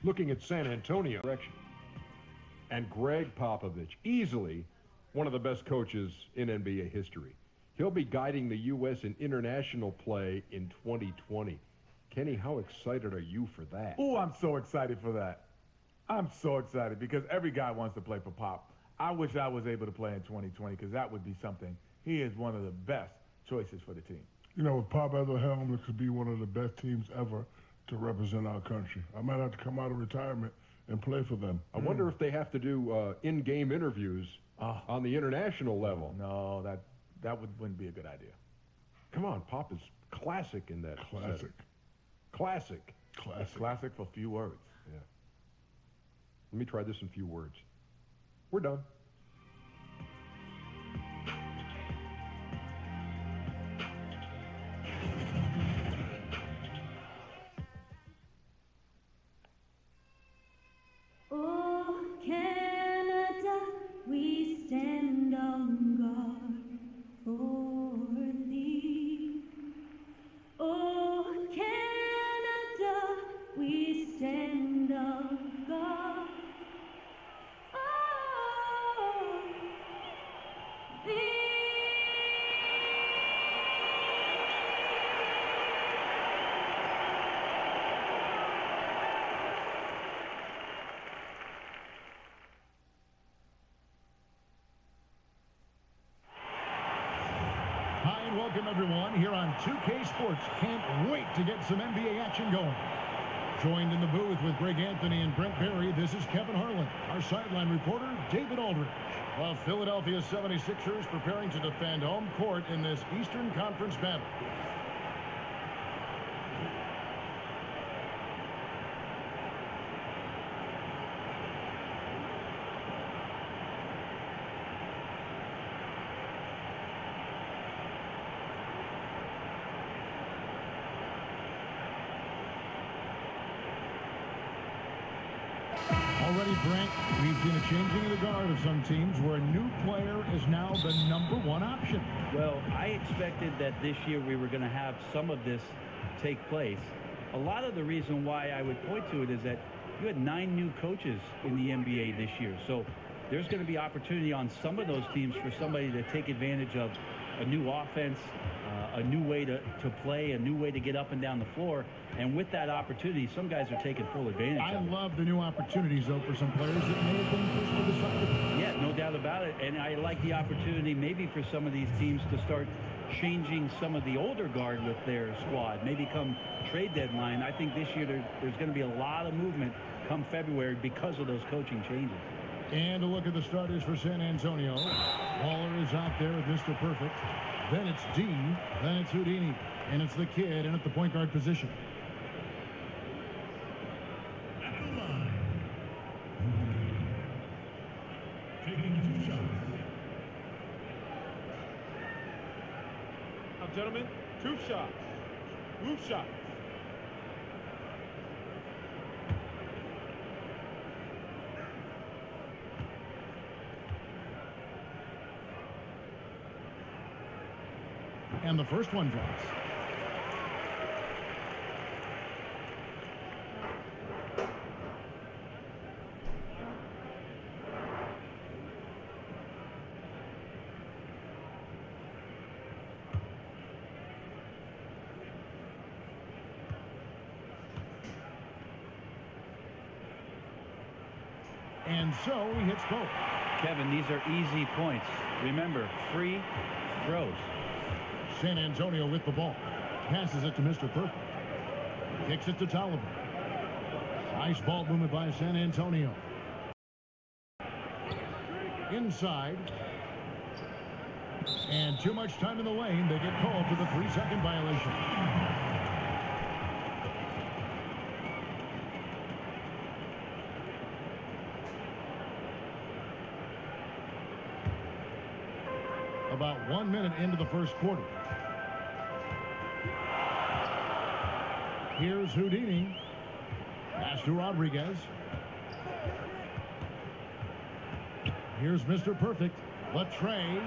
looking at San Antonio direction. And Greg Popovich, easily one of the best coaches in NBA history. He'll be guiding the U.S. in international play in 2020. Kenny, how excited are you for that? Oh, I'm so excited for that. I'm so excited because every guy wants to play for Pop. I wish I was able to play in 2020 because that would be something. He is one of the best choices for the team. You know, with Pop at the helm, it could be one of the best teams ever to represent our country. I might have to come out of retirement and play for them. I wonder if they have to do in-game interviews on the international level. No, that wouldn't be a good idea. Come on, Pop is classic in that. Classic. Classic. Classic. Classic for few words. Yeah. Let me try this in few words. We're done. Oh, Canada, we stand on guard for thee. Oh, Canada, we stand on guard. Oh, thee. Hi and welcome everyone here on 2K Sports. Can't wait to get some NBA action going. Joined in the booth with Greg Anthony and Brent Barry, this is Kevin Harlan. Our sideline reporter, David Aldridge. Well, Philadelphia 76ers preparing to defend home court in this Eastern Conference battle. Already, Brent, we've seen a changing of the guard of some teams where a new player is now the #1 option. Well, I expected that this year we were going to have some of this take place. A lot of the reason why I would point to it is that you had 9 new coaches in the NBA this year. So there's going to be opportunity on some of those teams for somebody to take advantage of a new offense, a new way to play, a new way to get up and down the floor. And with that opportunity, some guys are taking full advantage of it. I love the new opportunities, though, for some players that may have been pushed to the side. Yeah, no doubt about it. And I like the opportunity maybe for some of these teams to start changing some of the older guard with their squad. Maybe come trade deadline. I think this year there's going to be a lot of movement come February because of those coaching changes. And a look at the starters for San Antonio. Waller is out there with Mr. Perfect. Then it's D. Then it's Houdini. And it's the kid in at the point guard position. At the line. Taking 2 shots. Now, gentlemen, 2 shots. Move shots. And the first one drops. And so he hits both. Kevin, these are easy points. Remember, free throws. San Antonio with the ball. Passes it to Mr. Perfect. Kicks it to Tolliver. Nice ball movement by San Antonio. Inside. And too much time in the lane. They get called for the 3-second violation. About 1 minute into the first quarter. Here's Houdini. Pass to Rodriguez. Here's Mr. Perfect. Latrey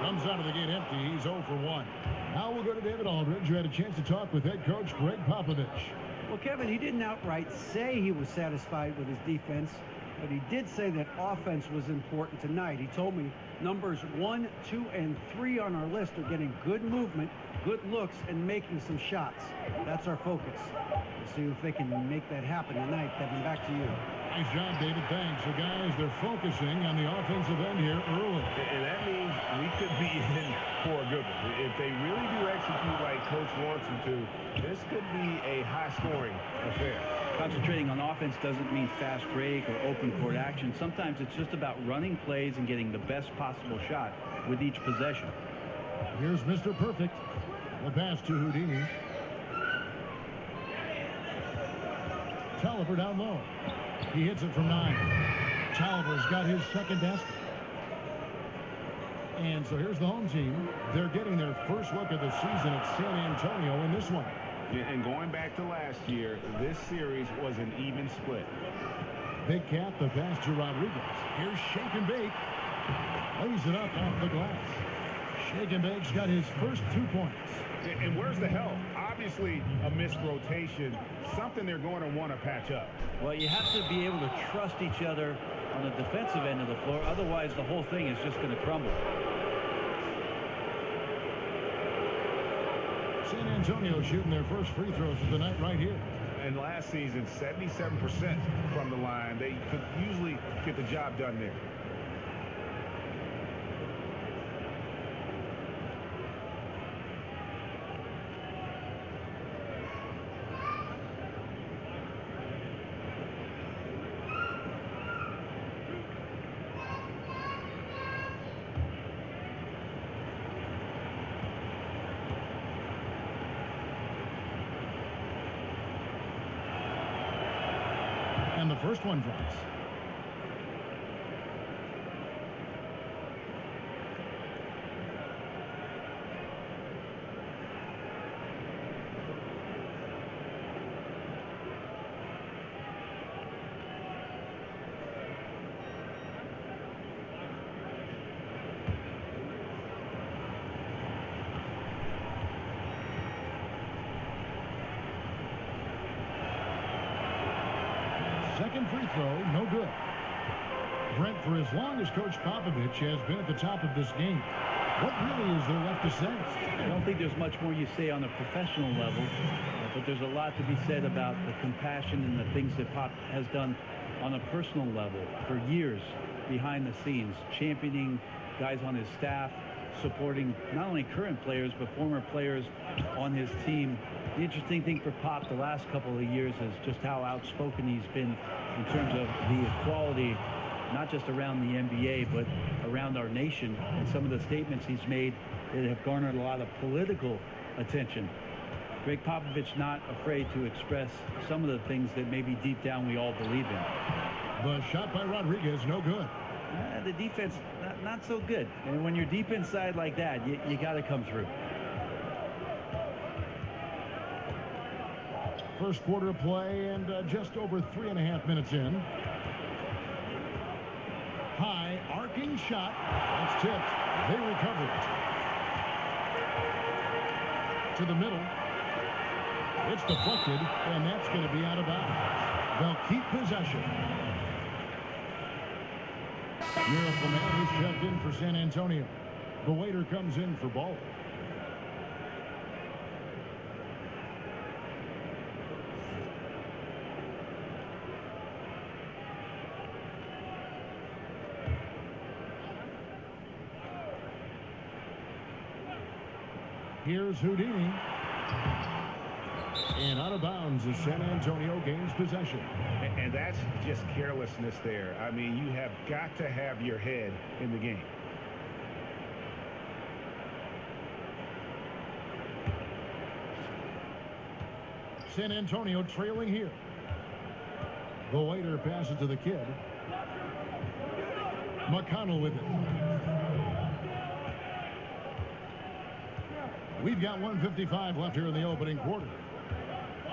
comes out of the gate empty. He's 0 for 1. Now we'll go to David Aldridge, who had a chance to talk with head coach Greg Popovich. Well, Kevin, he didn't outright say he was satisfied with his defense, but he did say that offense was important tonight. He told me numbers 1, 2, and 3 on our list are getting good movement, good looks, and making some shots. That's our focus. We'll see if they can make that happen tonight. Kevin, back to you. Nice job, David. Thanks. So, guys, they're focusing on the offensive end here early. And that means we could be in for a good one. If they really do execute like Coach wants them to, this could be a high-scoring affair. Concentrating on offense doesn't mean fast break or open court action. Sometimes it's just about running plays and getting the best possible shot with each possession. Here's Mr. Perfect. The pass to Houdini. Tolliver down low. He hits it from 9. Tolliver's got his second basket. And so here's the home team. They're getting their first look of the season at San Antonio in this one. And going back to last year, this series was an even split. Big Cat, the pass to Rodriguez. Here's Shake and Bake. Lays it up off the glass. Shake and Bake's got his first 2 points. And where's the help? Obviously, a missed rotation, something they're going to want to patch up. Well, you have to be able to trust each other on the defensive end of the floor. Otherwise, the whole thing is just going to crumble. San Antonio shooting their first free throws of the night right here. And last season, 77% from the line. They could usually get the job done there. And the first one drops. Second free throw, no good. Brent, for as long as Coach Popovich has been at the top of this game, what really is there left to say? I don't think there's much more you say on a professional level, but there's a lot to be said about the compassion and the things that Pop has done on a personal level for years behind the scenes, championing guys on his staff, supporting not only current players but former players on his team. The interesting thing for Pop the last couple of years is just how outspoken he's been in terms of the equality, not just around the NBA, but around our nation, and some of the statements he's made that have garnered a lot of political attention. Greg Popovich not afraid to express some of the things that maybe deep down we all believe in. The shot by Rodriguez, no good. The defense, not so good. And when you're deep inside like that, you got to come through. First quarter play and just over 3.5 minutes in. High arcing shot. That's tipped. They recover it. To the middle. It's deflected, and that's going to be out of bounds. They'll keep possession. Miracle Man is checked in for San Antonio. The waiter comes in for Ball. Here's Houdini. And out of bounds as San Antonio gains possession. And that's just carelessness there. I mean, you have got to have your head in the game. San Antonio trailing here. The waiter passes to the kid. McConnell with it. We've got 1:55 left here in the opening quarter.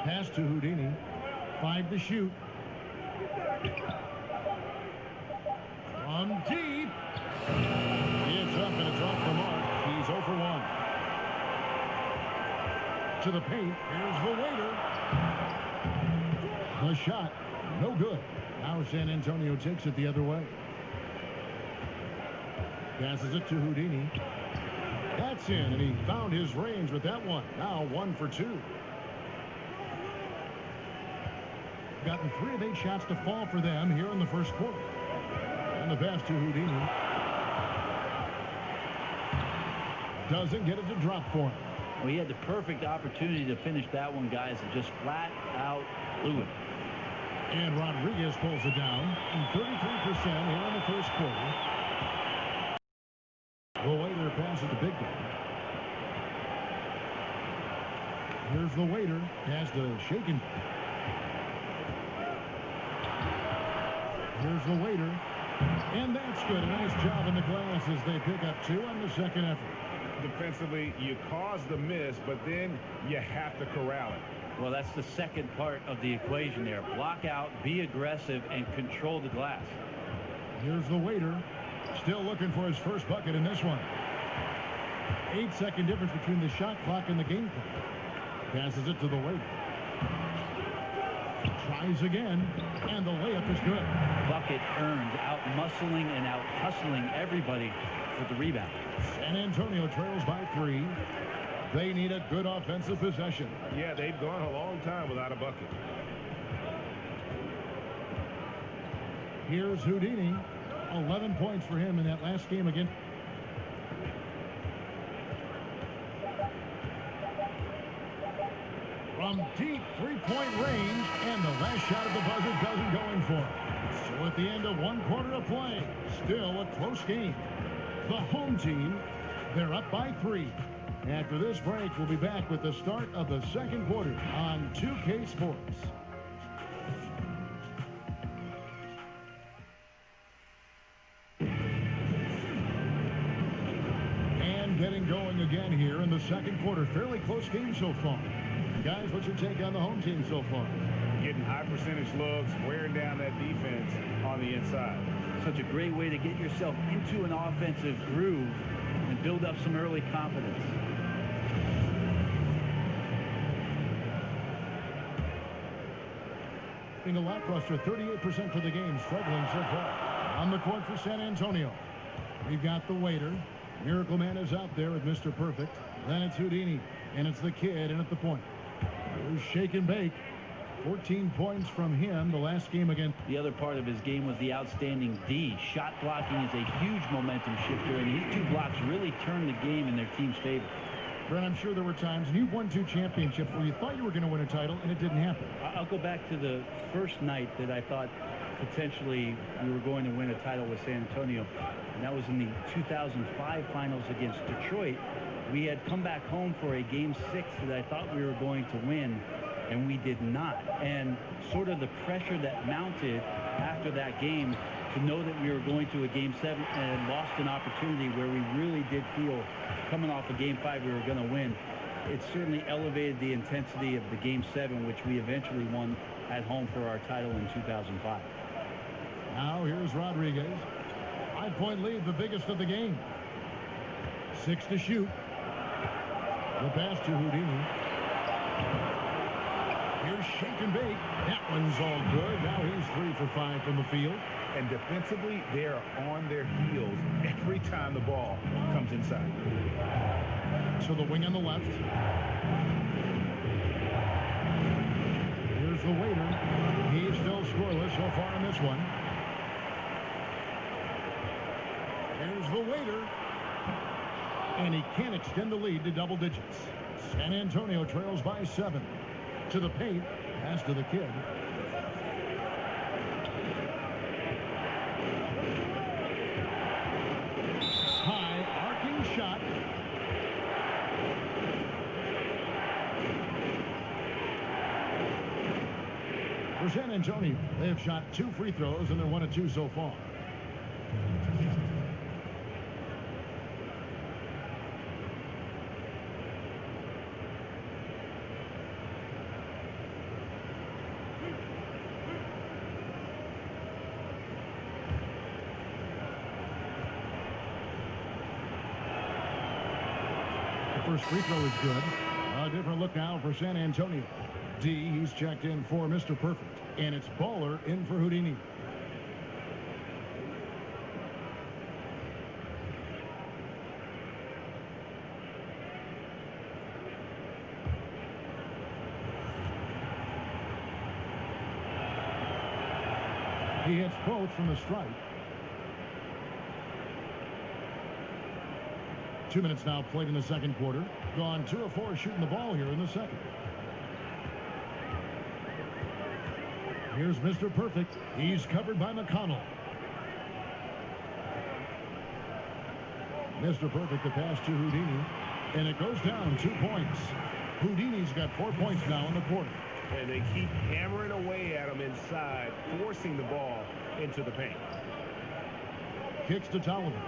Pass to Houdini. 5 to shoot. From deep. It's up and it's off the mark. He's 0 for 1. To the paint. Here's the waiter. The shot, no good. Now San Antonio takes it the other way. Passes it to Houdini. That's in, and he found his range with that one. Now 1 for 2. Gotten 3 of 8 shots to fall for them here in the first quarter. And the pass to Houdini. Doesn't get it to drop for him. Well, he had the perfect opportunity to finish that one, guys, and just flat out blew it. And Rodriguez pulls it down. 33% here in the first quarter. The Waiter passes to Big Guy. Here's the Waiter. Has to Shaken. Here's the Waiter. And that's good. A nice job in the glass as they pick up 2 on the second effort. Defensively, you cause the miss, but then you have to corral it. Well, that's the second part of the equation there. Block out, be aggressive, and control the glass. Here's the Waiter. Still looking for his first bucket in this one. 8-second difference between the shot clock and the game clock. Passes it to the Waiter. Tries again, and the layup is good. Bucket earned, out-muscling and out-hustling everybody with the rebound. San Antonio trails by 3. They need a good offensive possession. Yeah, they've gone a long time without a bucket. Here's Houdini. 11 points for him in that last game again. From deep 3-point range, and the last shot of the buzzer doesn't go in for him. So at the end of 1 quarter of play, still a close game. The home team, they're up by 3. After this break, we'll be back with the start of the second quarter on 2K Sports. And getting going again here in the second quarter. Fairly close game so far. Guys, what's your take on the home team so far? Getting high percentage looks, wearing down that defense on the inside. Such a great way to get yourself into an offensive groove and build up some early confidence. Being a lackluster 38% for the game, struggling so far. On the court for San Antonio, we've got the Waiter. Miracle Man is out there with Mr. Perfect. Then it's Houdini, and it's the Kid, and at the point. Here's Shake and Bake. 14 points from him the last game again. The other part of his game was the outstanding D. Shot blocking is a huge momentum shifter, and these 2 blocks really turned the game in their team's favor. Brent, I'm sure there were times, and you've won 2 championships where you thought you were going to win a title, and it didn't happen. I'll go back to the first night that I thought potentially we were going to win a title with San Antonio, and that was in the 2005 finals against Detroit. We had come back home for a Game 6 that I thought we were going to win, and we did not. And sort of the pressure that mounted after that game to know that we were going to a Game 7 and lost an opportunity where we really did feel coming off of Game 5 we were going to win. It certainly elevated the intensity of the Game 7, which we eventually won at home for our title in 2005. Now here's Rodriguez. 5-point lead, the biggest of the game. 6 to shoot. The pass to Houdini. Here's Shake and Bake. That one's all good. Now he's 3 for 5 from the field. And defensively, they are on their heels every time the ball comes inside. So the wing on the left. Here's the Waiter. He's still scoreless so far in this one. Here's the Waiter. And he can't extend the lead to double digits. San Antonio trails by 7. To the paint. Pass to the Kid. High arcing shot. For San Antonio, they have shot 2 free throws, and they're 1 of 2 so far. First free throw is good. A different look now for San Antonio. D, he's checked in for Mr. Perfect. And it's Baller in for Houdini. He hits both from the strike. 2 minutes now played in the second quarter. Gone 2 of 4 shooting the ball here in the second. Here's Mr. Perfect. He's covered by McConnell. Mr. Perfect, the pass to Houdini. And it goes down 2 points. Houdini's got 4 points now in the quarter. And they keep hammering away at him inside, forcing the ball into the paint. Kicks to Tolliver.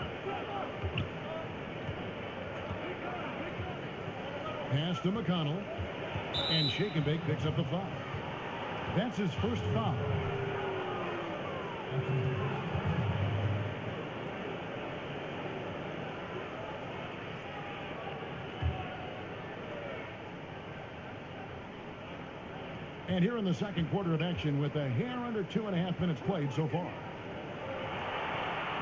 Pass to McConnell. And Shake and Bake picks up the foul. That's his first foul. And here in the second quarter of action with a hair under 2.5 minutes played so far.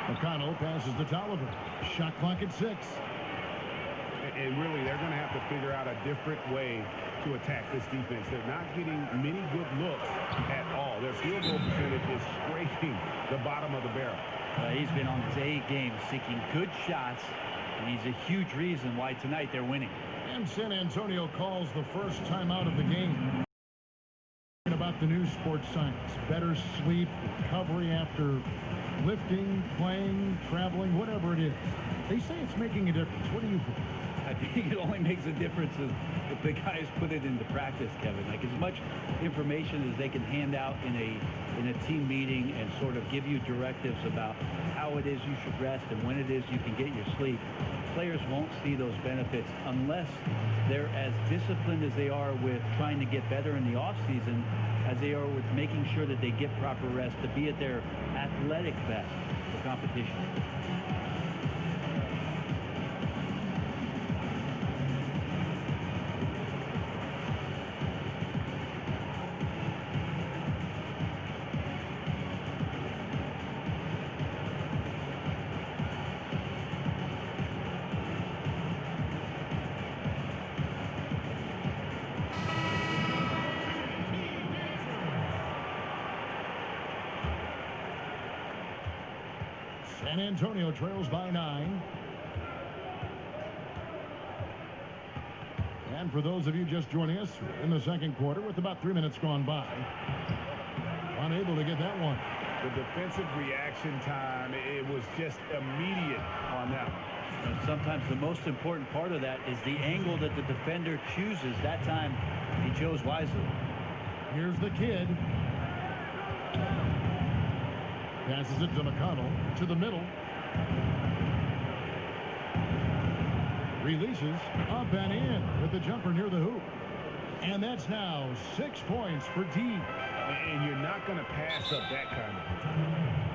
McConnell passes to Tolliver. Shot clock at 6. And really, they're going to have to figure out a different way to attack this defense. They're not getting many good looks at all. Their field goal percentage is scraping the bottom of the barrel. He's been on his A game, seeking good shots, and he's a huge reason why tonight they're winning. And San Antonio calls the first timeout of the game. About the new sports science, better sleep, recovery after lifting, playing, traveling, whatever it is. They say it's making a difference. What do you think? I think it only makes a difference if the guys put it into practice, Kevin. Like as much information as they can hand out in a team meeting and sort of give you directives about how it is you should rest and when it is you can get your sleep. Players won't see those benefits unless they're as disciplined as they are with trying to get better in the offseason as they are with making sure that they get proper rest to be at their athletic best for competition. San Antonio trails by 9. And for those of you just joining us in the second quarter with about 3 minutes gone by, unable to get that one. The defensive reaction time, it was just immediate on that one. And sometimes the most important part of that is the angle that the defender chooses. That time he chose wisely. Here's the kid. Passes it to McConnell to the middle. Releases up and in with the jumper near the hoop. And that's now 6 points for D. And you're not going to pass up that kind of.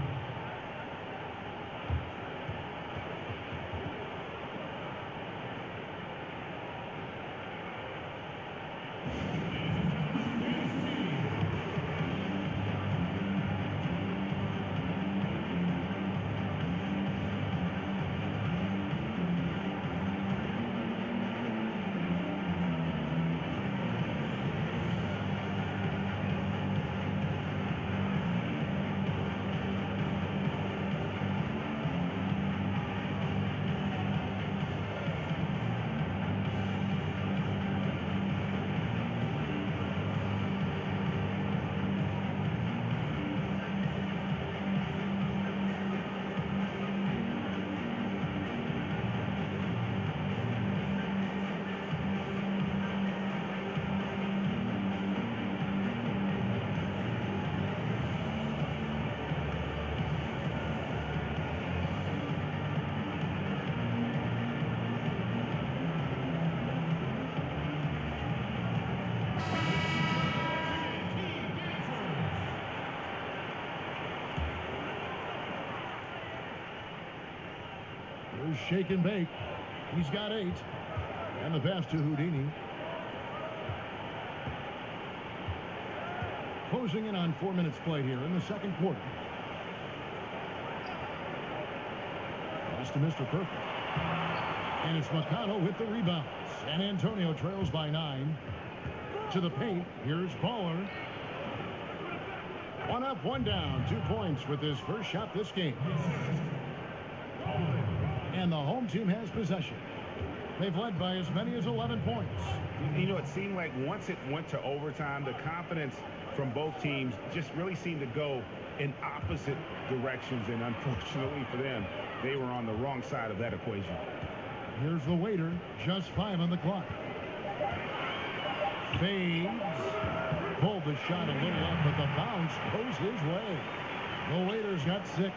Shake and Bake. He's got 8. And the pass to Houdini. closing in on 4 minutes played here in the second quarter. Pass to Mr. Perfect. And it's McConnell with the rebound. San Antonio trails by 9. To the paint. Here's Baller. 1 up, 1 down. 2 points with his first shot this game. And the home team has possession. They've led by as many as 11 points. You know, it seemed like once it went to overtime, the confidence from both teams just really seemed to go in opposite directions. And unfortunately for them, they were on the wrong side of that equation. Here's the waiter. Just 5 on the clock. Fades. Pulled the shot a little up, but the bounce goes his way. The Waiters got 6.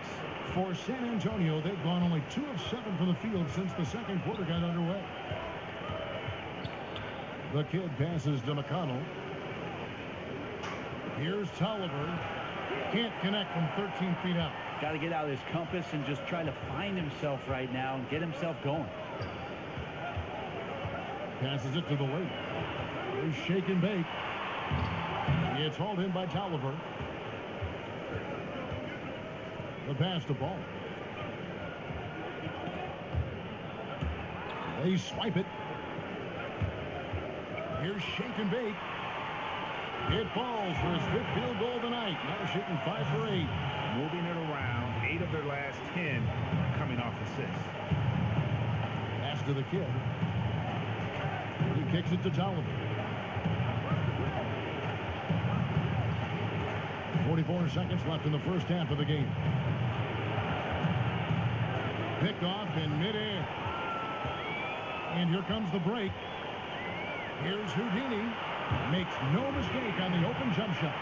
For San Antonio, they've gone only 2 of 7 from the field since the second quarter got underway. The kid passes to McConnell. Here's Tolliver. Can't connect from 13 feet out. Got to get out of his compass and just try to find himself right now and get himself going. Passes it to the lane. Here's shake and bake. It's hauled in by Tolliver. The pass to Ball. They swipe it. Here's shake and bake. It falls for his 5th field goal of the night. Now shooting 5 for 8. Moving it around. 8 of their last 10 coming off the 6. Pass to the kid. He kicks it to Tolliver. 44 seconds left in the first half of the game. Picked off in midair. And here comes the break. Here's Houdini. Makes no mistake on the open jump shot.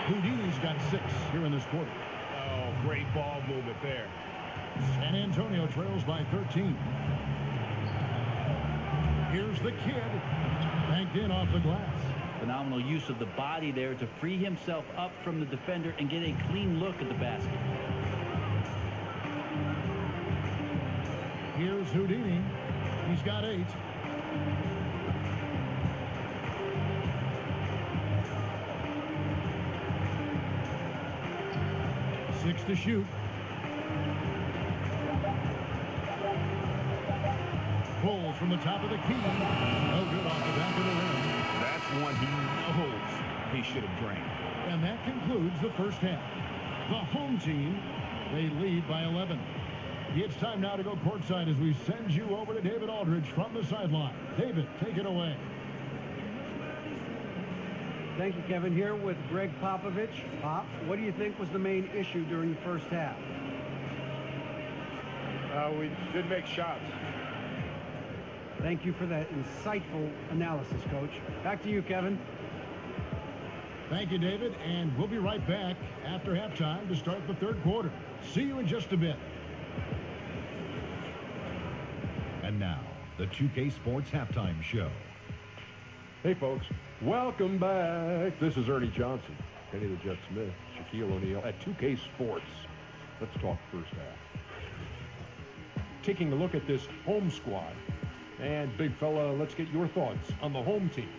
Houdini's got 6 here in this quarter. Oh, great ball movement there. San Antonio trails by 13. Here's the kid. Banked in off the glass. Phenomenal use of the body there to free himself up from the defender and get a clean look at the basket. Here's Houdini. He's got 8. Six to shoot. Pulls from the top of the key. No good off the back of the rim. That's one he knows he should have drained. And that concludes the first half. The home team, they lead by 11. It's time now to go courtside as we send you over to David Aldridge from the sideline. David, take it away. Thank you, Kevin. Here with Greg Popovich. Pop, what do you think was the main issue during the first half? We didn't make shots. Thank you for that insightful analysis, Coach. Back to you, Kevin. Thank you, David, and we'll be right back after halftime to start the third quarter. See you in just a bit. And now, the 2K Sports Halftime Show. Hey, folks. Welcome back. This is Ernie Johnson, Kenny the Jet Smith, Shaquille O'Neal at 2K Sports. Let's talk first half. Taking a look at this home squad. And, big fella, let's get your thoughts on the home team.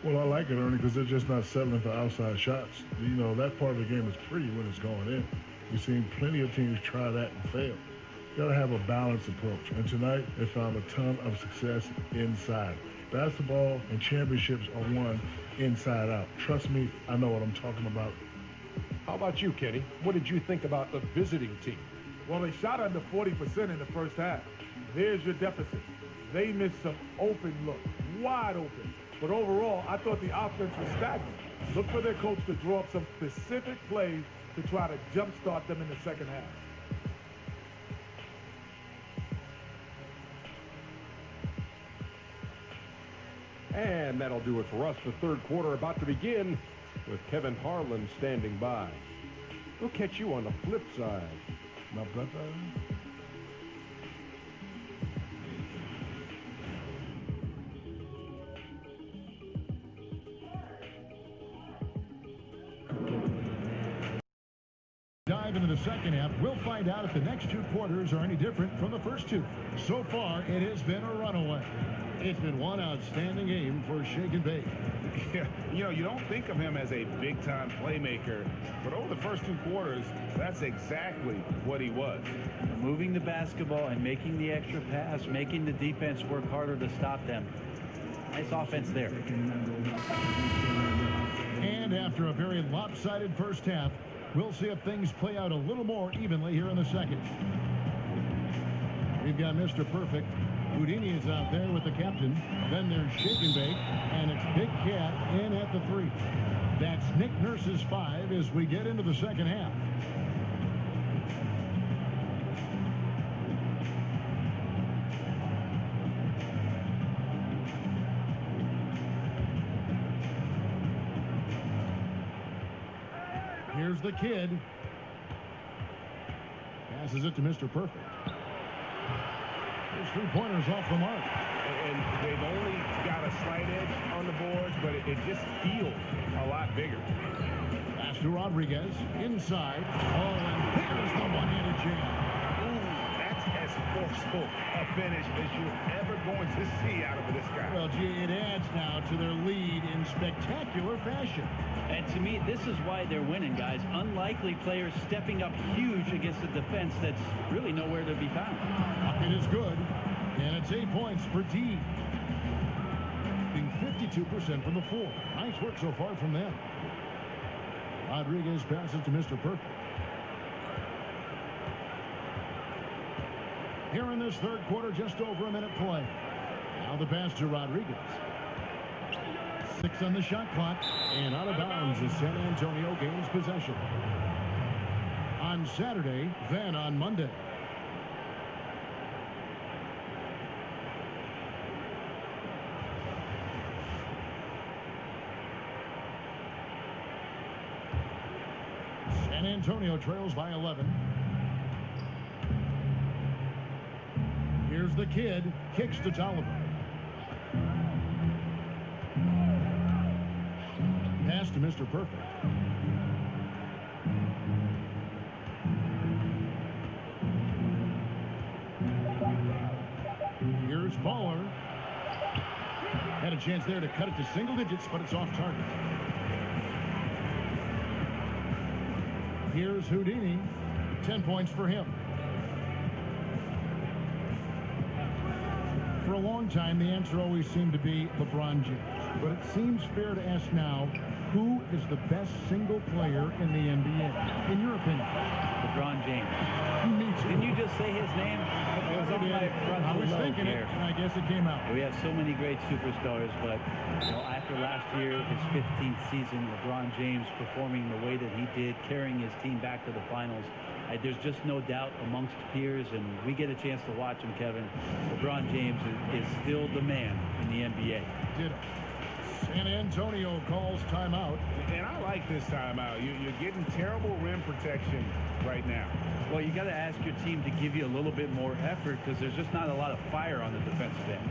Well, I like it, Ernie, because they're just not settling for outside shots. You know, that part of the game is pretty when it's going in. We've seen plenty of teams try that and fail. You got to have a balanced approach. And tonight, they found a ton of success inside. Basketball and championships are won inside out. Trust me, I know what I'm talking about. How about you, Kenny? What did you think about the visiting team? Well, they shot under 40% in the first half. There's your deficit. They missed some open looks, wide open. But overall, I thought the offense was stagnant. Look for their coach to draw up some specific plays to try to jumpstart them in the second half. And that'll do it for us. The third quarter about to begin with Kevin Harlan standing by. We'll catch you on the flip side. My brother. dive into the second half. We'll find out if the next two quarters are any different from the first two. So far, it has been a runaway. It's been one outstanding game for Shake and Bake. Yeah, you don't think of him as a big-time playmaker, but over the first two quarters, that's exactly what he was. Moving the basketball and making the extra pass, making the defense work harder to stop them. Nice offense there. And after a very lopsided first half, we'll see if things play out a little more evenly here in the second. We've got Mr. Perfect. Houdini is out there with the captain. Then there's Shake and Bake, and it's Big Cat in at the 3. That's Nick Nurse's 5 as we get into the second half. Here's the kid. Passes it to Mr. Perfect. His three-pointers off the mark. And they've only got a slight edge on the boards, but it just feels a lot bigger. Pass to Rodriguez. Inside. Oh, and there's the one-handed jam. Ooh, that's as forceful a finish as you're ever going to see out of this guy. Well, gee, it adds now to their lead in spectacular fashion. And to me, this is why they're winning, guys. Unlikely players stepping up huge against a defense that's really nowhere to be found. It is good, and it's 8 points for D. Being 52% from the floor. Nice work so far from them. Rodriguez passes to Mr. Perfect. Here in this third quarter, just over a minute play. Now the pass to Rodriguez. 6 on the shot clock, and out of bounds as San Antonio gains possession. On Saturday, then on Monday. San Antonio trails by 11. Here's the kid, kicks to Tolliver. Pass to Mr. Perfect. Here's Baller. Had a chance there to cut it to single digits, but it's off target. Here's Houdini. 10 points for him. For a long time, the answer always seemed to be LeBron James. But it seems fair to ask now, who is the best single player in the NBA, in your opinion? LeBron James. Me too. Didn't you just say his name? It was on my front I was lobe thinking there. it, and I guess it came out. We have so many great superstars, but after last year, his 15th season, LeBron James performing the way that he did, carrying his team back to the finals, there's just no doubt amongst peers, and we get a chance to watch him, Kevin. LeBron James is still the man in the NBA. Ditto. San Antonio calls timeout. And I like this timeout. You're getting terrible rim protection right now. Well, you got to ask your team to give you a little bit more effort because there's just not a lot of fire on the defensive end.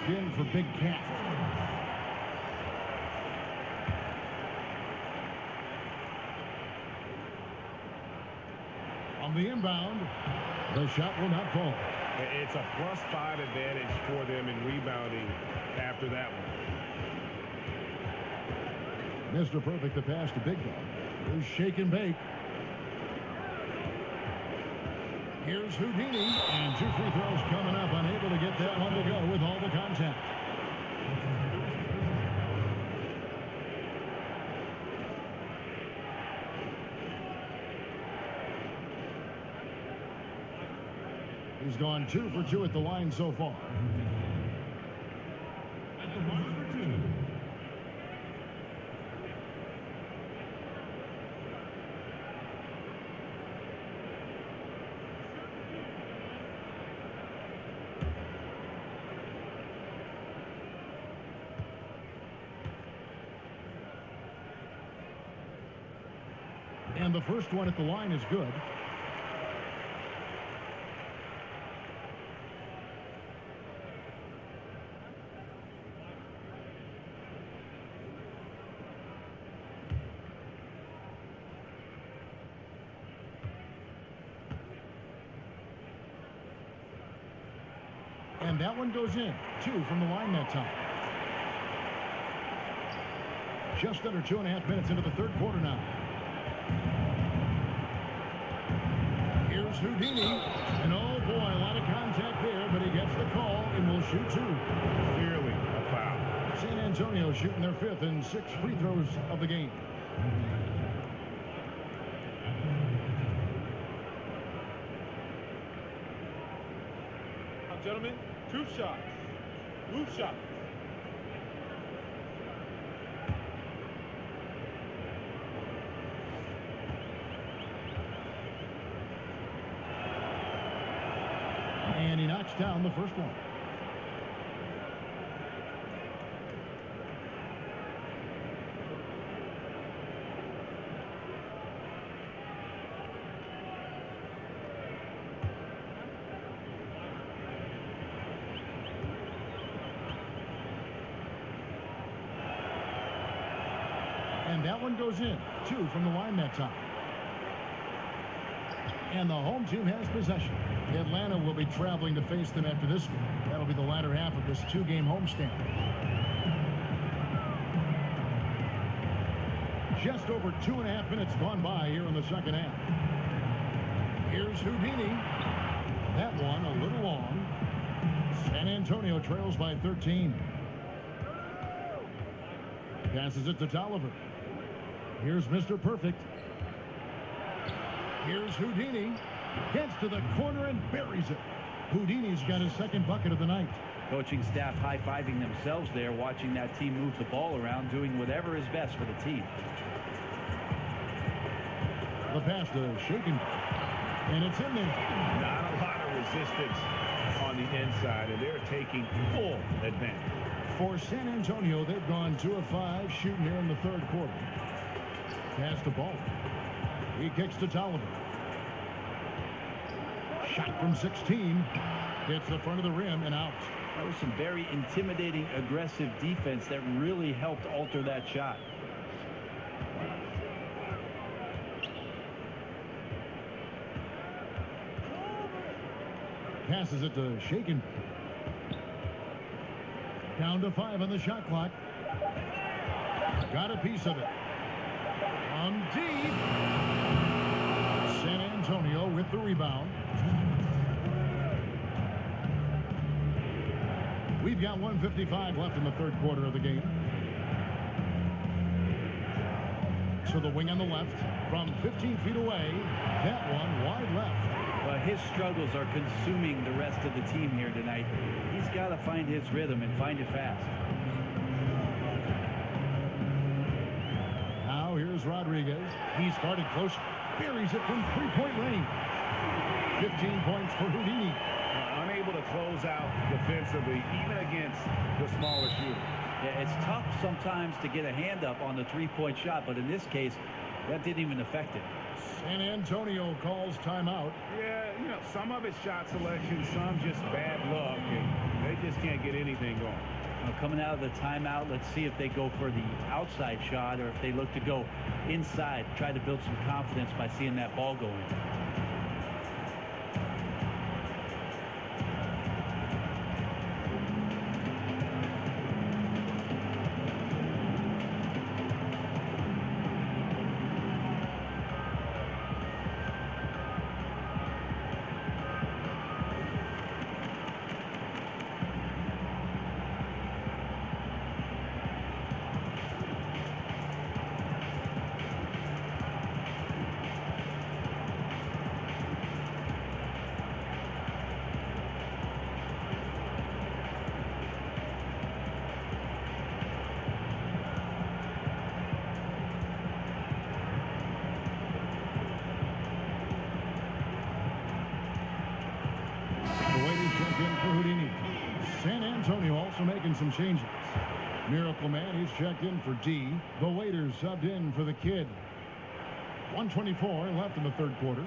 In for Big Cat. On the inbound, the shot will not fall. It's a +5 advantage for them in rebounding after that one. Mr. Perfect, the pass to Big Dog. Here's Shake and Bake. Here's Houdini, and 2 free throws coming up, unable to get that one to go with all the contact. He's gone 2 for 2 at the line so far. At the line for 2. And the first one at the line is good. And that one goes in. 2 from the line that time. Just under 2.5 minutes into the third quarter now. Here's Houdini. And oh boy, a lot of contact there, but he gets the call and will shoot 2. Clearly a foul. San Antonio shooting their 5th and 6th free throws of the game. Gentlemen, 2 shots. Blue shot. And he knocks down the first one. And that one goes in. 2 from the line that time. And the home team has possession. Atlanta will be traveling to face them after this one. That'll be the latter half of this 2-game homestand. Just over 2.5 minutes gone by here in the second half. Here's Houdini. That one a little long. San Antonio trails by 13. Passes it to Tolliver. Here's Mr. Perfect. Here's Houdini. Gets to the corner and buries it. Houdini's got his second bucket of the night. Coaching staff high-fiving themselves there, watching that team move the ball around, doing whatever is best for the team. The pass to Shaken. And it's in there. Not a lot of resistance on the inside, and they're taking full advantage. For San Antonio, they've gone 2 of 5 shooting here in the third quarter. Pass to Ball. He kicks to Tolliver. Shot from 16. Hits the front of the rim and out. That was some very intimidating, aggressive defense that really helped alter that shot. Passes it to Shaken. Down to 5 on the shot clock. Got a piece of it. From deep. San Antonio with the rebound. We've got 1:55 left in the third quarter of the game. To the wing on the left. From 15 feet away. That one wide left. Well, his struggles are consuming the rest of the team here tonight. He's got to find his rhythm and find it fast. Now here's Rodriguez. He started close. Buries it from three-point range. 15 points for Houdini. Unable to close out defensively, even against the smaller shooter. Yeah, it's tough sometimes to get a hand up on the three-point shot, but in this case, that didn't even affect it. San Antonio calls timeout. Yeah, you know, some of it's shot selection, some just bad luck, and they just can't get anything going. Well, coming out of the timeout, let's see if they go for the outside shot or if they look to go inside, try to build some confidence by seeing that ball going. The Waiters check in for Houdini. San Antonio also making some changes. Miracle Man, he's checked in for D. The Waiters subbed in for the Kid. 1:24 left in the third quarter.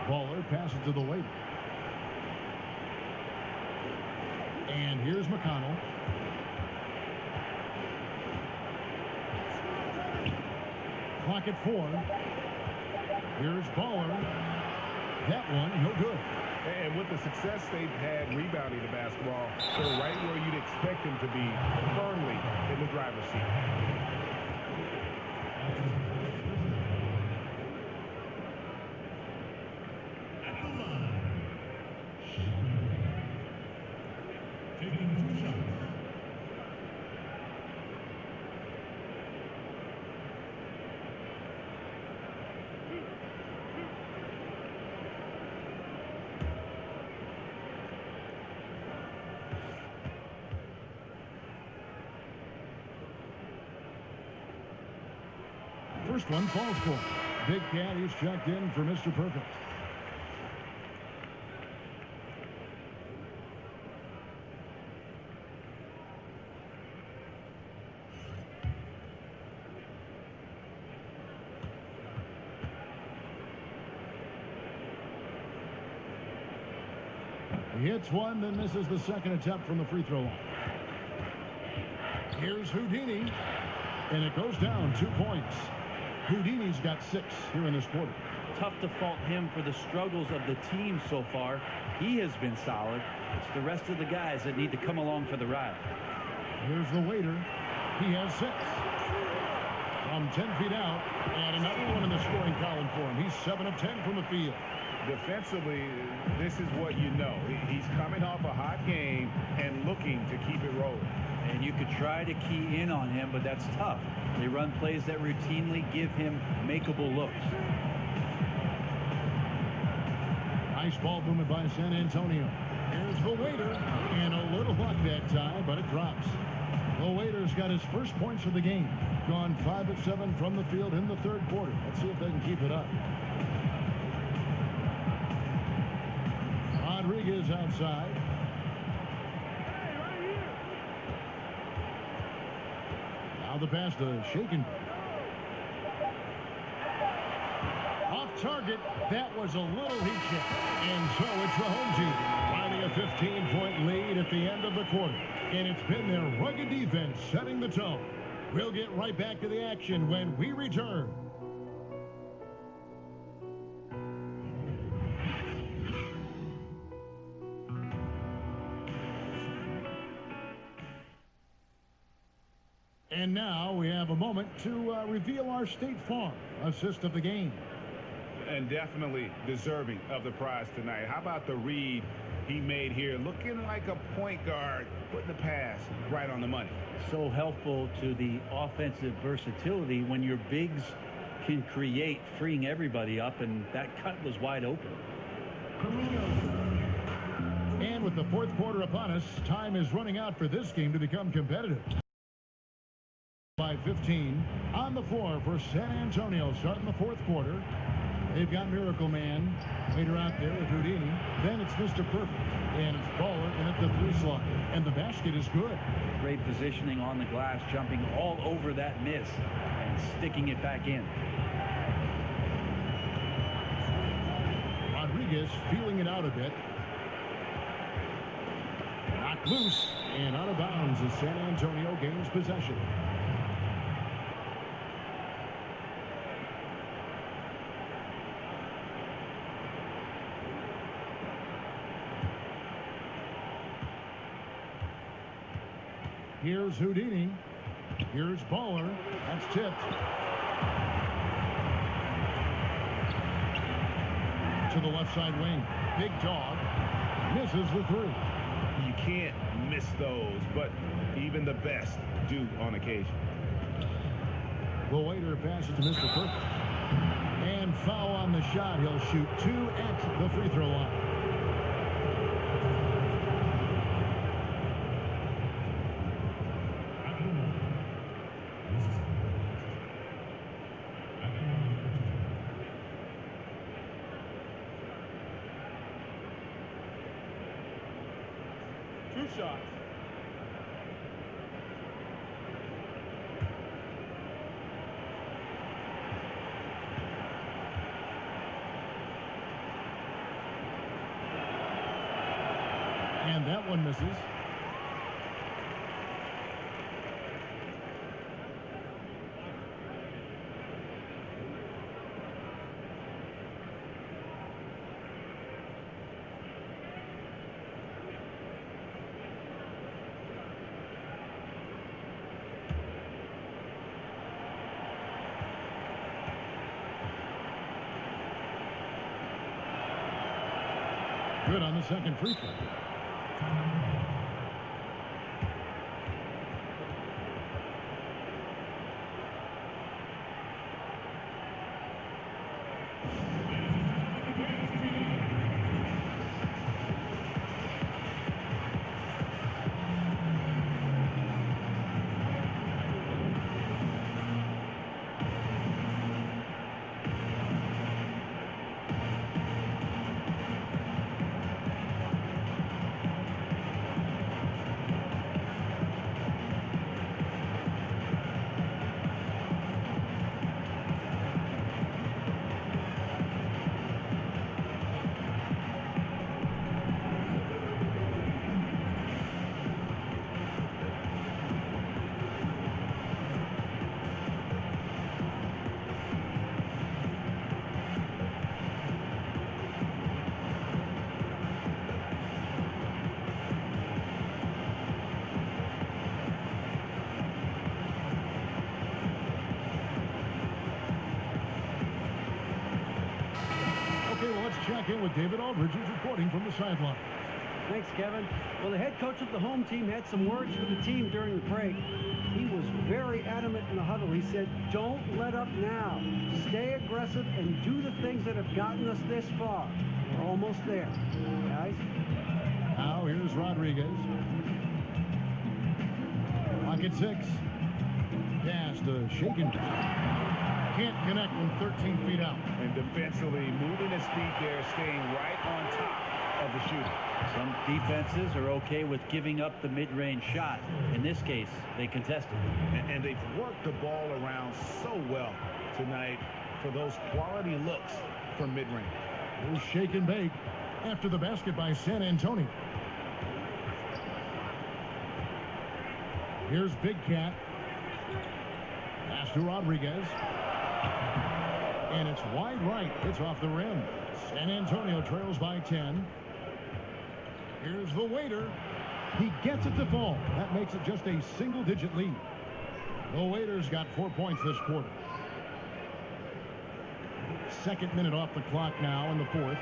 Baller passes to the Waiter. And here's McConnell. Clock at 4. Here's Baller. That one, no good. And with the success they've had rebounding the basketball, they're right where you'd expect them to be, firmly in the driver's seat. First one falls for. Big Cat, he's checked in for Mr. Perfect. He hits one, then misses the second attempt from the free throw line. Here's Houdini, and it goes down 2 points. Houdini's got 6 here in this quarter. Tough to fault him for the struggles of the team so far. He has been solid. It's the rest of the guys that need to come along for the ride. Here's the Waiter. He has 6. From 10 feet out, and another one in the scoring column for him. He's 7 of 10 from the field. Defensively, this is what you know. He's coming off a hot game and looking to keep it rolling. And you could try to key in on him, but that's tough. They run plays that routinely give him makeable looks. Nice ball movement by San Antonio. Here's the Waiter, and a little luck that time, but it drops. The Waiter's got his first points of the game. Gone 5 of 7 from the field in the third quarter. Let's see if they can keep it up. Rodriguez outside. Now the pass to Shaken. Off target. That was a little heat check. And so it's the home team finding a 15-point lead at the end of the quarter. And it's been their rugged defense setting the tone. We'll get right back to the action when we return. And now we have a moment to reveal our State Farm assist of the game. And definitely deserving of the prize tonight. How about the read he made here? Looking like a point guard, putting the pass right on the money. So helpful to the offensive versatility when your bigs can create, freeing everybody up, and that cut was wide open. And with the fourth quarter upon us, time is running out for this game to become competitive. By 15 on the floor for San Antonio starting the fourth quarter. They've got Miracle Man later out there with Houdini. Then it's Mr. Perfect. And it's Baller in at the 3 slot. And the basket is good. Great positioning on the glass, jumping all over that miss and sticking it back in. Rodriguez feeling it out a bit. Knocked loose and out of bounds as San Antonio gains possession. Here's Houdini. Here's Baller. That's tipped. To the left side wing. Big Dog misses the 3. You can't miss those, but even the best do on occasion. The Waiter passes to Mr. Perfect. And foul on the shot. He'll shoot 2 at the free throw line. 2 shots. And that one misses. Good on the second free throw. Okay, well, let's check in with David Aldridge, who's reporting from the sideline. Thanks, Kevin. Well, the head coach of the home team had some words for the team during the break. He was very adamant in the huddle. He said, don't let up now. Stay aggressive and do the things that have gotten us this far. We're almost there, guys. Now here's Rodriguez. Pocket 6. Pass to Shaken. Can't connect from 13 feet out. And defensively, moving his feet there, staying right on top of the shooter. Some defenses are okay with giving up the mid-range shot. In this case, they contested. And they've worked the ball around so well tonight for those quality looks from mid-range. Here's shake and bake after the basket by San Antonio. Here's Big Cat. Pass to Rodriguez. And it's wide right. It's off the rim. San Antonio trails by 10. Here's the waiter. He gets it to fall. That makes it just a single-digit lead. The Waiters got 4 points this quarter. Second minute off the clock now in the fourth.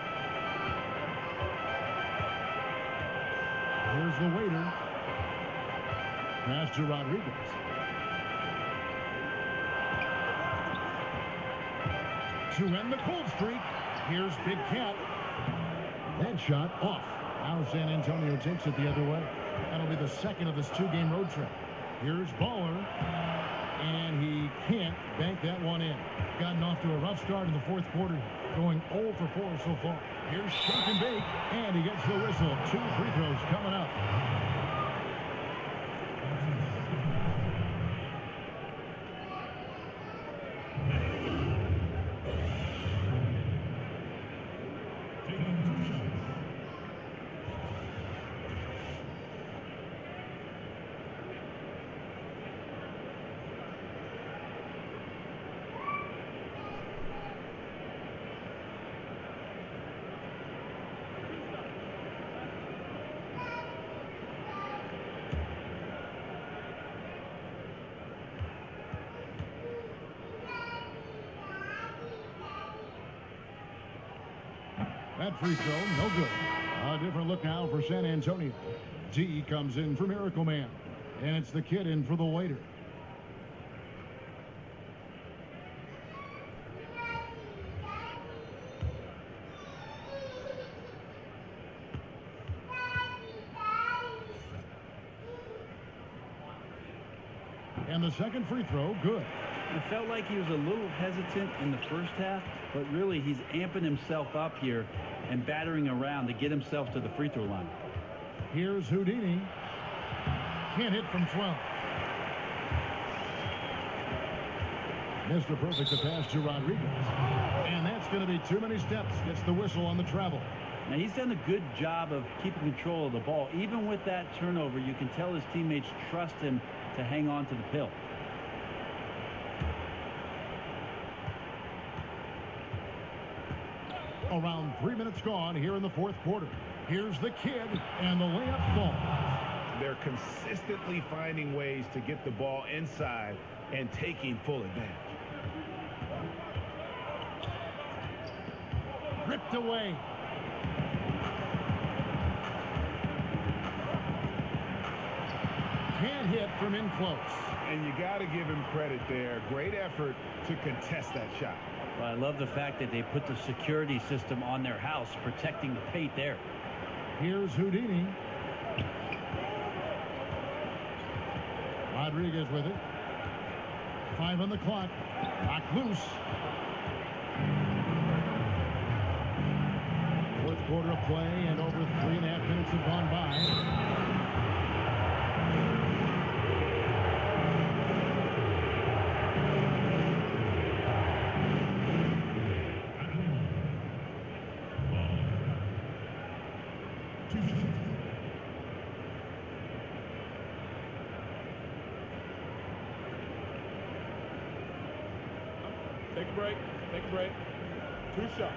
Here's the Waiter. Pass to Rodriguez. To end the cold streak, here's Big Cat. That shot off. Now San Antonio takes it the other way. That'll be the second of this two-game road trip. Here's Baller. And he can't bank that one in. Gotten off to a rough start in the fourth quarter, going 0 for 4 so far. Here's shake and bake, and he gets the whistle. 2 free throws coming up. That free throw, no good. A different look now for San Antonio. D comes in for Miracle Man. And it's the kid in for the Waiter. And the second free throw, good. It felt like he was a little hesitant in the first half, but really he's amping himself up here and battering around to get himself to the free throw line. Here's Houdini. Can't hit from 12. Mr. Perfect the pass to Rodriguez. And that's going to be too many steps. Gets the whistle on the travel. Now, he's done a good job of keeping control of the ball. Even with that turnover, you can tell his teammates trust him to hang on to the pill. Around 3 minutes gone here in the fourth quarter. Here's the kid, and the layup falls. They're consistently finding ways to get the ball inside and taking full advantage. Ripped away. Can't hit from in close. And you got to give him credit there. Great effort to contest that shot. Well, I love the fact that they put the security system on their house, protecting the paint there. Here's Houdini. Rodriguez with it. 5 on the clock. Knocked loose. Fourth quarter of play, and over 3.5 minutes have gone by. Take a break. Take a break. 2 shots.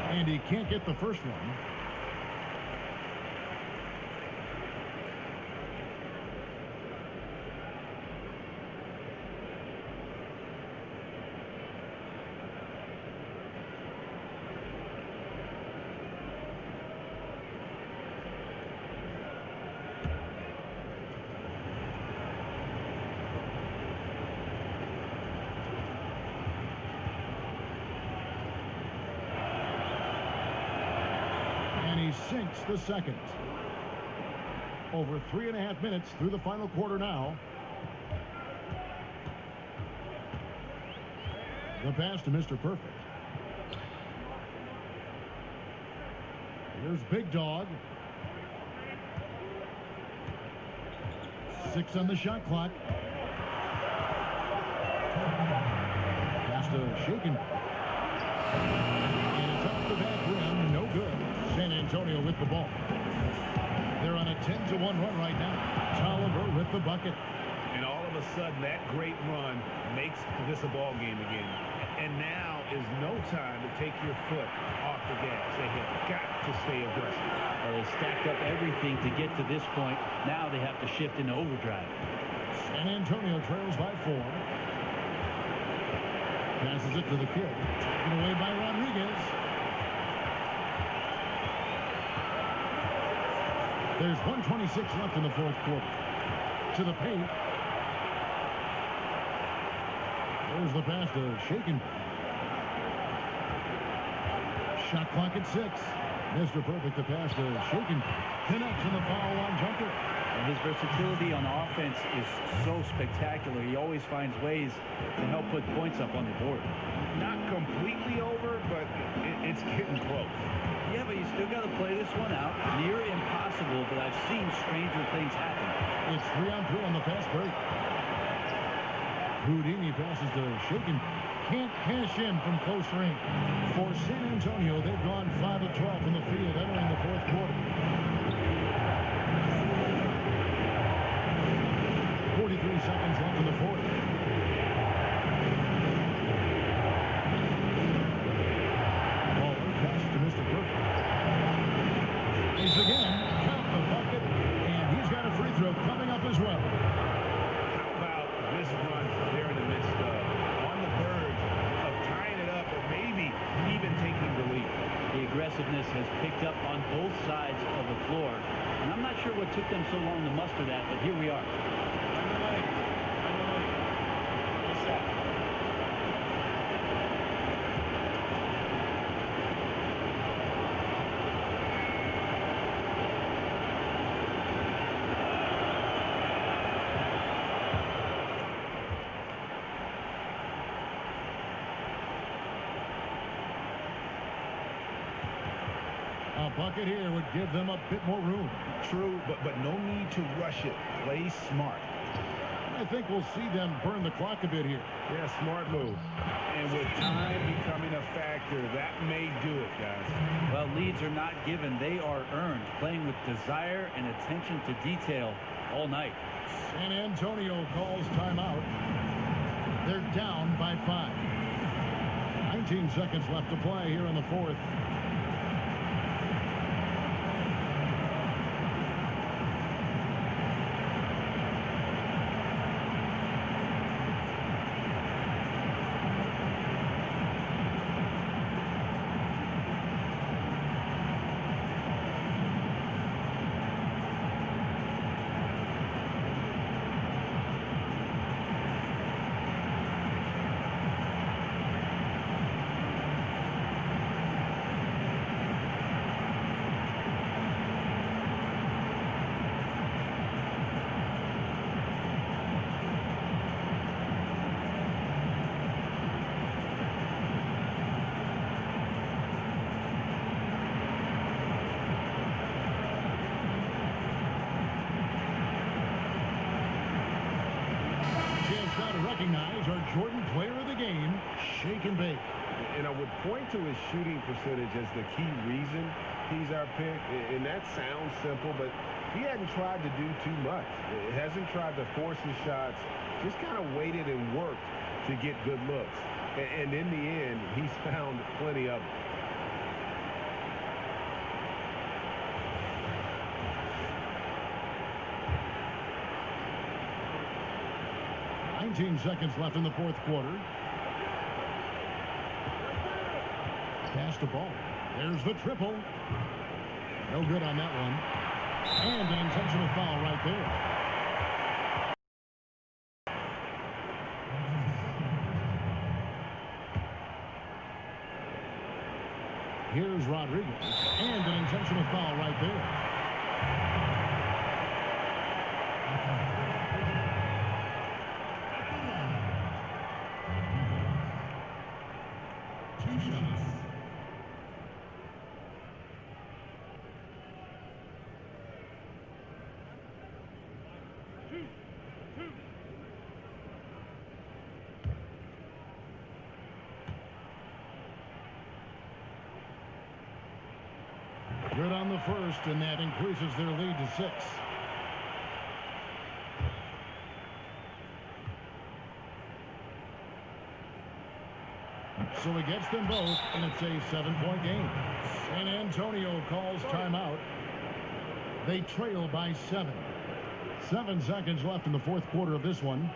And he can't get the first one. Sinks the second. Over 3.5 minutes through the final quarter now. The pass to Mr. Perfect. Here's Big Dog. 6 on the shot clock. Pass to Shaken. And it's up the back rim. No good. San Antonio with the ball. They're on a 10-1 run right now. Tolliver with the bucket. And all of a sudden, that great run makes this a ball game again. And now is no time to take your foot off the gas. They have got to stay aggressive. Well, they stacked up everything to get to this point. Now they have to shift into overdrive. San Antonio trails by 4. Passes it to the kid. Taken away by Rodriguez. There's 1:26 left in the fourth quarter. To the paint. There's the pass to Shaken. Shot clock at 6. Mr. Perfect, the pass to Shaken. Connects on the foul line jumper. And his versatility on offense is so spectacular. He always finds ways to help put points up on the board. Not completely over, but it's getting close. Yeah, but you still got to play this one out. Near impossible, but I've seen stranger things happen. It's 3-on-3 on the fast break. Houdini passes to Shaken. Can't cash in from close range. For San Antonio, they've gone 5 of 12 from the field entering the fourth quarter. 43 seconds left in the fourth. Baller pass to Mr. Perfect. He's again. Count the bucket. And he's got a free throw coming up as well. How about this run there in the midst of on the verge of tying it up or maybe even taking the lead? The aggressiveness has picked up on both sides of the floor. And I'm not sure what took them so long to muster that, but here we are. A bucket here would give them a bit more room. True, but no need to rush it. Play smart. I think we'll see them burn the clock a bit here. Yeah, smart move. And with time becoming a factor, that may do it, guys. Well, leads are not given. They are earned. Playing with desire and attention to detail all night. San Antonio calls timeout. They're down by 5. 19 seconds left to play here in the fourth. Recognize our Jordan player of the game, shake and bake. And I would point to his shooting percentage as the key reason he's our pick. And that sounds simple, but he hadn't tried to do too much. He hasn't tried to force his shots, just kind of waited and worked to get good looks. And in the end, he's found plenty of them. 19 seconds left in the fourth quarter. Pass the ball. There's the triple. No good on that one. And an intentional foul right there. Here's Rodriguez. And an intentional foul right there. Good on the first, and that increases their lead to 6. So he gets them both, and it's a 7-point game. San Antonio calls timeout. They trail by 7. 7 seconds left in the fourth quarter of this one.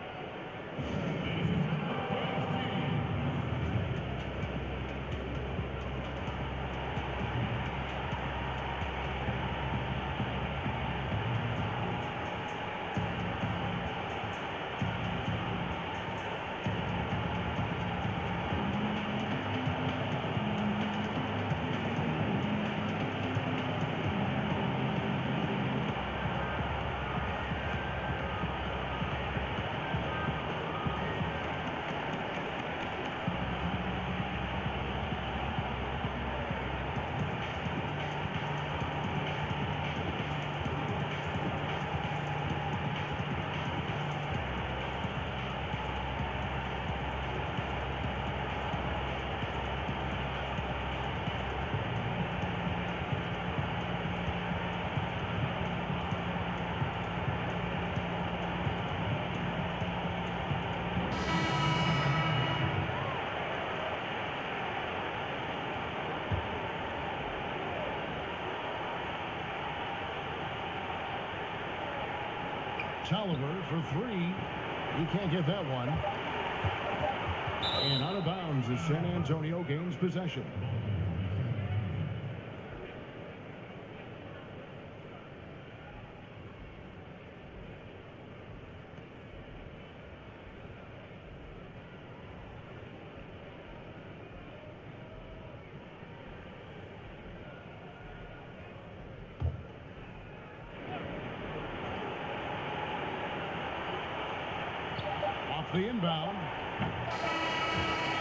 Tolliver for 3. He can't get that one. And out of bounds as San Antonio gains possession. The inbound.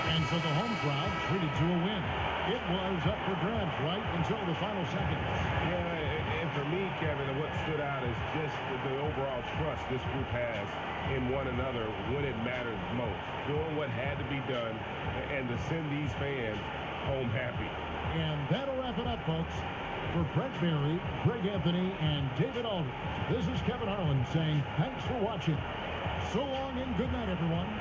And so the home crowd treated to a win. It was up for grabs right until the final seconds. Yeah, and for me, Kevin, what stood out is just the overall trust this group has in one another when it matters most. Doing what had to be done and to send these fans home happy. And that'll wrap it up, folks. For Brent Barry, Greg Anthony, and David Aldridge, this is Kevin Harlan saying thanks for watching. So long and good night, everyone.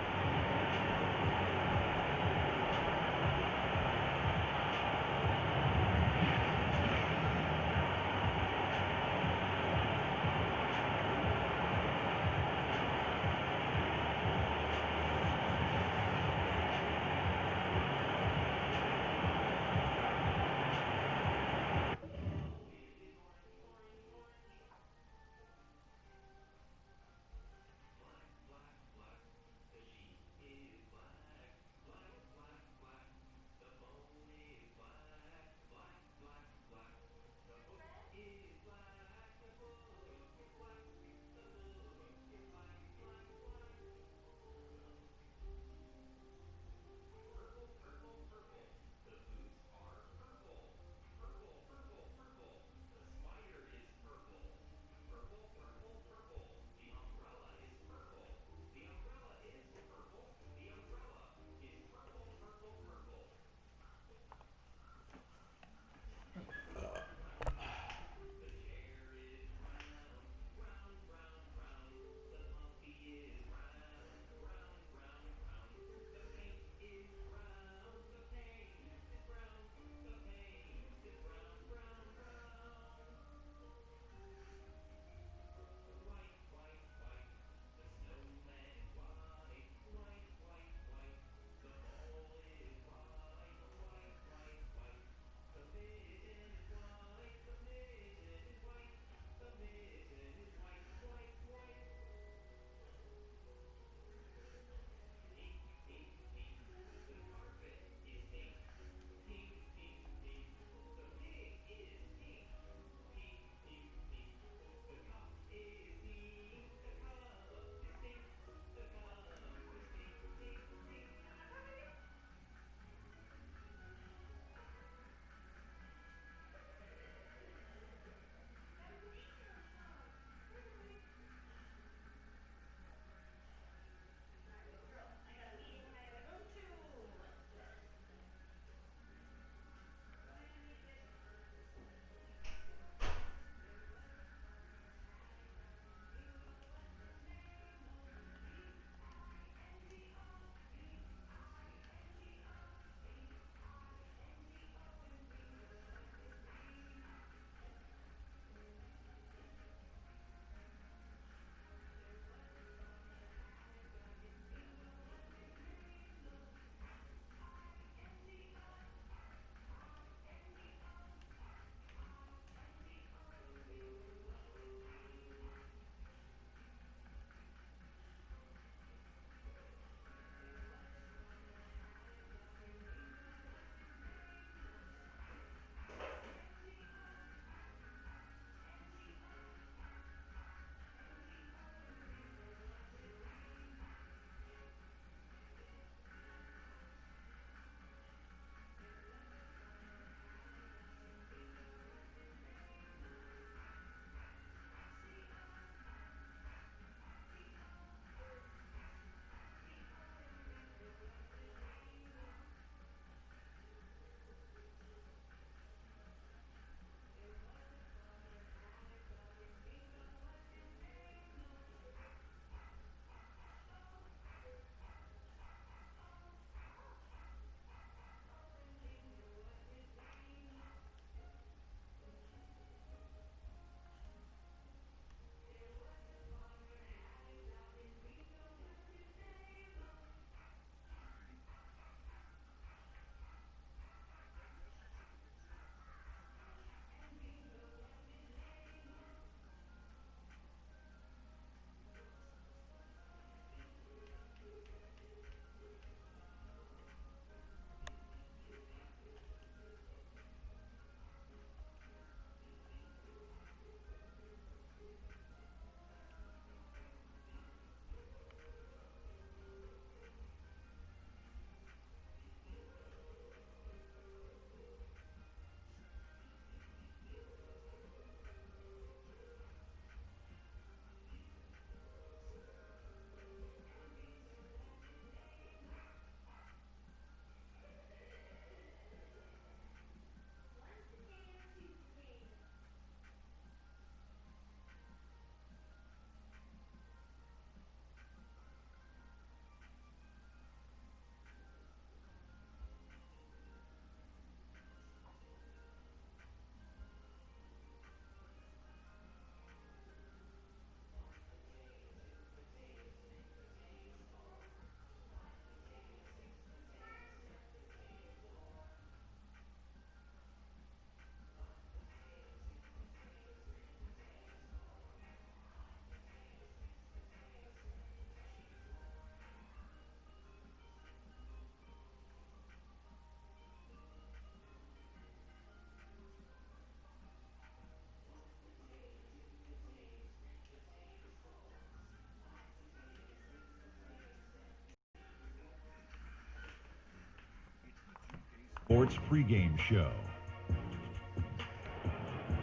Sports pregame show.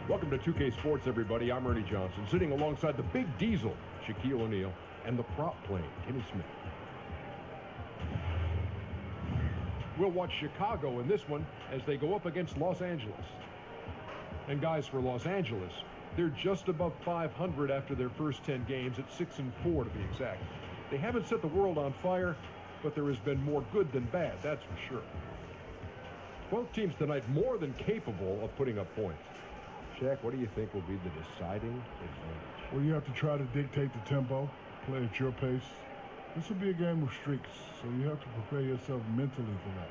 Welcome to 2K Sports, everybody. I'm Ernie Johnson, sitting alongside the big diesel, Shaquille O'Neal, and the prop plane, Kenny Smith. We'll watch Chicago in this one as they go up against Los Angeles. And guys, for Los Angeles, they're just above 500 after their first 10 games at 6-4 to be exact. They haven't set the world on fire, but there has been more good than bad, that's for sure. Both teams tonight more than capable of putting up points. Shaq, what do you think will be the deciding advantage? Well, you have to try to dictate the tempo, play at your pace. This will be a game of streaks, so you have to prepare yourself mentally for that.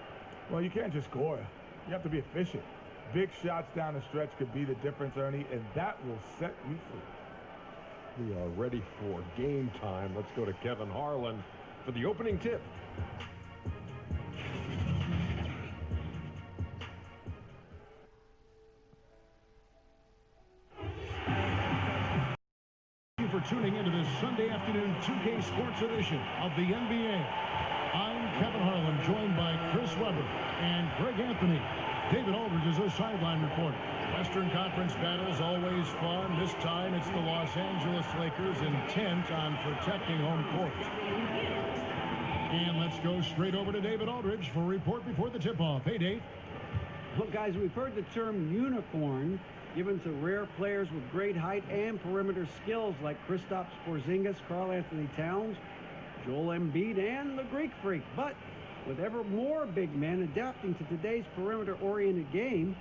Well, you can't just score. You have to be efficient. Big shots down the stretch could be the difference, Ernie, and that will set you free. We are ready for game time. Let's go to Kevin Harlan for the opening tip. Thank you for tuning into this Sunday afternoon 2K Sports edition of the NBA. I'm Kevin Harlan, joined by Chris Webber and Greg Anthony. David Aldridge is our sideline reporter. Western Conference battles always fun. This time it's the Los Angeles Lakers intent on protecting home court. And let's go straight over to David Aldridge for a report before the tip-off. Hey, Dave. Well, guys, we've heard the term unicorn given to rare players with great height and perimeter skills like Kristaps Porzingis, Karl-Anthony Towns, Joel Embiid, and the Greek Freak. But with ever more big men adapting to today's perimeter-oriented game,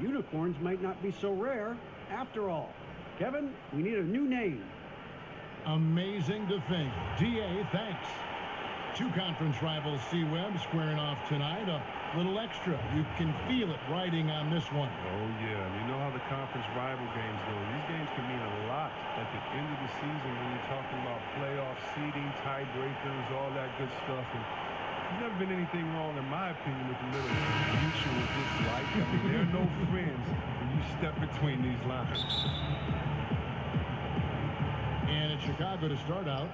unicorns might not be so rare after all. Kevin, we need a new name. Amazing to think. DA, thanks. Two conference rivals, C-Web, squaring off tonight. A little extra. You can feel it riding on this one. Oh, yeah. You know how the conference rival games go. These games can mean a lot at the end of the season when you're talking about playoff seeding, tiebreakers, all that good stuff. And there's never been anything wrong, in my opinion, with the little mutual dislike. I mean, there are no friends when you step between these lines. And it's Chicago to start out.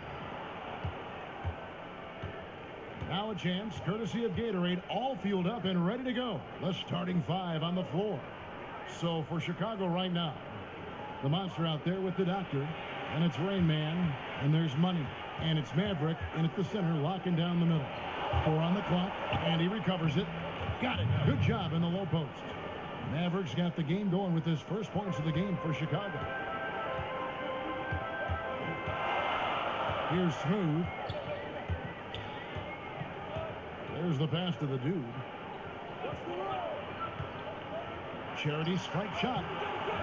Now a chance, courtesy of Gatorade, all fueled up and ready to go. The starting five on the floor. So for Chicago right now, the monster out there with the doctor, and it's Rain Man, and there's Money, and it's Maverick, and at the center, locking down the middle. 4 on the clock, and he recovers it. Got it. Good job in the low post. Mavericks got the game going with his first points of the game for Chicago. Here's Smooth. There's the pass to the dude. Charity strike shot.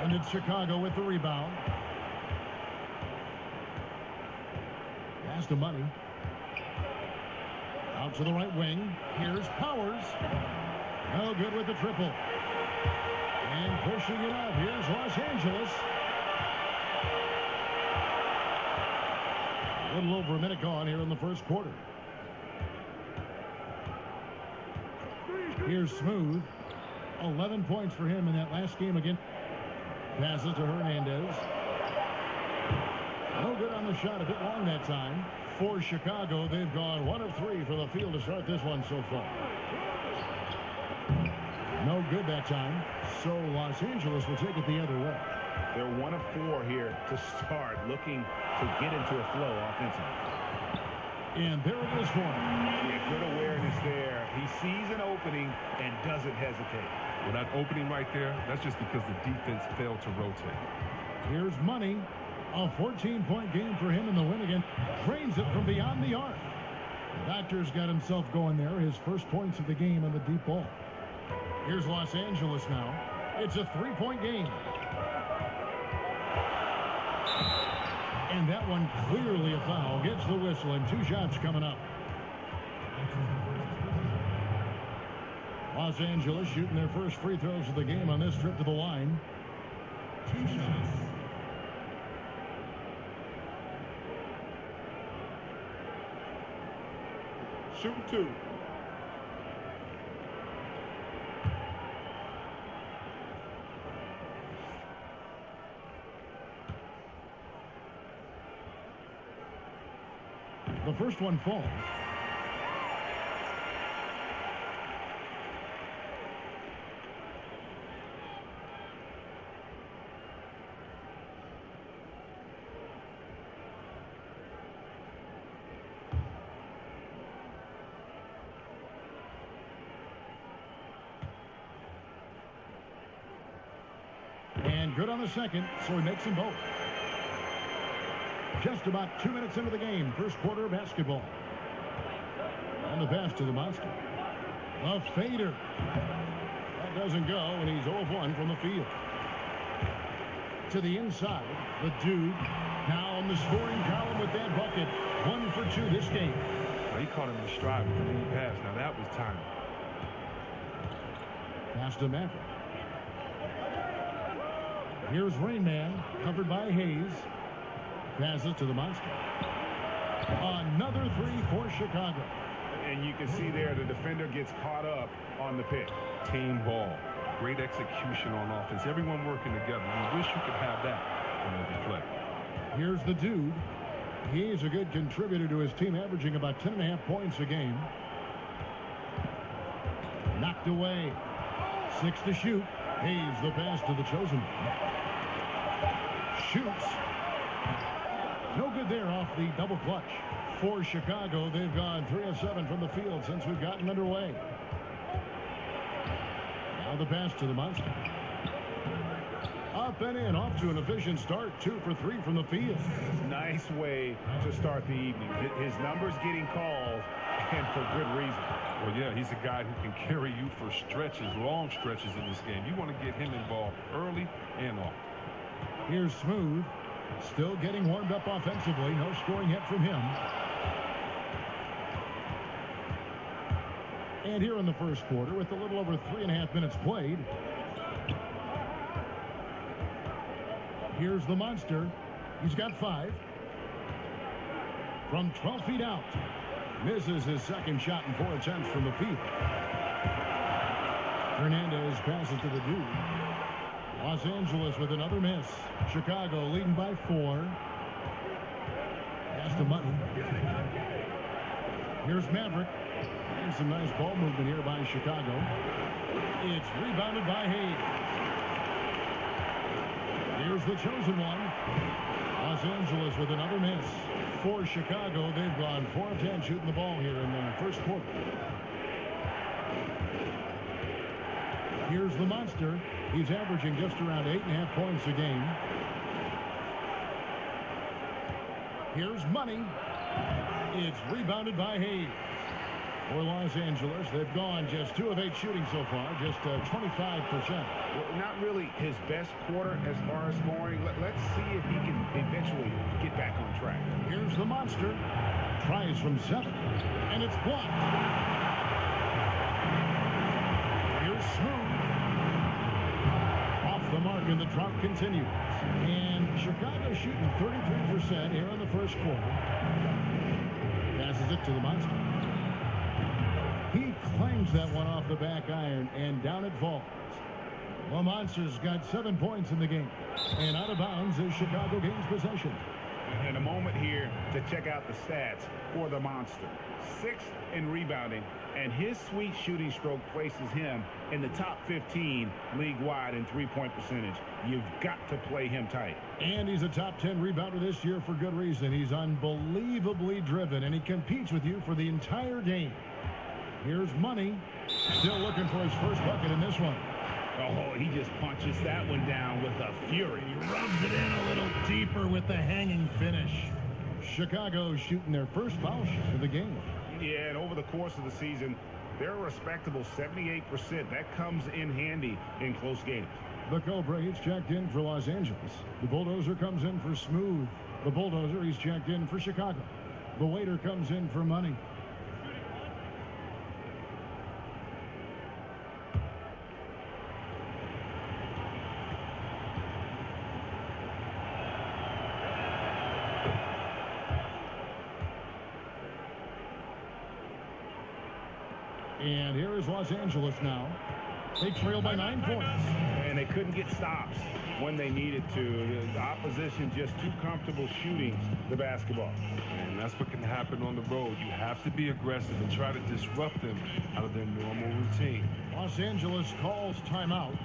And it's Chicago with the rebound. Pass to Money. Out to the right wing. Here's Powers. No good with the triple. And pushing it up. Here's Los Angeles. A little over a minute gone here in the first quarter. Here's Smooth. 11 points for him in that last game again. Passes to Hernandez. No good on the shot. A bit long that time. For Chicago, they've gone 1 of 3 for the field to start this one so far. No good that time. So Los Angeles will take it the other way. They're 1 of 4 here to start, looking to get into a flow offensively. And there it is for him. Yeah, good awareness there. He sees an opening and doesn't hesitate. Well, that opening right there, that's just because the defense failed to rotate. Here's Money. A 14-point game for him in the win again. Drains it from beyond the arc. The Doctor's got himself going there. His first points of the game on the deep ball. Here's Los Angeles now. It's a 3-point game. And that one clearly a foul. Gets the whistle and 2 shots coming up. Los Angeles shooting their first free throws of the game on this trip to the line. 2 shots. Shooting 2. The first one falls. good on the second, so he makes them both. Just about 2 minutes into the game, first quarter of basketball. On the pass to the monster. A fader. That doesn't go, and he's 0 of 1 from the field. To the inside, the dude now on the scoring column with that bucket. 1 for 2 this game. He caught him in stride with the lead pass. Now that was time. Pass to Maverick. Here's Rainman, covered by Hayes. Passes to the monster. Another 3 for Chicago. And you can see there the defender gets caught up on the pick. Team ball. Great execution on offense. Everyone working together. You wish you could have that on every play. Here's the dude. He's a good contributor to his team, averaging about 10.5 points a game. Knocked away. 6 to shoot. Hayes the pass to the chosen one. Shoots. No good there off the double clutch. For Chicago, they've gone 3 of 7 from the field since we've gotten underway. Now the pass to the monster. Up and in, off to an efficient start. 2 for 3 from the field. Nice way to start the evening. His numbers getting called, and for good reason. Well, yeah, he's a guy who can carry you for stretches, long stretches in this game. You want to get him involved early and often. Here's Smooth. Still getting warmed up offensively. No scoring yet from him. And here in the first quarter, with a little over 3.5 minutes played, here's the monster. He's got 5. From 12 feet out. Misses his second shot in 4 attempts from the field. Hernandez passes to the dude. Los Angeles with another miss. Chicago leading by 4. Pass to Money. Here's Maverick. And some nice ball movement here by Chicago. It's rebounded by Hayes. Here's the chosen one. Los Angeles with another miss. For Chicago, they've gone 4 of 10 shooting the ball here in the first quarter. Here's the monster. He's averaging just around 8.5 points a game. Here's Money. It's rebounded by Hayes. For Los Angeles, they've gone just 2 of 8 shooting so far, just 25%. Well, not really his best quarter as far as scoring. Let's see if he can eventually get back on track. Here's the monster. Tries from 7, and it's blocked. Here's Smooth. Off the mark, and the drop continues. And Chicago shooting 33% here in the first quarter. Passes it to the monster. He claims that one off the back iron, and down it falls. The Monsters got 7 points in the game. And out of bounds as Chicago gains possession. And a moment here to check out the stats for the Monster. 6th in rebounding, and his sweet shooting stroke places him in the top 15 league-wide in three-point percentage. You've got to play him tight. And he's a top 10 rebounder this year for good reason. He's unbelievably driven, and he competes with you for the entire game. Here's Money. Still looking for his first bucket in this one. Oh, he just punches that one down with a fury. He rubs it in a little deeper with the hanging finish. Chicago shooting their first foul shot of the game. Yeah, and over the course of the season, they're a respectable 78%. That comes in handy in close games. The Cobra, he's checked in for Los Angeles. The Bulldozer comes in for Smooth. The Bulldozer, he's checked in for Chicago. The Waiter comes in for Money. And here is Los Angeles now. They trail by 9 points. And they couldn't get stops when they needed to. The opposition just too comfortable shooting the basketball. And that's what can happen on the road. You have to be aggressive and try to disrupt them out of their normal routine. Los Angeles calls timeout.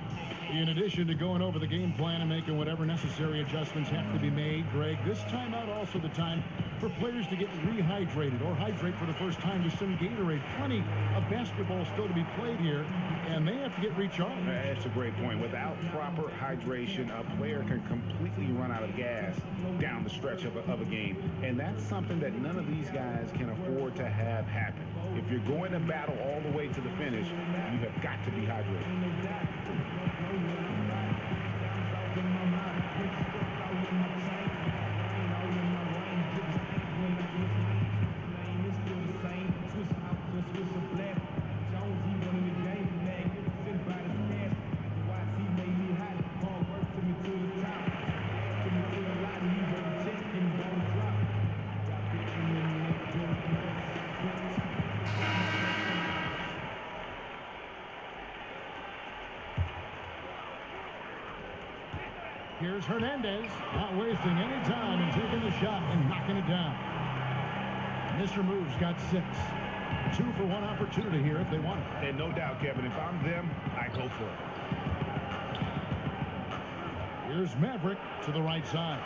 In addition to going over the game plan and making whatever necessary adjustments have to be made, Greg, this timeout also the time for players to get rehydrated or hydrate for the first time with some Gatorade. Plenty of basketball still to be played here, and they have to get recharged. That's a great point. Without proper hydration, a player can completely run out of gas down the stretch of a game, and that's something that none of these guys can afford to have happen. If you're going to battle all the way to the finish, you have got to be hydrated. Here's Hernandez, not wasting any time and taking the shot and knocking it down. Mr. Moves got 6. 2 for 1 opportunity here if they want it. And no doubt, Kevin, if I'm them, I go for it. Here's Maverick to the right side.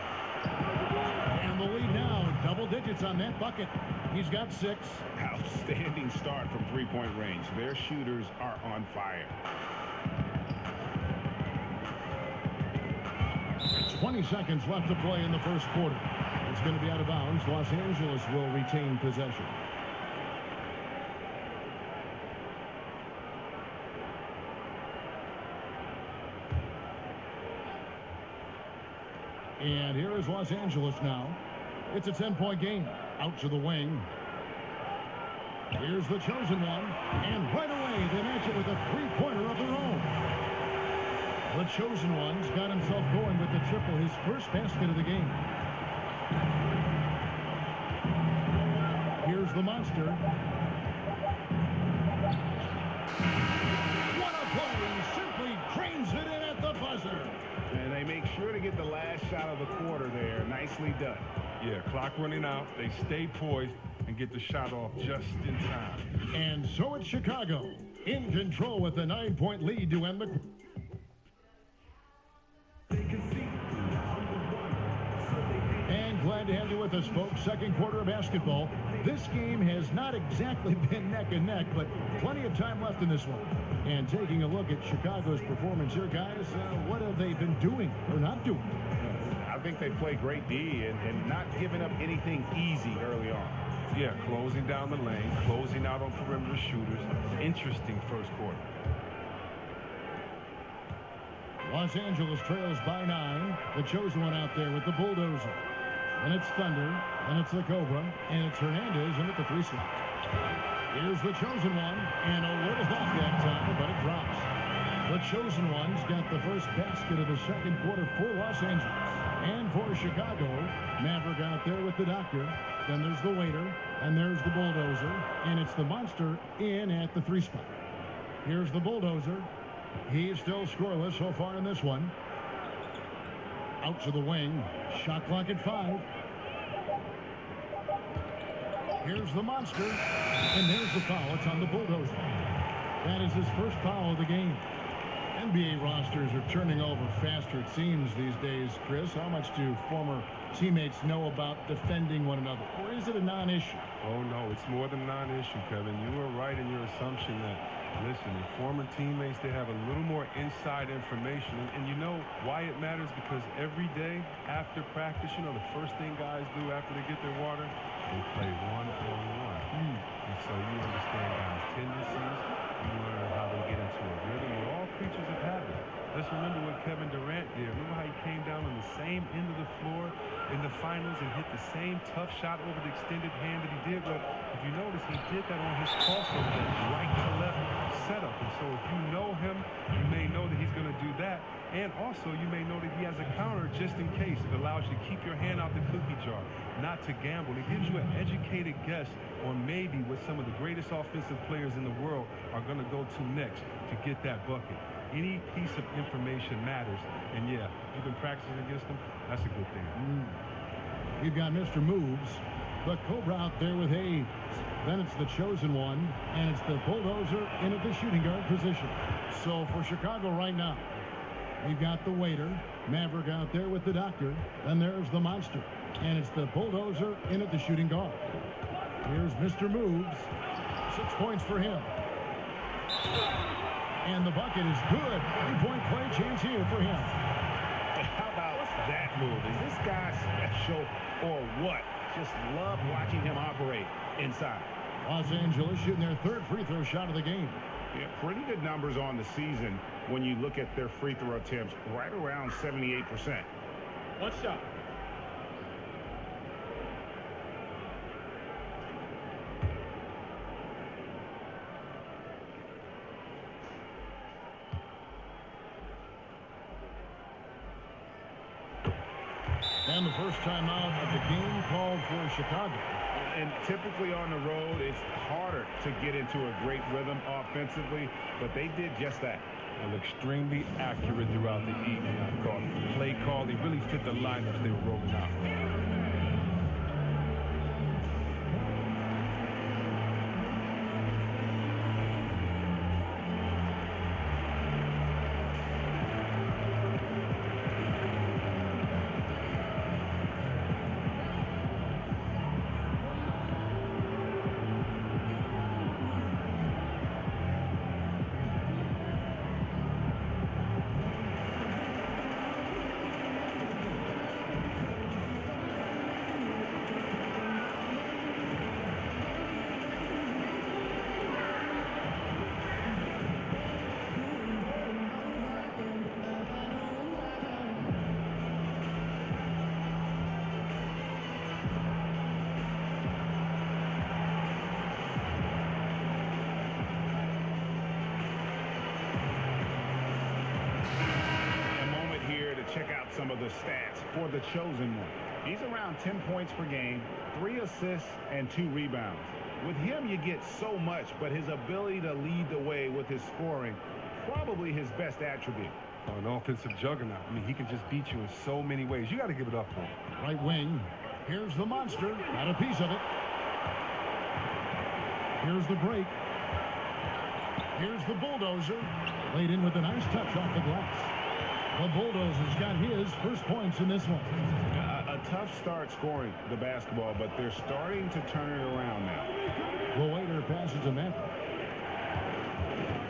And the lead now, double digits on that bucket. He's got 6. Outstanding start from three-point range. Their shooters are on fire. 20 seconds left to play in the first quarter. It's going to be out of bounds. Los Angeles will retain possession. And here is Los Angeles now. It's a 10-point game. Out to the wing. Here's the chosen one. And right away, they match it with a three-pointer of their own. The chosen one's got himself going with the triple, his first basket of the game. Here's the monster. What a play! Simply drains it in at the buzzer. And they make sure to get the last shot of the quarter there. Nicely done. Yeah, clock running out. They stay poised and get the shot off just in time. And so it's Chicago in control with a 9-point lead to end the quarter. And glad to have you with us, folks. Second quarter of basketball. This game has not exactly been neck and neck, but plenty of time left in this one. And taking a look at Chicago's performance here, guys, what have they been doing or not doing? I think they play great D and not giving up anything easy early on. Yeah, closing down the lane, closing out on perimeter shooters. Interesting first quarter. Los Angeles trails by 9. The chosen one out there with the bulldozer. And it's Thunder, and it's the Cobra, and it's Hernandez in at the 3 slot. Here's the chosen one, and a little off that time, but it drops. The chosen one's got the first basket of the second quarter for Los Angeles. And for Chicago, Maverick out there with the doctor. Then there's the waiter, and there's the bulldozer, and it's the monster in at the 3 spot. Here's the bulldozer. He's still scoreless so far in this one. Out to the wing. Shot clock at 5. Here's the monster. And there's the foul. It's on the bulldozer. That is his first foul of the game. NBA rosters are turning over faster, it seems, these days. Chris, how much do former teammates know about defending one another? Or is it a non-issue? Oh, no, it's more than a non-issue, Kevin. You were right in your assumption that, listen, the former teammates, they have a little more inside information. And you know why it matters? Because every day after practice, you know, the first thing guys do after they get their water, they play one-on-one. And so you understand guys' tendencies. You learn how they get into a rhythm. We're all creatures of habit. Let's remember what Kevin Durant did. Remember how he came down on the same end of the floor in the finals and hit the same tough shot over the extended hand that he did? Well, if you notice, he did that on his crossover, that right to left setup. And so if you know him, you may know that he's going to do that. And also, you may know that he has a counter just in case. It allows you to keep your hand out the cookie jar, not to gamble. It gives you an educated guess on maybe what some of the greatest offensive players in the world are going to go to next to get that bucket. Any piece of information matters. And, yeah, you've been practicing against them. That's a good thing. We've got Mr. Moves The Cobra out there with Hayes. Then it's the chosen one, and it's the Bulldozer in at the shooting guard position. So for Chicago right now, we've got the Waiter, Maverick out there with the Doctor. Then there's the Monster, and it's the Bulldozer in at the shooting guard. Here's Mr. Moves. 6 points for him. And the bucket is good. 3-point play chance here for him. How about that move? Is this guy special or what? Just love watching him operate inside. Los Angeles shooting their third free throw shot of the game. Yeah, pretty good numbers on the season when you look at their free throw attempts, right around 78%. One shot. And the first time out of the game called for Chicago. And typically on the road, it's harder to get into a great rhythm offensively, but they did just that. And extremely accurate throughout the evening, I thought. Play call, they really fit the lineups they were rolling out. Check out some of the stats for the chosen one. He's around 10 points per game, 3 assists, and 2 rebounds. With him, you get so much, but his ability to lead the way with his scoring, probably his best attribute. An offensive juggernaut. I mean, he can just beat you in so many ways. You got to give it up for him. Right wing. Here's the Monster. Got a piece of it. Here's the break. Here's the Bulldozer. Laid in with a nice touch off the glass. The Bulldozers got his first points in this one. A tough start scoring the basketball, but they're starting to turn it around now. The Waiter passes to Maverick.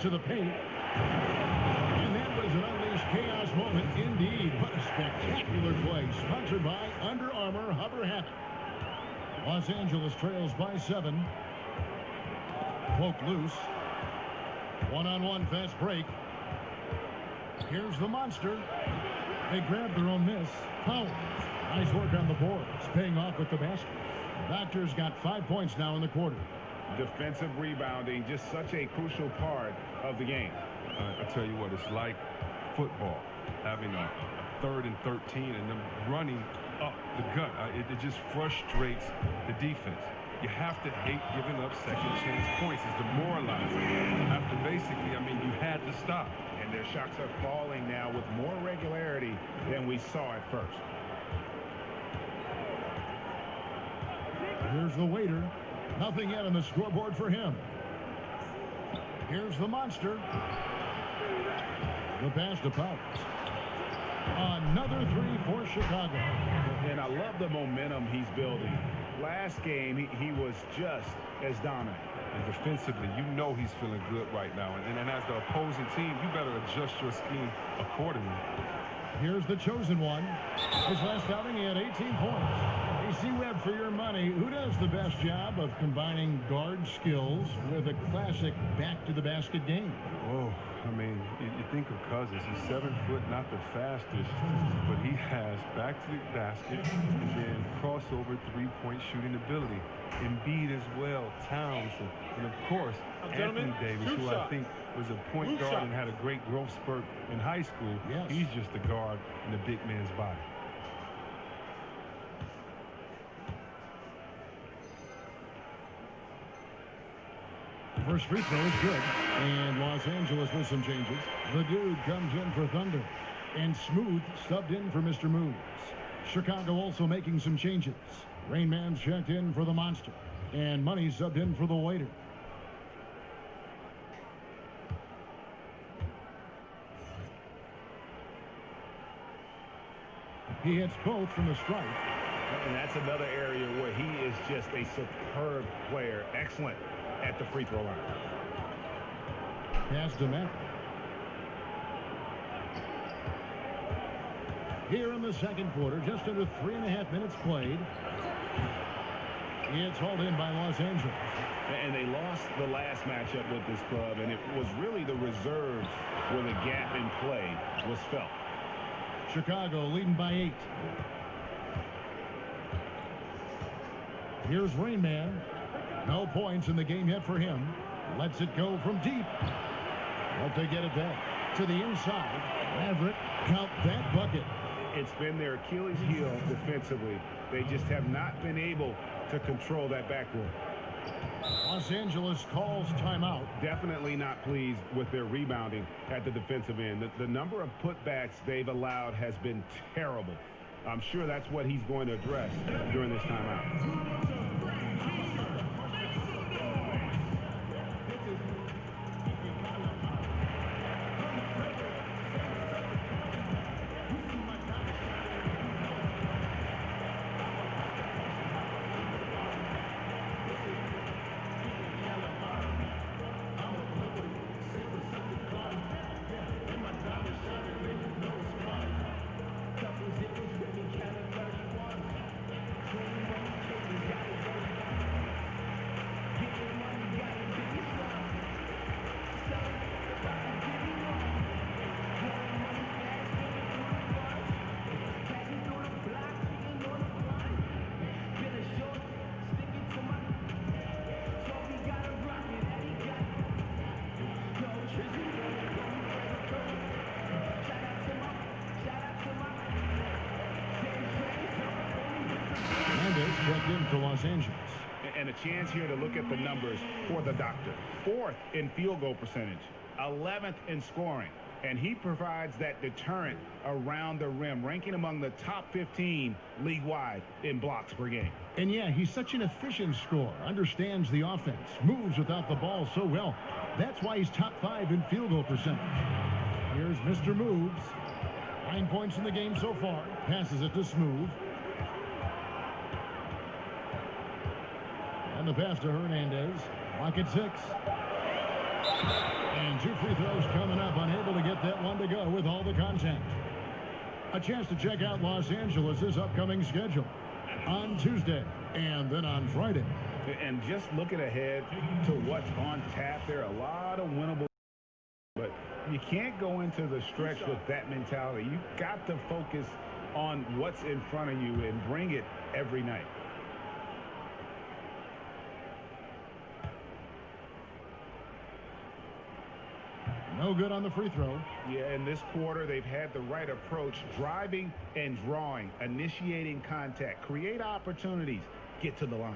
To the paint. And that was an unleashed chaos moment indeed. What a spectacular play. Sponsored by Under Armour Hover Habit. Los Angeles trails by 7. Poked loose. One-on-one fast break. Here's the Monster. They grab their own miss. Powell. Nice work on the boards. Paying off with the basket. Doctor's got 5 points now in the quarter. Defensive rebounding, just such a crucial part of the game. I tell you what, it's like football. Having a 3rd and 13 and them running up the gut. It just frustrates the defense. You have to hate giving up second chance points. It's demoralizing. After basically, I mean, you had to stop. And their shots are falling now with more regularity than we saw at first. Here's the Waiter. Nothing yet on the scoreboard for him. Here's the Monster. The pass to Powell. Another 3 for Chicago. And I love the momentum he's building. Last game, he was just as dominant. And defensively, you know he's feeling good right now. And as the opposing team, you better adjust your scheme accordingly. Here's the chosen one. His last outing, he had 18 points. AC Webb, for your money, who does the best job of combining guard skills with a classic back-to-the-basket game? Oh, I mean, you think of Cousins. He's 7 foot, not the fastest, but he has back-to-the-basket and then crossover three-point shooting ability. Embiid as well, Towns, and of course, Anthony Davis, who I think was a point guard and had a great growth spurt in high school. Yes. He's just a guard in a big man's body. First free throw is good. And Los Angeles with some changes. The Dude comes in for Thunder. And Smooth subbed in for Mr. Moves. Chicago also making some changes. Rain Man's checked in for the Monster. And Money subbed in for the Waiter. He hits both from the strike. And that's another area where he is just a superb player. Excellent at the free throw line. Pass to Matt. Here in the second quarter, just under 3.5 minutes played. It's hauled in by Los Angeles. And they lost the last matchup with this club, and it was really the reserves where the gap in play was felt. Chicago leading by 8. Here's Rain Man. No points in the game yet for him. Lets it go from deep. Hope they get it back to the inside. Maverick, count that bucket. It's been their Achilles heel defensively. They just have not been able to control that backcourt. Los Angeles calls timeout. Definitely not pleased with their rebounding at the defensive end. The number of putbacks they've allowed has been terrible. I'm sure that's what he's going to address during this timeout. Checked in for Los Angeles. And a chance here to look at the numbers for the Doctor. 4th in field goal percentage, 11th in scoring, and he provides that deterrent around the rim, ranking among the top 15 league-wide in blocks per game. And yeah, he's such an efficient scorer, understands the offense, moves without the ball so well. That's why he's top 5 in field goal percentage. Here's Mr. Moves. 9 points in the game so far. Passes it to Smooth. And the pass to Hernandez. Clock at 6. And 2 free throws coming up. Unable to get that one to go with all the contact. A chance to check out Los Angeles' upcoming schedule on Tuesday and then on Friday. And just looking ahead to what's on tap, there are a lot of winnable. But you can't go into the stretch with that mentality. You've got to focus on what's in front of you and bring it every night. No good on the free throw. Yeah, in this quarter, they've had the right approach, driving and drawing, initiating contact, create opportunities, get to the line.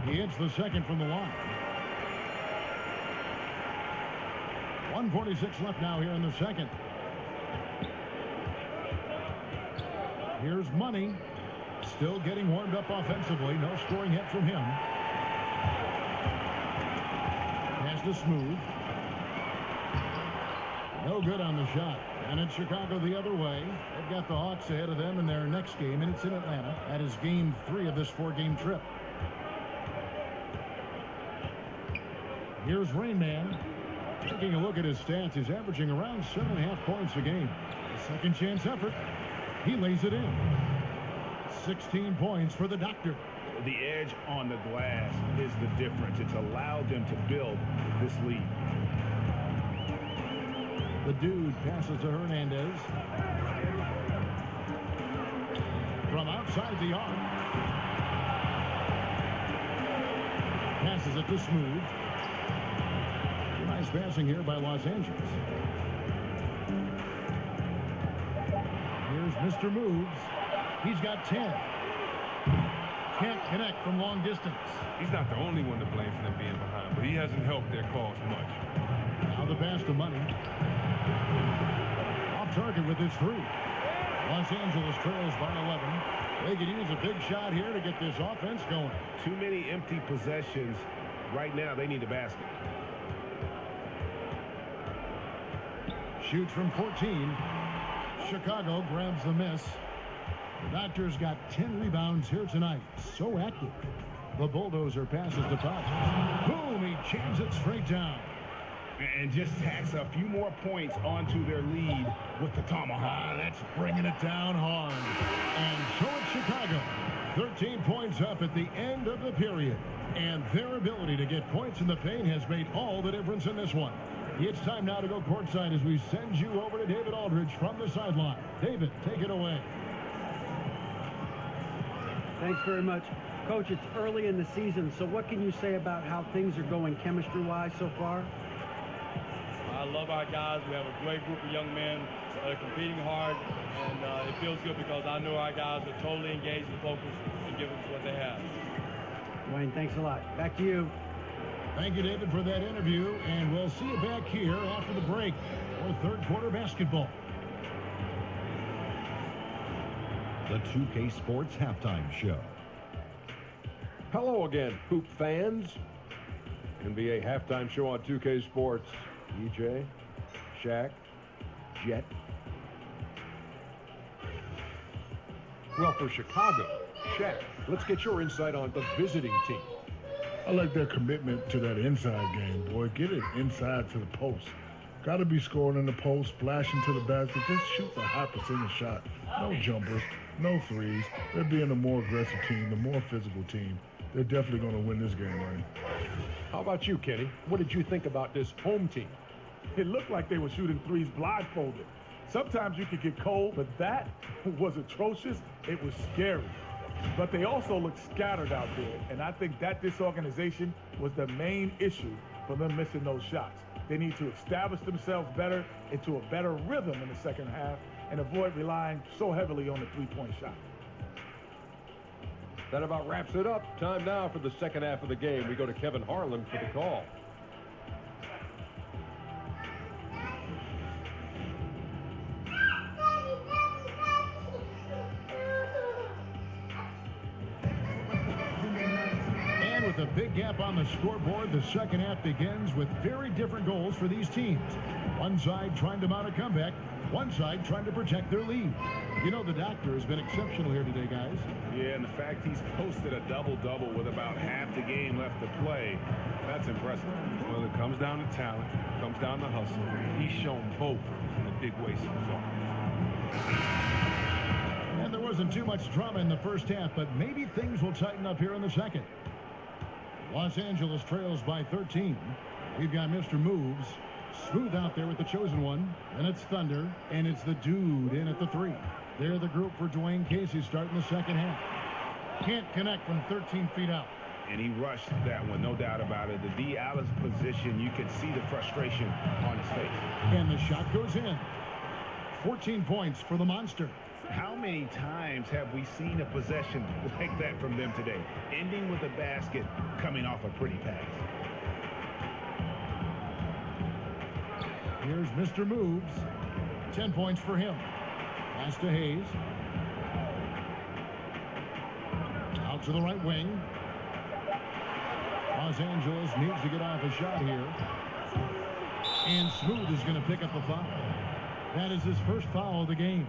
He hits the second from the line. 1:46 left now here in the second. Here's Money. Still getting warmed up offensively. No scoring yet from him. Pass to Smooth. No good on the shot. And it's Chicago the other way. They've got the Hawks ahead of them in their next game, and it's in Atlanta. That is game 3 of this 4-game trip. Here's Rain Man. Taking a look at his stats, he's averaging around 7.5 points a game. A second chance effort. He lays it in. 16 points for the Doctor. The edge on the glass is the difference. It's allowed them to build this lead. The Dude passes to Hernandez. From outside the arc. Passes it to Smooth. Nice passing here by Los Angeles. Here's Mr. Moves. He's got 10. Can't connect from long distance. He's not the only one to blame for them being behind, but he hasn't helped their cause much. Now the pass to Money. Off target with his 3. Los Angeles trails by 11. They could use a big shot here to get this offense going. Too many empty possessions. Right now, they need a basket. Shoots from 14. Chicago grabs the miss. The Doctors got 10 rebounds here tonight. So active. The bulldozer passes to Fox. Boom! He jams it straight down. And just tacks a few more points onto their lead with the tomahawk. That's bringing it down hard. And so it's Chicago. 13 points up at the end of the period. And their ability to get points in the paint has made all the difference in this one. It's time now to go courtside as we send you over to David Aldridge from the sideline. David, take it away. Thanks very much. Coach, it's early in the season, so what can you say about how things are going chemistry-wise so far? I love our guys. We have a great group of young men that are competing hard, and it feels good because I know our guys are totally engaged and focused and giving us what they have. Wayne, thanks a lot. Back to you. Thank you, David, for that interview, and we'll see you back here after the break for third quarter basketball. The 2K Sports Halftime Show. Hello again, Hoop fans. NBA halftime show on 2K Sports. EJ, Shaq, Jet. Well, for Chicago, Shaq, let's get your insight on the visiting team. I like their commitment to that inside game, boy. Get it inside to the post. Got to be scoring in the post, splashing to the basket. Just shoot the high percentage shot. No jumpers, no threes. They're being the more aggressive team, the more physical team. They're definitely going to win this game, Ryan. How about you, Kenny? What did you think about this home team? It looked like they were shooting threes blindfolded. Sometimes you could get cold, but that was atrocious. It was scary. But they also looked scattered out there, and I think that disorganization was the main issue for them missing those shots. They need to establish themselves better into a better rhythm in the second half and avoid relying so heavily on the three-point shot. That about wraps it up. Time now for the second half of the game. We go to Kevin Harlan for the call. And with a big gap on the scoreboard, the second half begins with very different goals for these teams. One side trying to mount a comeback, one side trying to protect their lead. You know, the Doctor has been exceptional here today, guys. Yeah, and the fact he's posted a double-double with about half the game left to play, that's impressive. Well, it comes down to talent. It comes down to hustle. He's shown both in the big way so far. And there wasn't too much drama in the first half, but maybe things will tighten up here in the second. Los Angeles trails by 13. We've got Mr. Moves. Smooth out there with the chosen one. And it's Thunder. And it's the dude in at the 3. They're the group for Dwayne Casey starting the second half. Can't connect from 13 feet out. And he rushed that one, no doubt about it. The D. Allen's position, you could see the frustration on his face. And the shot goes in. 14 points for the Monster. How many times have we seen a possession like that from them today? Ending with a basket, coming off a pretty pass. Here's Mr. Moves. 10 points for him. Pass to Hayes. Out to the right wing. Los Angeles needs to get off a shot here. And Smooth is going to pick up the foul. That is his first foul of the game.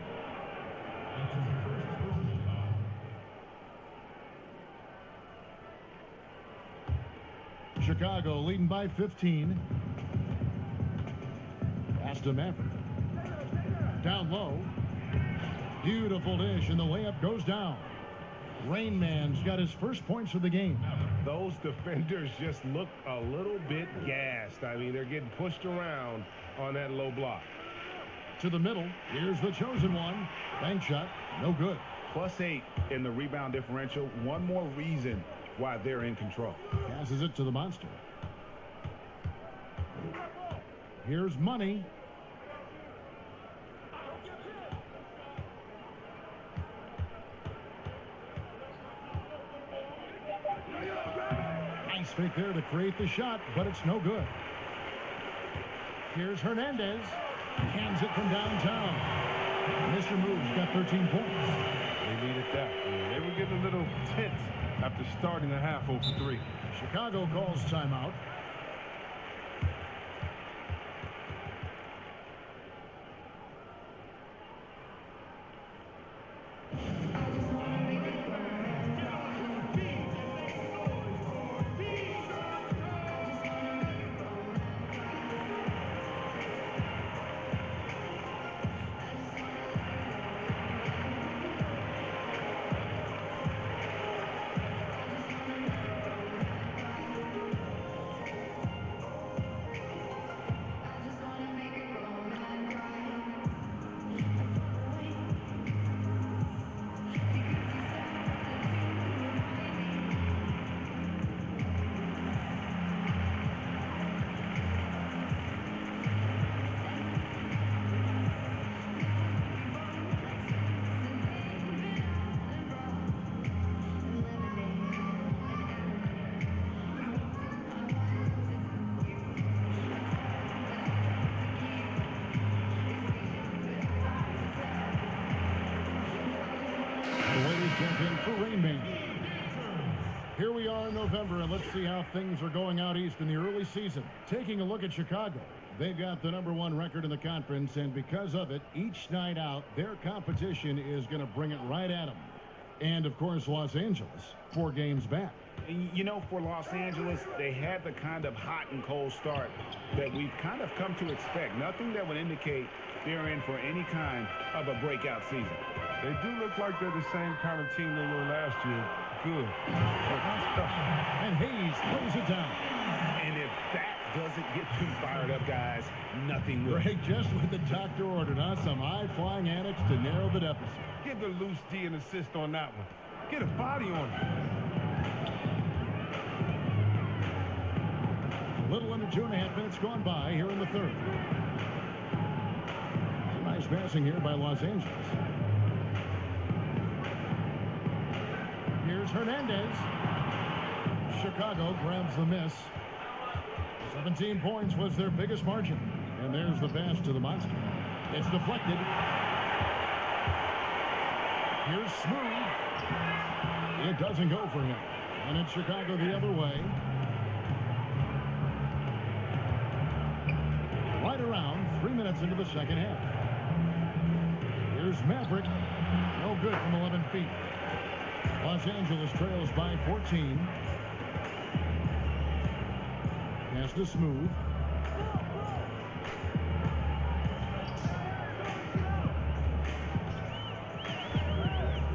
Chicago leading by 15. Pass to Maverick. Down low. Beautiful dish, and the layup goes down. Rain Man's got his first points of the game. Those defenders just look a little bit gassed. I mean, they're getting pushed around on that low block. To the middle. Here's the chosen one. Bank shot. No good. +8 in the rebound differential. One more reason why they're in control. Passes it to the Monster. Here's Money. Nice fake there to create the shot, but it's no good. Here's Hernandez. Hands it from downtown. Mr. Move's got 13 points. They needed that. They were getting a little tense after starting the half 0 for 3. Chicago calls timeout. For Rainman. Here we are in November, and let's see how things are going out east in the early season. Taking a look at Chicago. They've got the #1 record in the conference, and because of it, each night out, their competition is going to bring it right at them. And, of course, Los Angeles, 4 games back. You know, for Los Angeles, they had the kind of hot and cold start that we've kind of come to expect. Nothing that would indicate they're in for any kind of a breakout season. They do look like they're the same kind of team they were last year. Good. But not special. And Hayes brings it down. And if that doesn't get them fired up, guys, nothing will. Greg, just what the doctor ordered, huh? Some high-flying antics to narrow the deficit. Give the loose D an assist on that one. Get a body on it. A little under 2.5 minutes gone by here in the third. Nice passing here by Los Angeles. Here's Hernandez. Chicago grabs the miss. 17 points was their biggest margin. And there's the pass to the monster. It's deflected. Here's Smooth. It doesn't go for him. And it's Chicago the other way. Right around 3 minutes into the second half. Here's Maverick. No good from 11 feet. Los Angeles trails by 14. Pass to Smooth.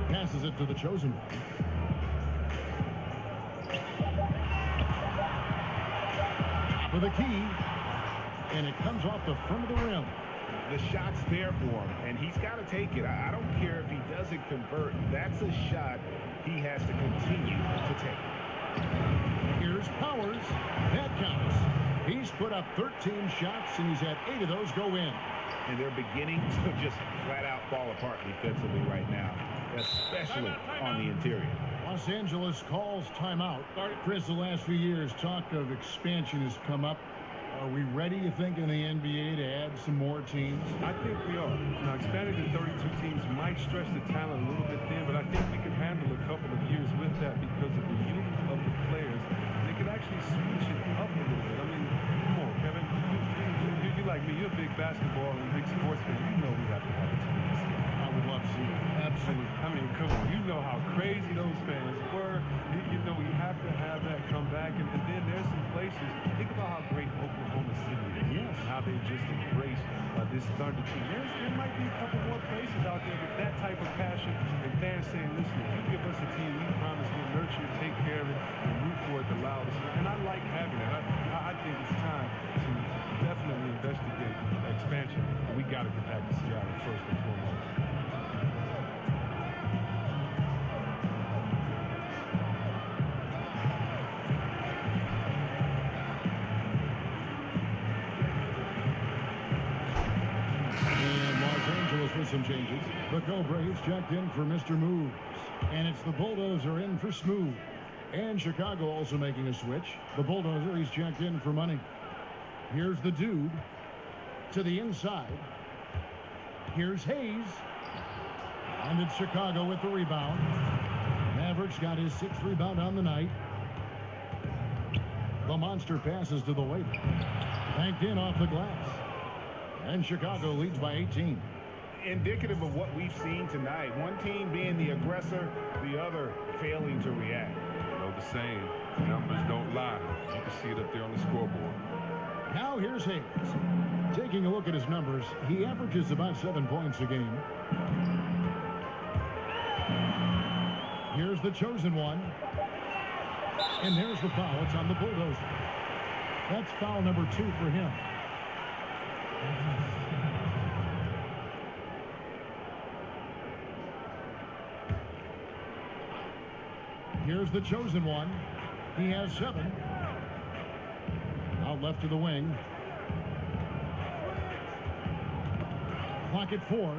Passes it to the chosen one. Top of the key. And it comes off the front of the rim. The shot's there for him, and he's got to take it. I don't care if he doesn't convert. That's a shot he has to continue to take. Here's Powers. That counts. He's put up 13 shots, and he's had 8 of those go in. And they're beginning to just flat out fall apart defensively right now, especially on the interior. Los Angeles calls timeout. Chris, the last few years, talk of expansion has come up. Are we ready, you think, in the NBA to add some more teams? I think we are. Now, expanding to 32 teams might stretch the talent a little bit thin, but I think we can handle a couple of years with that because of the youth of the players. They can actually switch it up a little bit. I mean, come on, Kevin. You like me. You're a big basketball and big sports fan. You know we have to have teams. I would love to see it. Absolutely. I mean, come on. You know how crazy those fans were. You know, we have to have that come back. And then there's some places. Think about how great Oklahoma City is. Yes. How they just embrace this Thunder team. There might be a couple more places out there with that type of passion and fans saying, listen, if you give us a team, we promise we'll nurture it, take care of it, and root for it the loudest. And I like having it. I think it's time to definitely investigate expansion. And we got to get back to Seattle first and foremost. With some changes. The Cobras checked in for Mr. Moves. And it's the Bulldozer in for Smooth. And Chicago also making a switch. The Bulldozer, he's checked in for money. Here's the dude to the inside. Here's Hayes. And it's Chicago with the rebound. Mavericks got his 6th rebound on the night. The monster passes to the waiter. Banked in off the glass. And Chicago leads by 18. Indicative of what we've seen tonight. One team being the aggressor, the other failing to react. You know the saying, numbers don't lie. You can see it up there on the scoreboard. Now here's Hayes. Taking a look at his numbers, he averages about 7 points a game. Here's the chosen one. And there's the foul. It's on the Bulldozer. That's foul number 2 for him. Here's the chosen one. He has 7. Out left to the wing. Clock at 4.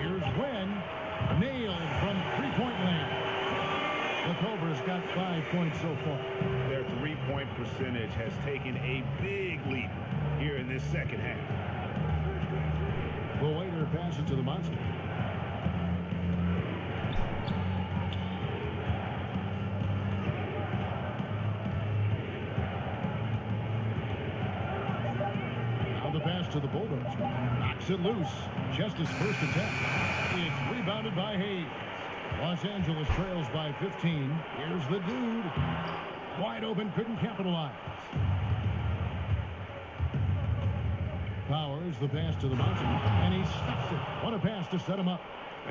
Here's Wynn. Nailed from three-point land. The Cobras got 5 points so far. Their three-point percentage has taken a big leap here in this second half. The waiter passes to the monster. Now the pass to the Bulldogs. Knocks it loose. Just his first attempt. It's rebounded by Hayes. Los Angeles trails by 15. Here's the dude. Wide open, couldn't capitalize. Powers the pass to the monster, and he stuffs it. What a pass to set him up.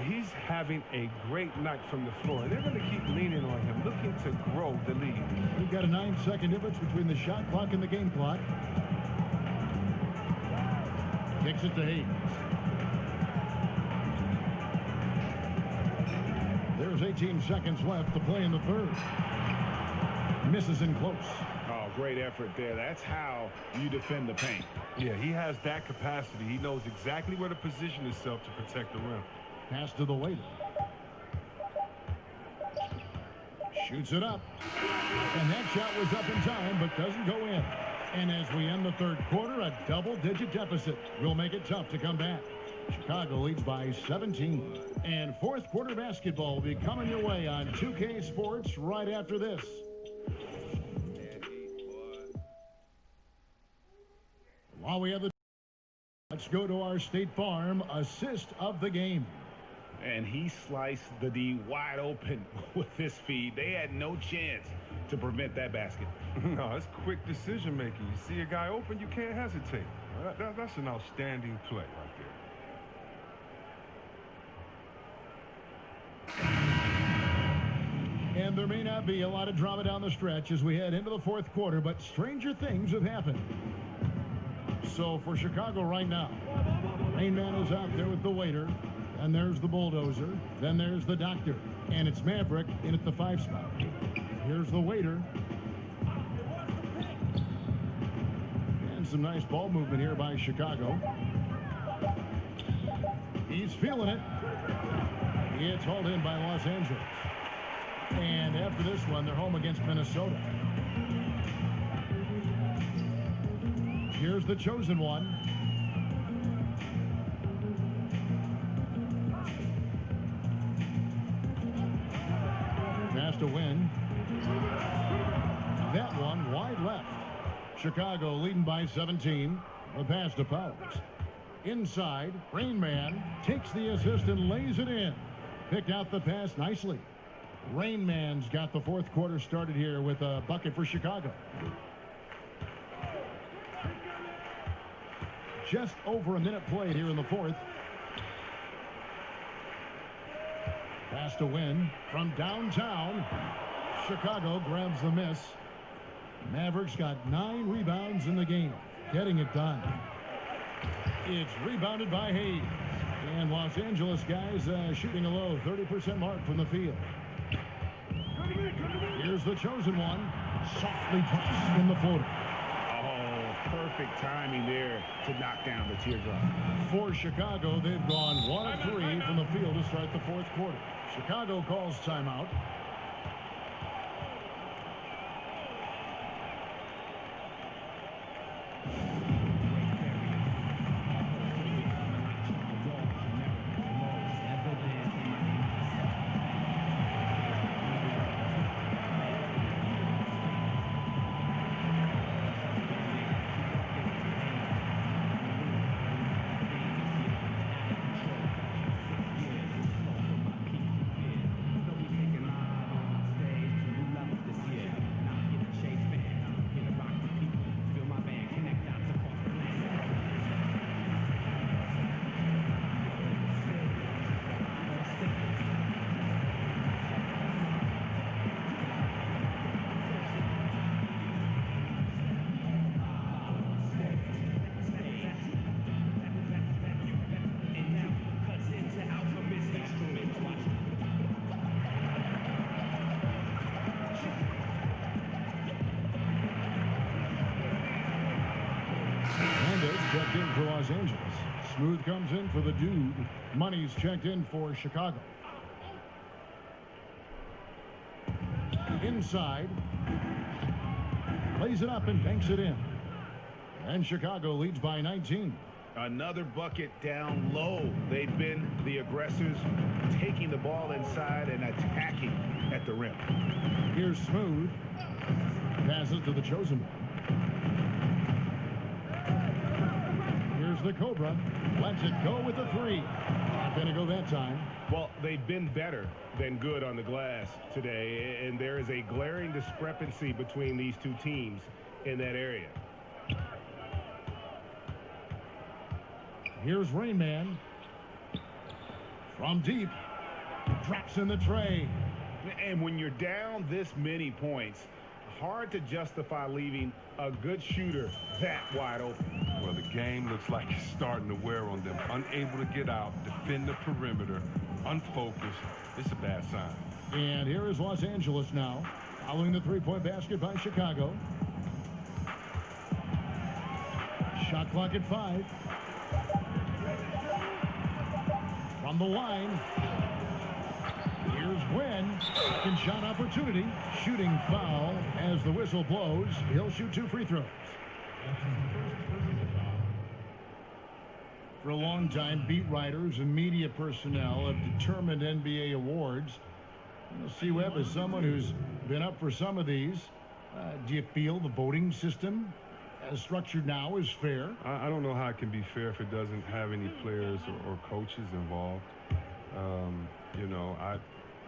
He's having a great night from the floor, and they're going to keep leaning on him, looking to grow the lead. We've got a 9-second difference between the shot clock and the game clock. Kicks it to Hayes. There's 18 seconds left to play in the third. Misses in close. Oh, great effort there. That's how you defend the paint. Yeah, he has that capacity. He knows exactly where to position himself to protect the rim. Pass to the waiter. Shoots it up. And that shot was up in time, but doesn't go in. And as we end the third quarter, a double-digit deficit will make it tough to come back. Chicago leads by 17. And fourth quarter basketball will be coming your way on 2K Sports right after this. While we have the... Let's go to our State Farm assist of the game. And he sliced the D wide open with his feed. They had no chance to prevent that basket. No, it's quick decision making. You see a guy open, you can't hesitate. That's an outstanding play right there. And there may not be a lot of drama down the stretch as we head into the fourth quarter, but stranger things have happened. So for Chicago right now, Rain Man is out there with the waiter, and there's the Bulldozer, then there's the Doctor, and it's Maverick in at the 5 spot. Here's the waiter. And some nice ball movement here by Chicago. He's feeling it. It's hauled in by Los Angeles. And after this one, they're home against Minnesota. Here's the chosen one. Pass to win. That one wide left. Chicago leading by 17. The pass to Powers. Inside, Rain Man takes the assist and lays it in. Picked out the pass nicely. Rain Man's got the fourth quarter started here with a bucket for Chicago. Just over a minute played here in the fourth. Pass to win from downtown. Chicago grabs the miss. Mavericks got 9 rebounds in the game, getting it done. It's rebounded by Hayes. And Los Angeles guys shooting a low 30% mark from the field. Here's the chosen one. Softly tossed in the floater. Perfect timing there to knock down the teardrop. For Chicago, they've gone 1 of 3 from the field to start the fourth quarter. Chicago calls timeout. checked in for Los Angeles. Smooth comes in for the Dude. Money's checked in for Chicago. Inside. Plays it up and banks it in. And Chicago leads by 19. Another bucket down low. They've been the aggressors, taking the ball inside and attacking at the rim. Here's Smooth. Passes to the chosen one. Here's the Cobra. Lets it go with the three. Not going to go that time. Well, they've been better than good on the glass today, and there is a glaring discrepancy between these two teams in that area. Here's Rain Man. From deep. Drops in the tray. And when you're down this many points, hard to justify leaving a good shooter that wide open. Well, the game looks like it's starting to wear on them. Unable to get out, defend the perimeter, unfocused. It's a bad sign. And here is Los Angeles now, following the three-point basket by Chicago. Shot clock at 5. From the line. Here's Wynn. Second shot opportunity. Shooting foul as the whistle blows. He'll shoot 2 free throws. For a long time, beat writers and media personnel have determined NBA awards. C-Webb is someone who's been up for some of these. Do you feel the voting system as structured now is fair? I don't know how it can be fair if it doesn't have any players or coaches involved. You know,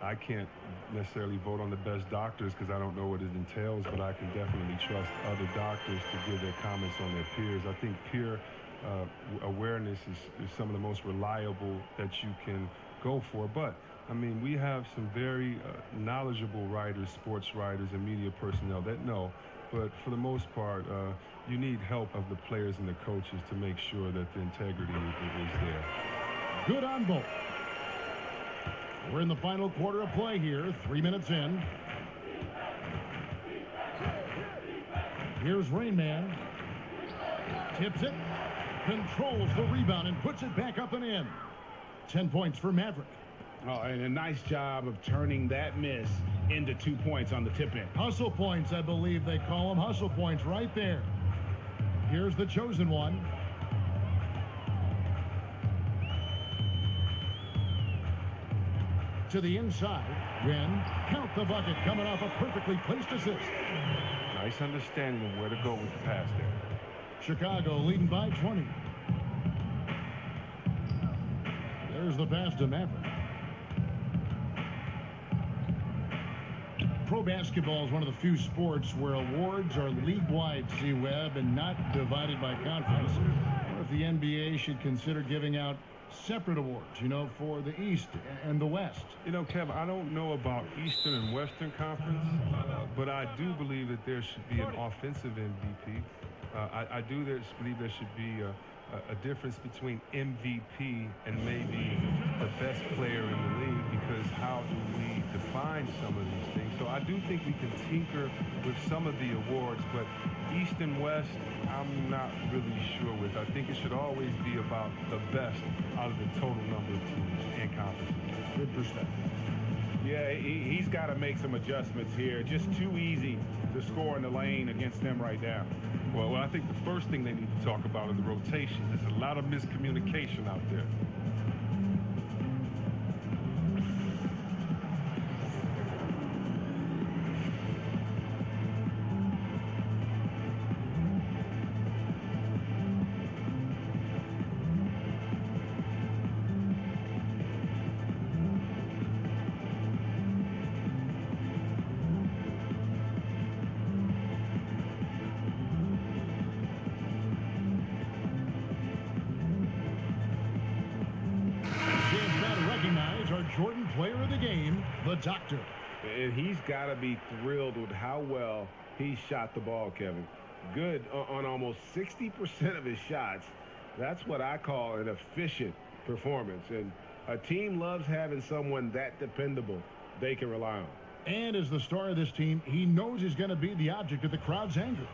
I can't necessarily vote on the best doctors because I don't know what it entails, but I can definitely trust other doctors to give their comments on their peers. I think peer awareness is some of the most reliable that you can go for. But, I mean, we have some very knowledgeable writers, sports writers, and media personnel that know. But for the most part, you need help of the players and the coaches to make sure that the integrity is there. Good on both. We're in the final quarter of play here, 3 minutes in. Here's Rain Man. Tips it, controls the rebound, and puts it back up and in. 10 points for Maverick. Oh, and a nice job of turning that miss into 2 points on the tip-in. Hustle points, I believe they call them. Hustle points right there. Here's the chosen one. To the inside. Wynn, count the bucket, coming off a perfectly placed assist. Nice understanding of where to go with the pass there. Chicago leading by 20. There's the pass to Maverick. Pro basketball is one of the few sports where awards are league-wide, C-Webb, and not divided by conference. Or if the NBA should consider giving out separate awards, you know, for the East and the West. You know, Kev, I don't know about Eastern and Western Conference, but I do believe that there should be an offensive MVP. I do believe there should be a difference between MVP and maybe the best player in the league, because how do we define some of these things? So I do think we can tinker with some of the awards, but East and West, I'm not really sure with. I think it should always be about the best out of the total number of teams and conferences. Good perspective. Yeah, he's got to make some adjustments here. Just too easy to score in the lane against them right now. Well, I think the first thing they need to talk about in the rotation is a lot of miscommunication out there. Jordan player of the game, the doctor. And he's got to be thrilled with how well he shot the ball, Kevin. Good on almost 60% of his shots. That's what I call an efficient performance. And a team loves having someone that dependable they can rely on. And as the star of this team, he knows he's going to be the object of the crowd's anger.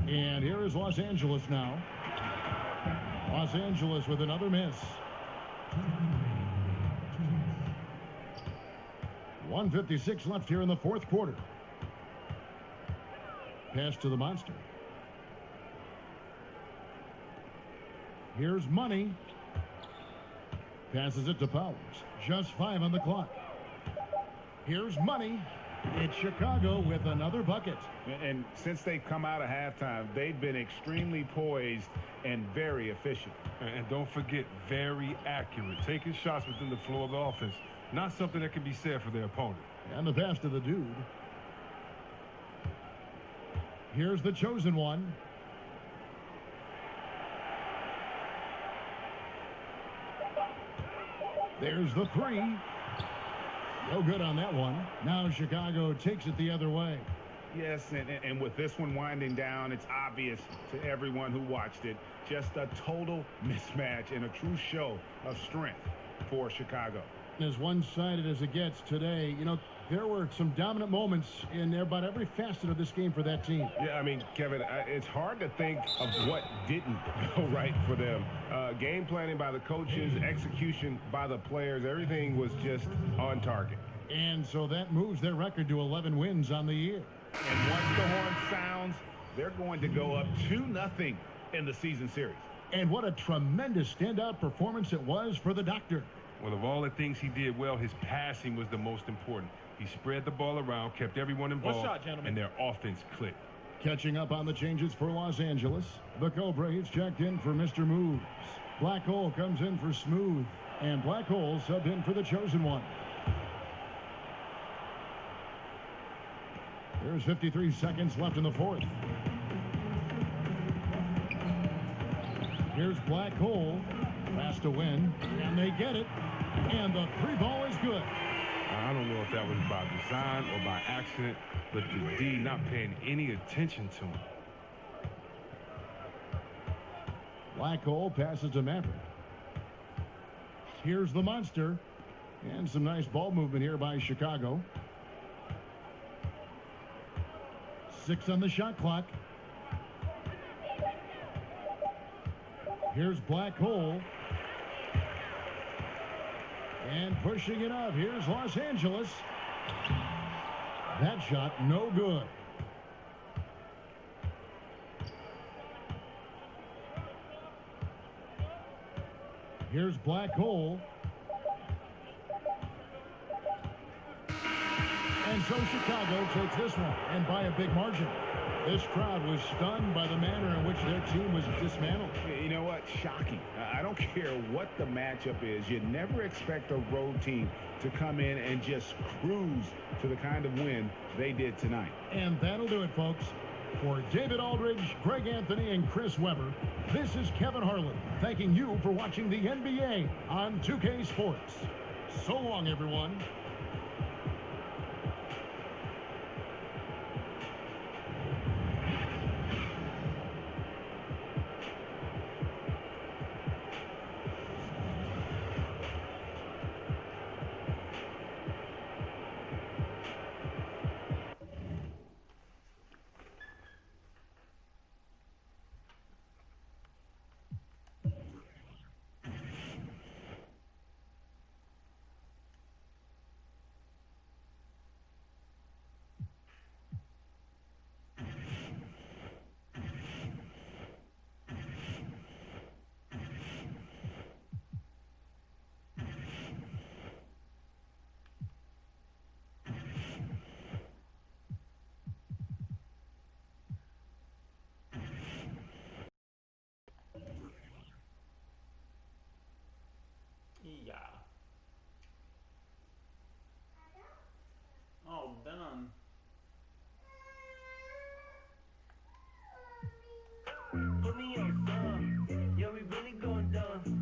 And here is Los Angeles now. Los Angeles with another miss. 1:56 left here in the fourth quarter. Pass to the monster. Here's Money. Passes it to Powers. Just 5 on the clock. Here's Money. It's Chicago with another bucket. And since they've come out of halftime, they've been extremely poised and very efficient. And don't forget, very accurate. Taking shots within the flow of the offense. Not something that can be said for their opponent. And the pass to the dude. Here's the chosen one. There's the three. No good on that one. Now Chicago takes it the other way. Yes, and with this one winding down, it's obvious to everyone who watched it. Just a total mismatch and a true show of strength for Chicago. As one-sided as it gets today, you know, there were some dominant moments in about every facet of this game for that team. Yeah, I mean, Kevin, it's hard to think of what didn't go right for them. Game planning by the coaches, execution by the players, everything was just on target. And so that moves their record to 11 wins on the year. And once the horn sounds, they're going to go up 2-0 in the season series. And what a tremendous standout performance it was for the doctor. Well, of all the things he did well, his passing was the most important. He spread the ball around, kept everyone involved, and their offense clicked. Catching up on the changes for Los Angeles, the Cobra is checked in for Mr. Moves. Black Hole comes in for Smooth, and Black Hole subbed in for the chosen one. There's 53 seconds left in the fourth. Here's Black Hole. Pass to win, and they get it. And the three ball is good. I don't know if that was by design or by accident, but the D not paying any attention to him. Black Hole passes to Maverick. Here's the monster. And some nice ball movement here by Chicago. 6 on the shot clock. Here's Black Hole. And pushing it up. Here's Los Angeles. That shot no good. Here's Black Hole. And so Chicago takes this one, and by a big margin. This crowd was stunned by the manner in which their team was dismantled. You know what? Shocking. I don't care what the matchup is. You never expect a road team to come in and just cruise to the kind of win they did tonight. And that'll do it, folks. For David Aldridge, Greg Anthony, and Chris Webber, this is Kevin Harlan thanking you for watching the NBA on 2K Sports. So long, everyone. Yeah. Oh, done. Put me on some. Yeah, we really going dumb.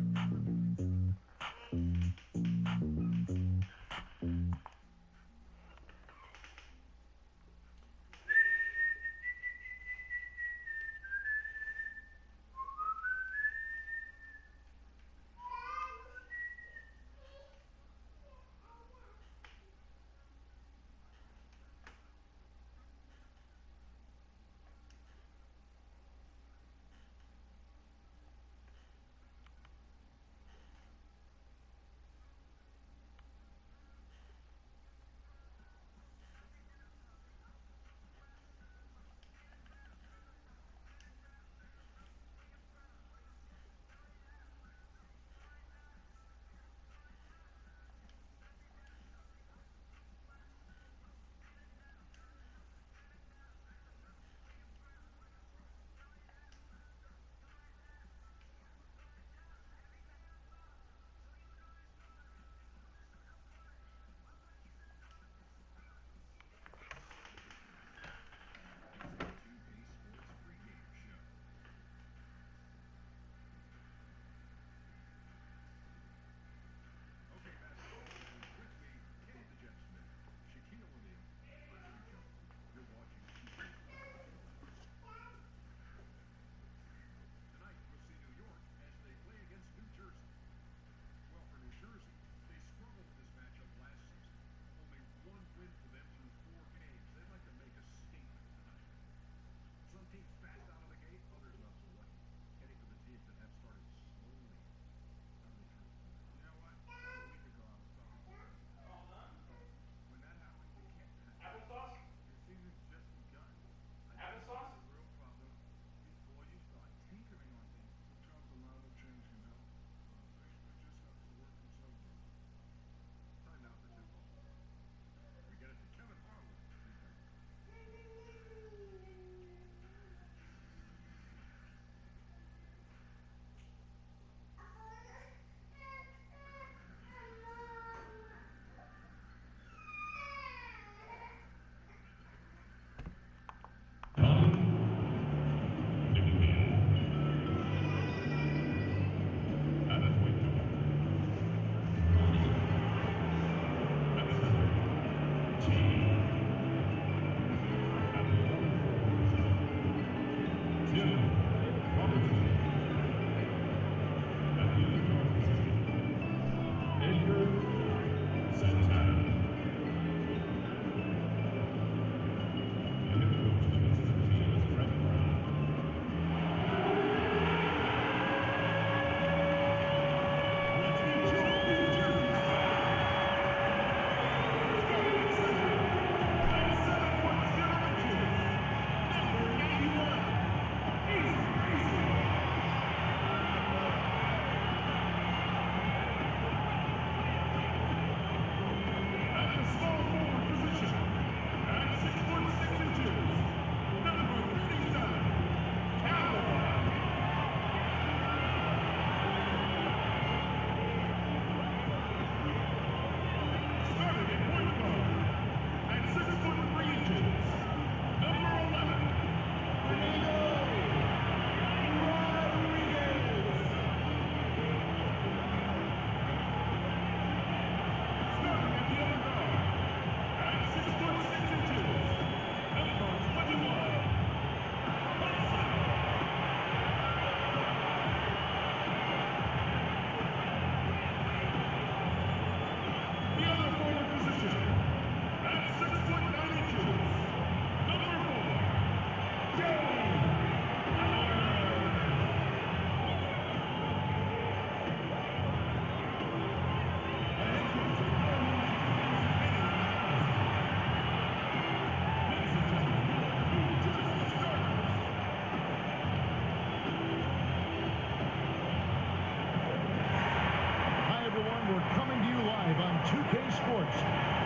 we're coming to you live on 2K Sports,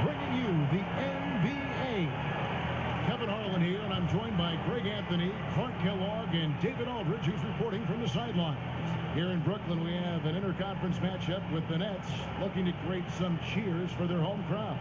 bringing you the NBA. Kevin Harlan here, and I'm joined by Greg Anthony, Clark Kellogg, and David Aldridge, who's reporting from the sidelines. Here in Brooklyn, we have an interconference matchup with the Nets, looking to create some cheers for their home crowd.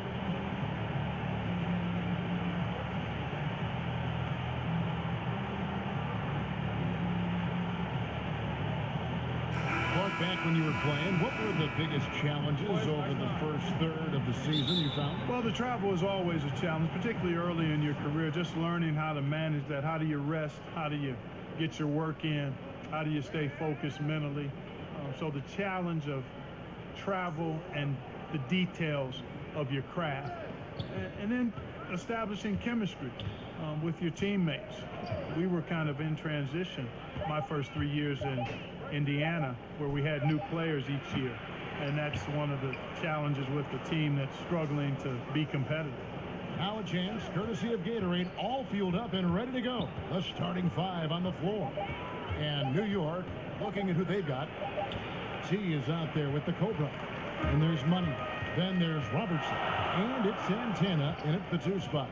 Back when you were playing, what were the biggest challenges over the first third of the season you found? Well, the travel is always a challenge, particularly early in your career, just learning how to manage that. How do you rest? How do you get your work in? How do you stay focused mentally? So the challenge of travel and the details of your craft. And then establishing chemistry with your teammates. We were kind of in transition my first 3 years in Indiana, where we had new players each year, and that's one of the challenges with the team that's struggling to be competitive. Now a chance, courtesy of Gatorade, all fueled up and ready to go. The starting five on the floor. And New York, looking at who they've got. T is out there with the Cobra. And there's Money. Then there's Robertson. And it's Santana in at the 2 spot.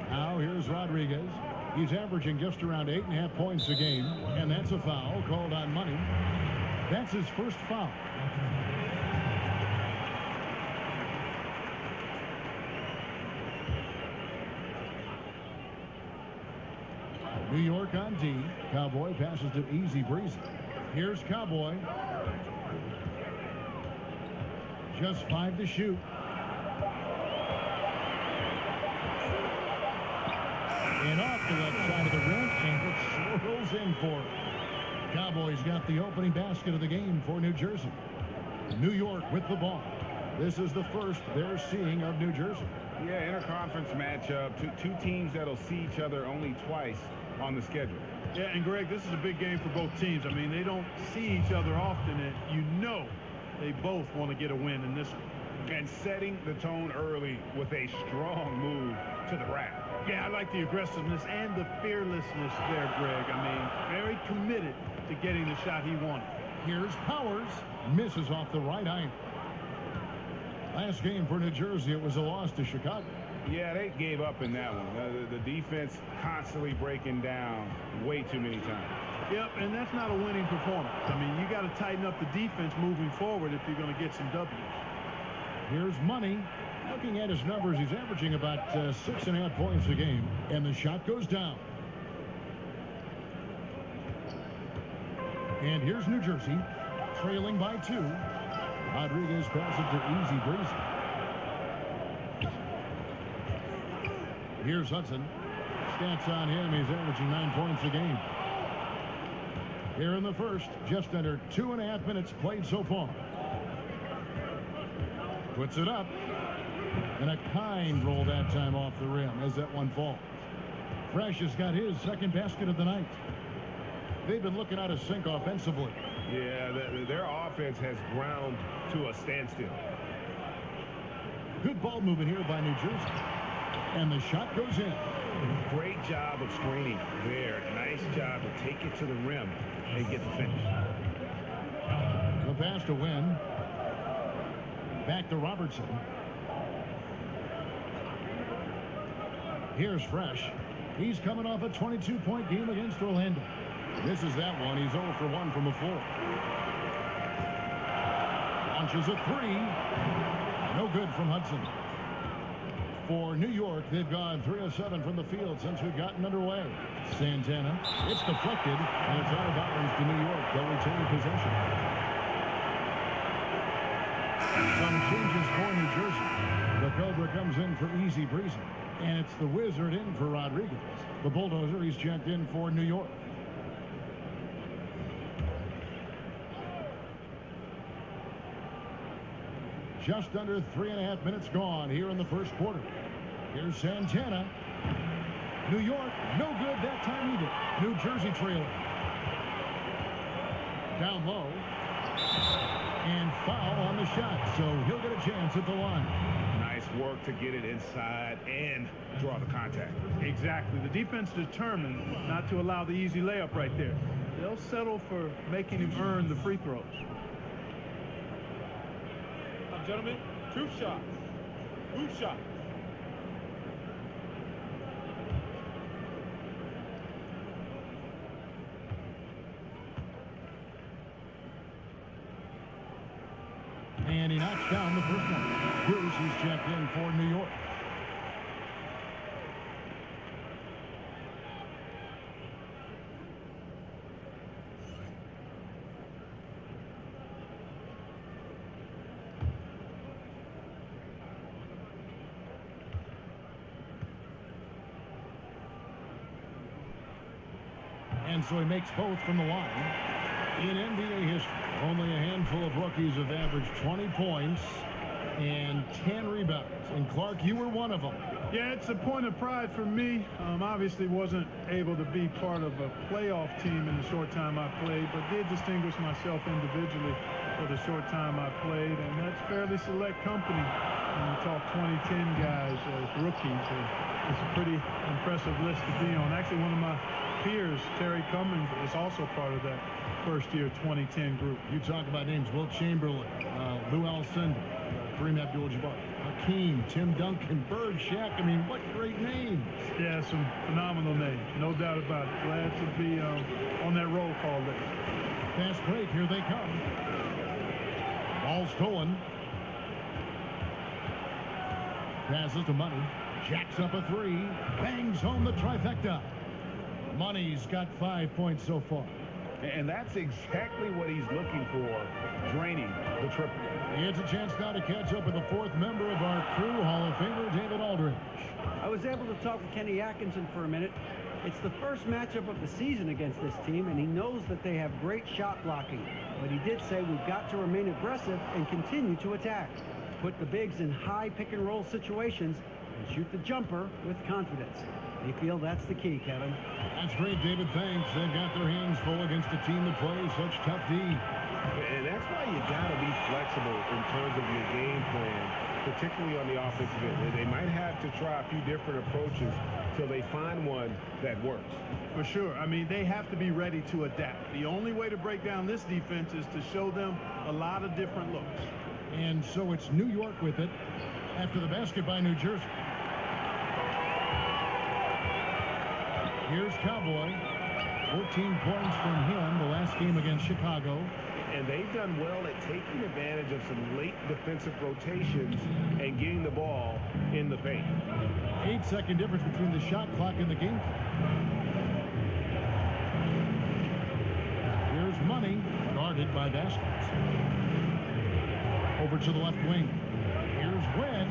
Now here's Rodriguez. He's averaging just around 8.5 points a game, and that's a foul called on Money. That's his first foul. New York on D. Cowboy passes to Easy Breezy. Here's Cowboy. Just 5 to shoot. And off the left side of the rim, and it swirls in for it. Cowboys got the opening basket of the game for New Jersey. New York with the ball. This is the first they're seeing of New Jersey. Yeah, interconference matchup. Two teams that'll see each other only twice on the schedule. Yeah, and Greg, this is a big game for both teams. I mean, they don't see each other often, and you know they both want to get a win in this one. And setting the tone early with a strong move to the rack. Yeah, I like the aggressiveness and the fearlessness there, Greg. I mean, very committed to getting the shot he wanted. Here's Powers. Misses off the right iron. Last game for New Jersey, it was a loss to Chicago. Yeah, they gave up in that one. The defense constantly breaking down way too many times. Yep, and that's not a winning performance. I mean, you got to tighten up the defense moving forward if you're going to get some W's. Here's Money. Looking at his numbers, he's averaging about 6.5 points a game, and the shot goes down. And here's New Jersey, trailing by 2. Rodriguez passes it to Easy Breezy. Here's Hudson. Stats on him, he's averaging 9 points a game. Here in the first, just under 2.5 minutes played so far. Puts it up. And a kind roll that time off the rim as that one falls. Fresh has got his second basket of the night. They've been looking out of sync offensively. Yeah, their offense has ground to a standstill. Good ball movement here by New Jersey. And the shot goes in. Great job of screening there. Nice job to take it to the rim and get the finish. The pass to Wynn. Back to Robertson. Here's Fresh. He's coming off a 22-point game against Orlando. This is that one. He's 0 for 1 from the floor. Launches a 3. No good from Hudson. For New York, they've gone 3 of 7 from the field since we've gotten underway. Santana. It's deflected, and it's out of bounds to New York. They'll retain possession. Some changes for New Jersey. The Cobra comes in for Easy Breezy. And it's the Wizard in for Rodriguez. The Bulldozer, he's checked in for New York. Just under 3.5 minutes gone here in the first quarter. Here's Santana. New York, no good that time either. New Jersey trailing. Down low. And foul on the shot, so he'll get a chance at the line. Nice work to get it inside and draw the contact. Exactly. The defense determined not to allow the easy layup right there. They'll settle for making him earn the free throws. And gentlemen, 2 shots. 2 shots. And he knocks down the first one. Bruce is checked in for New York. And so he makes both from the line. In NBA history, only a handful of rookies have averaged 20 points and 10 rebounds. And Clark, you were one of them. Yeah, it's a point of pride for me. Obviously wasn't able to be part of a playoff team in the short time I played, but did distinguish myself individually for the short time I played. And that's fairly select company. When you talk 2010 guys as rookies, it's a pretty impressive list to be on. Actually, one of my peers, Terry Cummings, is also part of that first-year 2010 group. You talk about names: Will Chamberlain, Lou Alcindor, Kareem Abdul-Jabbar, Hakeem, Tim Duncan, Bird, Shaq. I mean, what great names. Yeah, some phenomenal names, no doubt about it. Glad to be on that roll call list. Fast break, here they come. Ball stolen. Passes to Money. Jacks up a 3. Bangs home the trifecta. Money's got 5 points so far. And that's exactly what he's looking for, draining the triple. It's a chance now to catch up with the 4th member of our crew, Hall of Famer David Aldridge. I was able to talk with Kenny Atkinson for a minute. It's the first matchup of the season against this team, and he knows that they have great shot blocking. But he did say we've got to remain aggressive and continue to attack. Put the bigs in high pick-and-roll situations and shoot the jumper with confidence. They feel that's the key, Kevin. That's great, David. Thanks. They've got their hands full against a team that plays such tough D. And that's why you got to be flexible in terms of your game plan, particularly on the offensive end. They might have to try a few different approaches till they find one that works. For sure. I mean, they have to be ready to adapt. The only way to break down this defense is to show them a lot of different looks. And so it's New York with it after the basket by New Jersey. Here's Cowboy. 14 points from him the last game against Chicago. And they've done well at taking advantage of some late defensive rotations and getting the ball in the paint. 8-second difference between the shot clock and the game clock. Here's Money, guarded by Baskets. Over to the left wing. Here's Wynn.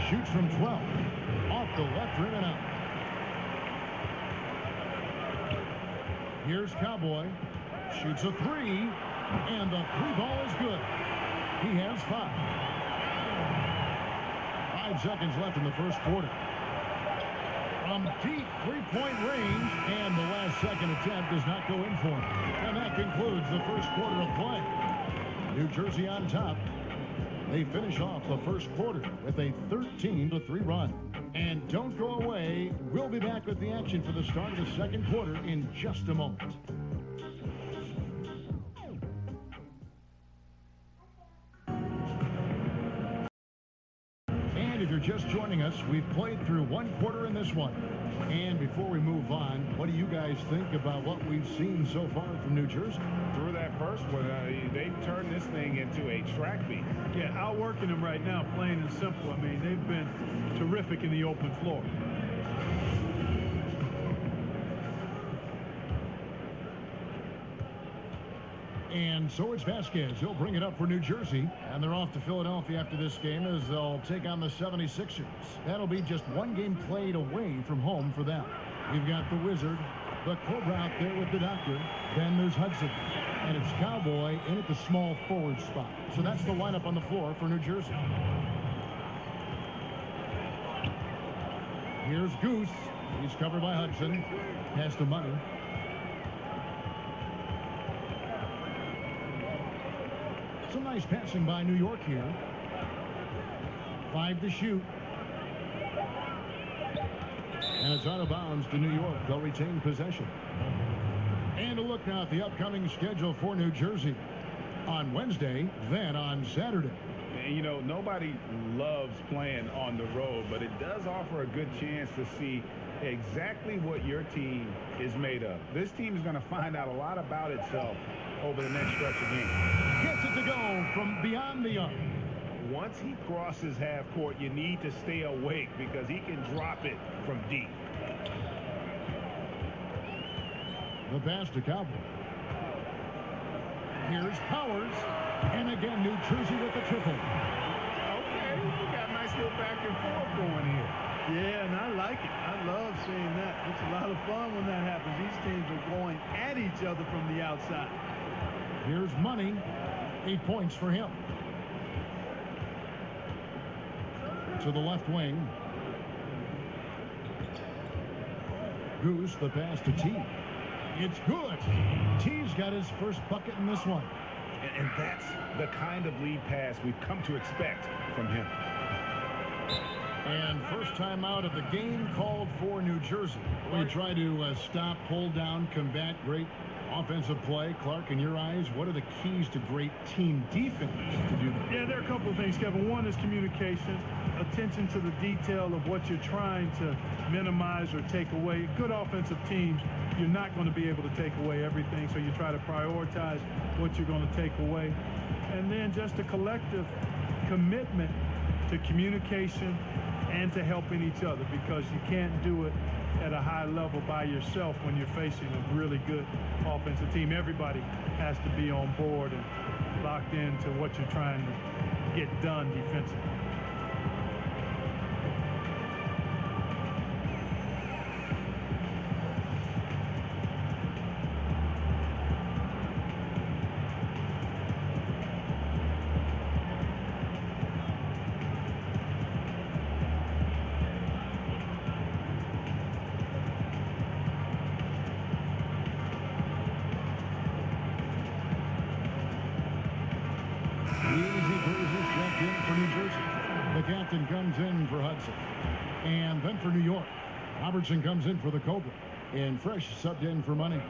Shoots from 12. Off the left rim and out. Here's Cowboy. Shoots a 3. And the 3 ball is good. He has 5. 5 seconds left in the first quarter. From deep 3-point range. And the last second attempt does not go in for him. And that concludes the first quarter of play. New Jersey on top. They finish off the first quarter with a 13-3 run. And don't go away. We'll be back with the action for the start of the second quarter in just a moment. And if you're just joining us, we've played through one quarter in this one. And before we move on, what do you guys think about what we've seen so far from New Jersey? Through that first one, they've turned this thing into a track meet. Yeah, outworking them right now, plain and simple. I mean, they've been terrific in the open floor. And so it's Vasquez. He'll bring it up for New Jersey. And they're off to Philadelphia after this game as they'll take on the 76ers. That'll be just one game played away from home for them. We've got the Wizard, the Cobra out there with the Doctor. Then there's Hudson. And it's Cowboy in at the small forward spot. So that's the lineup on the floor for New Jersey. Here's Goose. He's covered by Hudson. Pass to Money. Some nice passing by New York here. 5 to shoot. And it's out of bounds to New York. They'll retain possession. And a look now at the upcoming schedule for New Jersey. on Wednesday, then on Saturday. And, you know, nobody loves playing on the road, but it does offer a good chance to see exactly what your team is made of. This team is going to find out a lot about itself over the next stretch of games. Gets it to go from beyond the arc. Once he crosses half court, you need to stay awake because he can drop it from deep. The pass to Cowboy. Here's Powers. And again, New Jersey with the triple. Okay, we got a nice little back and forth going here. Yeah, and I like it. I love seeing that. It's a lot of fun when that happens. These teams are going at each other from the outside. Here's Money. 8 points for him. To the left wing. Goose, the pass to T. It's good. T's got his first bucket in this one. And that's the kind of lead pass we've come to expect from him. And first time out of the game called for New Jersey. We try to stop, hold down, combat great offensive play. Clark, in your eyes, what are the keys to great team defense to do that? Yeah, there are a couple of things, Kevin. One is communication, attention to the detail of what you're trying to minimize or take away. Good offensive teams, you're not going to be able to take away everything, so you try to prioritize what you're going to take away. And then just a collective commitment to communication and to helping each other, because you can't do it at a high level by yourself when you're facing a really good offensive team. Everybody has to be on board and locked into what you're trying to get done defensively. Captain comes in for Hudson. And then for New York, Robertson comes in for the Cobra. And Fresh subbed in for Money.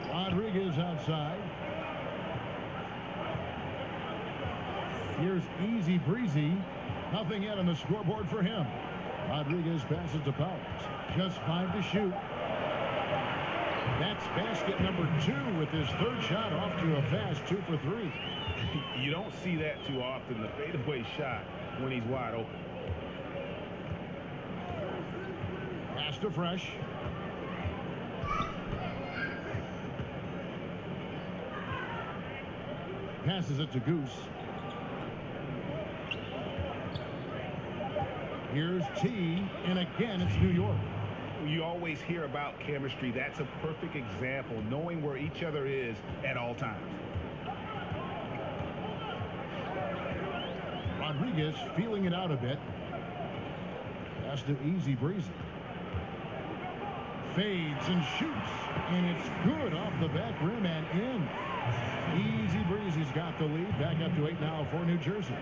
Rodriguez outside. Here's Easy Breezy. Nothing yet on the scoreboard for him. Rodriguez passes to Powers. Just 5 to shoot. That's basket number 2 with his third shot off to a fast 2 for 3. You don't see that too often, the fadeaway shot when he's wide open. Pass to Fresh. Passes it to Goose. Here's T, and again it's New York. You always hear about chemistry. That's a perfect example, knowing where each other is at all times. Rodriguez feeling it out a bit. Pass to Easy Breezy. Fades and shoots, and it's good off the back rim and in. Easy Breezy's got the lead. Back up to 8 now for New Jersey.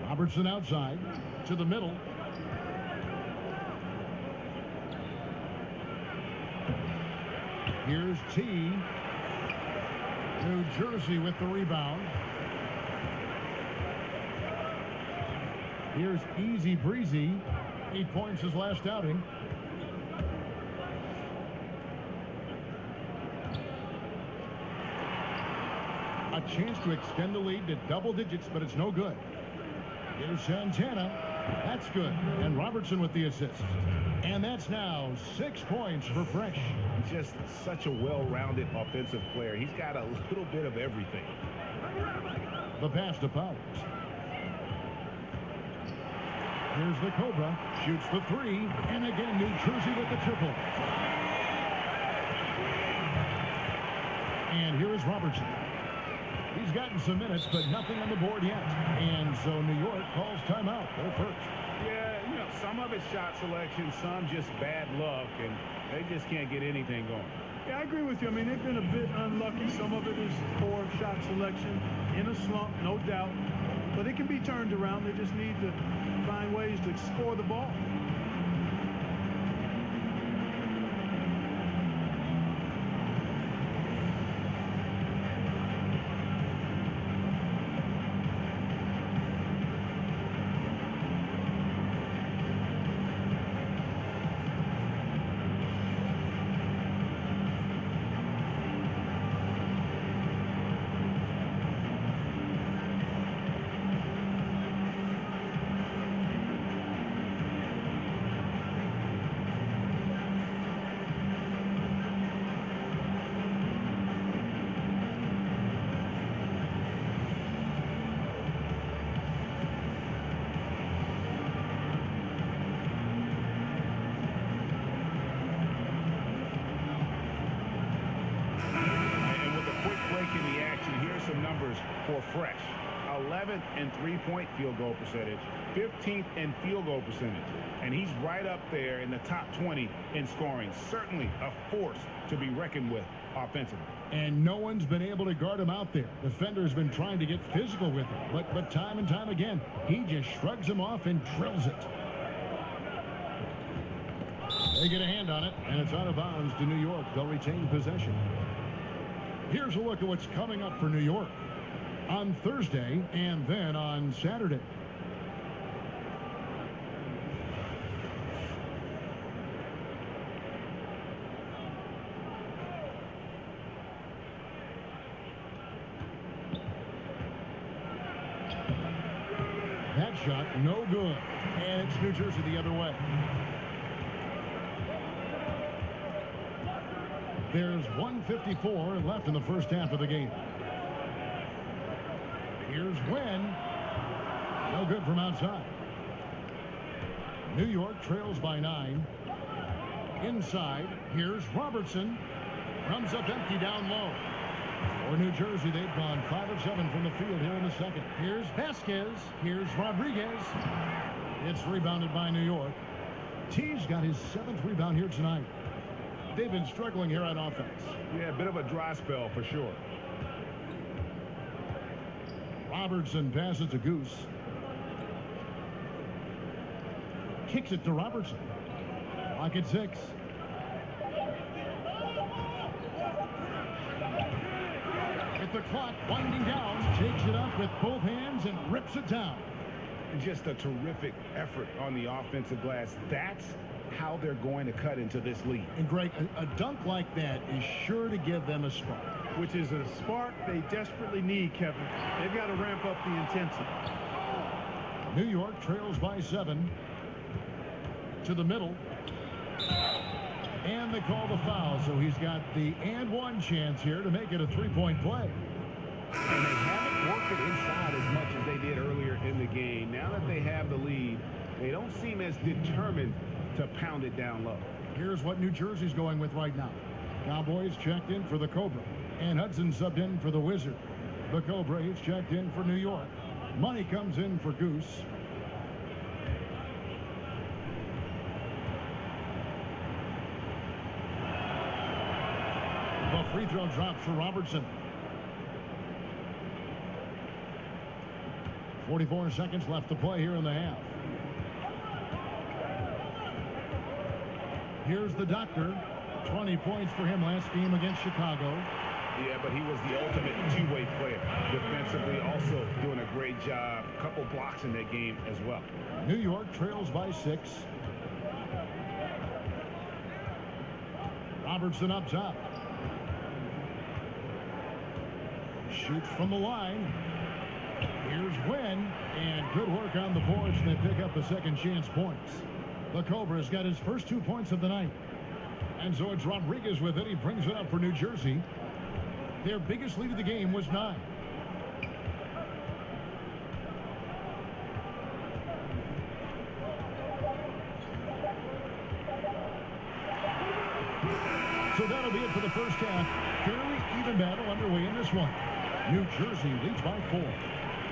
Robertson outside to the middle. Here's T. New Jersey with the rebound. Here's Easy Breezy. 8 points his last outing. A chance to extend the lead to double digits, but it's no good. Here's Santana. That's good. And Robertson with the assist. And that's now 6 points for Fresh. Just such a well-rounded offensive player. He's got a little bit of everything. The pass to Powers. Here's the Cobra. Shoots the 3. And again, New Jersey with the triple. And here is Robertson. He's gotten some minutes, but nothing on the board yet. And so New York calls timeout. They're first. Yeah, you know, some of it's shot selection, some just bad luck, and they just can't get anything going. Yeah, I agree with you. I mean, they've been a bit unlucky. Some of it is poor shot selection, in a slump, no doubt. But it can be turned around. They just need to find ways to score the ball. some numbers for Fresh. 11th in three-point field goal percentage, 15th in field goal percentage, and he's right up there in the top 20 in scoring. Certainly a force to be reckoned with offensively. And no one's been able to guard him out there. Defender's been trying to get physical with him, but time and time again, he just shrugs him off and drills it. They get a hand on it, and it's out of bounds to New York. They'll retain possession. Here's a look at what's coming up for New York on Thursday and then on Saturday. That shot, no good. And it's New Jersey the other way. There's 1:54 left in the first half of the game. Here's Wynn. No good from outside. New York trails by 9. Inside, here's Robertson. Runs up empty down low. For New Jersey, they've gone 5 of 7 from the field here in the second. Here's Vasquez. Here's Rodriguez. It's rebounded by New York. T's got his 7th rebound here tonight. They've been struggling here on offense. Yeah, a bit of a dry spell for sure. Robertson passes to Goose. Kicks it to Robertson. Clock at 6. With the clock winding down, takes it up with both hands and rips it down. Just a terrific effort on the offensive glass. That's how they're going to cut into this lead. And Greg, a dunk like that is sure to give them a spark. Which is a spark they desperately need, Kevin. They've got to ramp up the intensity. New York trails by 7. To the middle. And they call the foul, so he's got the and one chance here to make it a three-point play. And they haven't worked it inside as much as they did earlier in the game. Now that they have the lead, they don't seem as determined to pound it down low. Here's what New Jersey's going with right now. Cowboys checked in for the Cobra. And Hudson subbed in for the Wizard. The Cobra is checked in for New York. Money comes in for Goose. The free throw drops for Robertson. 44 seconds left to play here in the half. Here's the Doctor. 20 points for him last game against Chicago. Yeah, but he was the ultimate two-way player. Defensively, also doing a great job. A couple blocks in that game as well. New York trails by 6. Robertson up top. Shoots from the line. Here's Wynn. And good work on the boards. They pick up the second chance points. The Cobra's got his first 2 points of the night. And so it's Rodriguez with it. He brings it up for New Jersey. Their biggest lead of the game was 9. So that'll be it for the first half. Fairly even battle underway in this one. New Jersey leads by 4.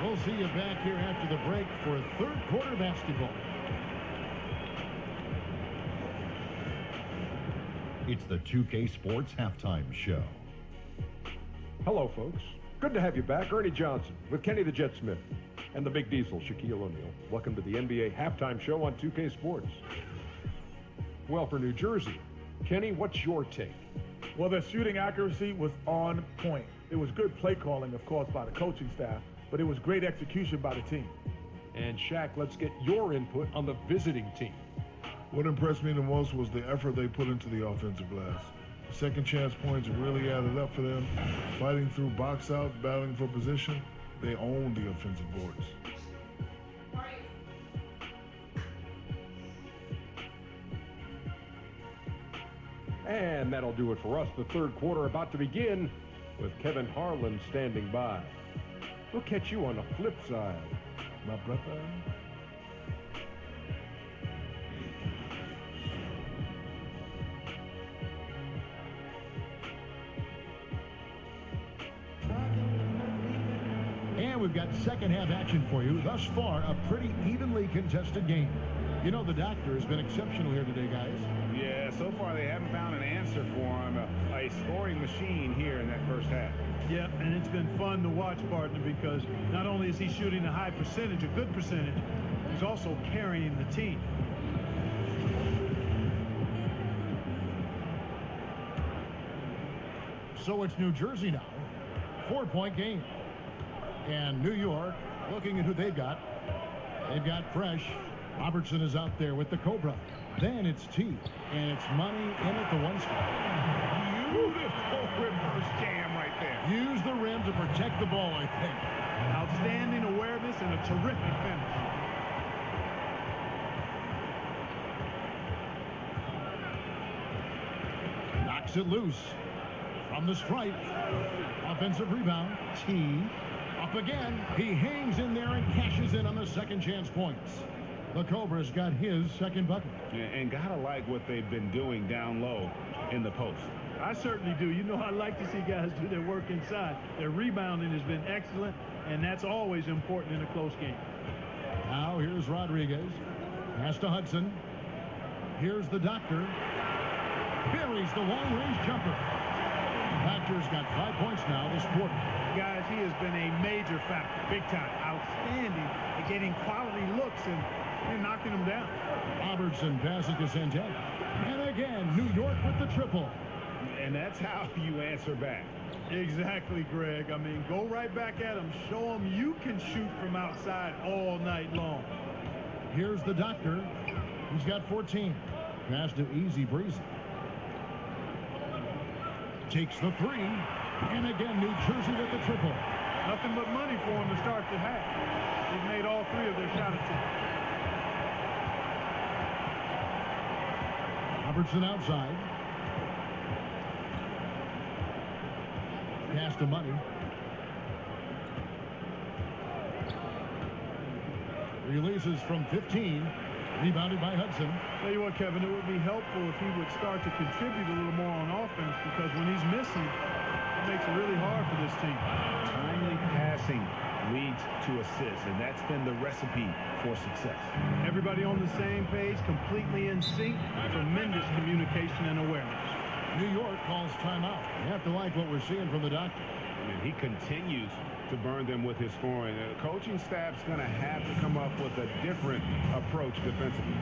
We'll see you back here after the break for third quarter basketball. It's the 2K Sports Halftime Show. Hello, folks. Good to have you back. Ernie Johnson with Kenny the Jet Smith and the Big Diesel, Shaquille O'Neal. Welcome to the NBA Halftime Show on 2K Sports. Well, for New Jersey, Kenny, what's your take? Well, their shooting accuracy was on point. It was good play calling, of course, by the coaching staff, but it was great execution by the team. And Shaq, let's get your input on the visiting team. What impressed me the most was the effort they put into the offensive glass. Second chance points really added up for them. Fighting through box out, battling for position, they owned the offensive boards. And that'll do it for us. The third quarter about to begin with Kevin Harlan standing by. We'll catch you on the flip side, my brother. And we've got second half action for you. Thus far, a pretty evenly contested game. You know, the doctor has been exceptional here today, guys. Yeah, so far they haven't found an answer for him. A scoring machine here in that first half. Yeah, and it's been fun to watch, partner, because not only is he shooting a high percentage, a good percentage, he's also carrying the team. So it's New Jersey now. 4-point game. And New York, looking at who they've got. They've got Fresh. Robertson is out there with the Cobra. Then it's T. And it's Money in at the one spot. Beautiful reverse jam right there. Use the rim to protect the ball, I think. Outstanding awareness and a terrific finish. Knocks it loose. From the stripe. Offensive rebound. T. Up again. He hangs in there and cashes in on the second chance points. The Cobra's got his second bucket. And gotta like what they've been doing down low in the post. I certainly do. You know, I like to see guys do their work inside. Their rebounding has been excellent, and that's always important in a close game. Now here's Rodriguez. Pass to Hudson. Here's the doctor. Buries the long-range jumper. Doctor's got 5 points now this quarter. Guys, he has been a major factor, big time, outstanding at getting quality looks and knocking them down. Robertson passes to Santana. And again, New York with the triple. And that's how you answer back. Exactly, Greg. I mean, go right back at him. Show him you can shoot from outside all night long. Here's the doctor. He's got 14. Pass to Easy Breezy. Takes the three. And again, New Jersey with the triple. Nothing but money for him to start the half. They've made all three of their shot attempts. Robertson outside. Pass to Money. Releases from 15. Rebounded by Hudson. Tell you what, Kevin, it would be helpful if he would start to contribute a little more on offense, because when he's missing, it makes it really hard for this team. Timely passing leads to assists, and that's been the recipe for success. Everybody on the same page, completely in sync, tremendous communication and awareness. New York calls timeout. You have to like what we're seeing from the doctor. And he continues to burn them with his scoring. The coaching staff's going to have to come up with a different approach defensively.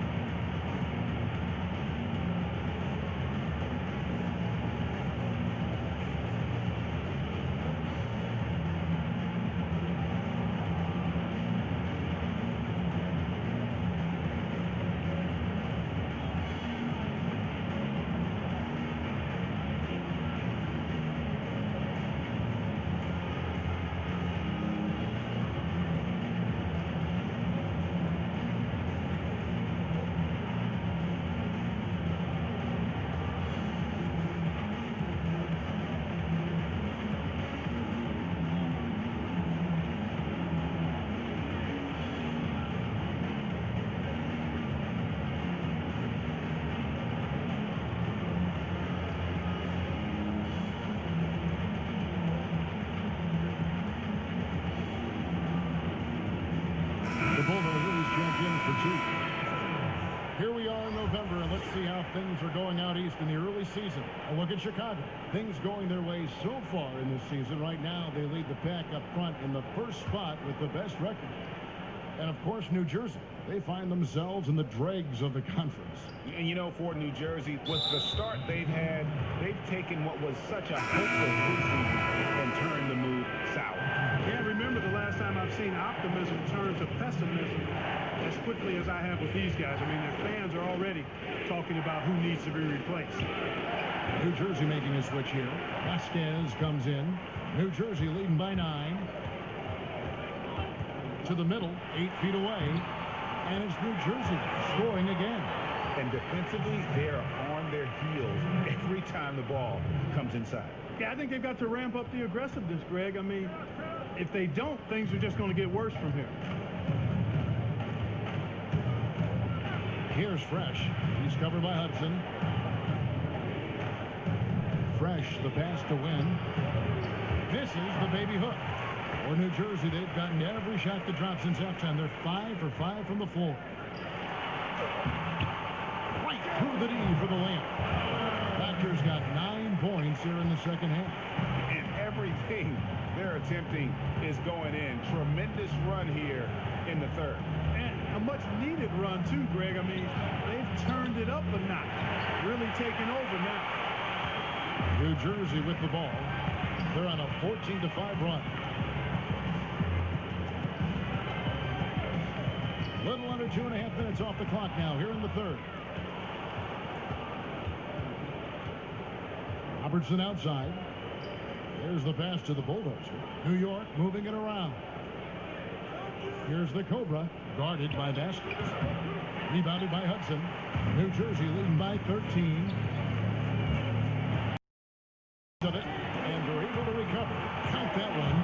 Here we are in November, and let's see how things are going out east in the early season. A look at Chicago. Things going their way so far in this season. Right now, they lead the pack up front in the first spot with the best record. And, of course, New Jersey. They find themselves in the dregs of the conference. And, you know, for New Jersey, with the start they've had, they've taken what was such a hopeless preseason and turned the mood sour. Yeah, remember the last time I've seen optimism turn to pessimism as quickly as I have with these guys. I mean, their fans are already talking about who needs to be replaced. New Jersey making a switch here. Vasquez comes in. New Jersey leading by 9. To the middle, 8 feet away. And it's New Jersey scoring again. And defensively, they're on their heels every time the ball comes inside. Yeah, I think they've got to ramp up the aggressiveness, Greg. I mean, if they don't, things are just going to get worse from here. Here's Fresh. He's covered by Hudson. Fresh, the pass to win. Misses the baby hook. For New Jersey, they've gotten every shot that dropped since halftime. They're 5 for 5 from the floor. Right through the D for the layup. Doctors got 9 points here in the second half. And everything they're attempting is going in. Tremendous run here in the third. And a much-needed run, too, Greg. I mean, they've turned it up a notch. Really taking over now. New Jersey with the ball. They're on a 14-5 run. Little under 2.5 minutes off the clock now here in the third. Robertson outside. Here's the pass to the Bulldozer. New York moving it around. Here's the Cobra, guarded by Vasquez. Rebounded by Hudson. New Jersey leading by 13. Of it, and they're able to recover. Count that one,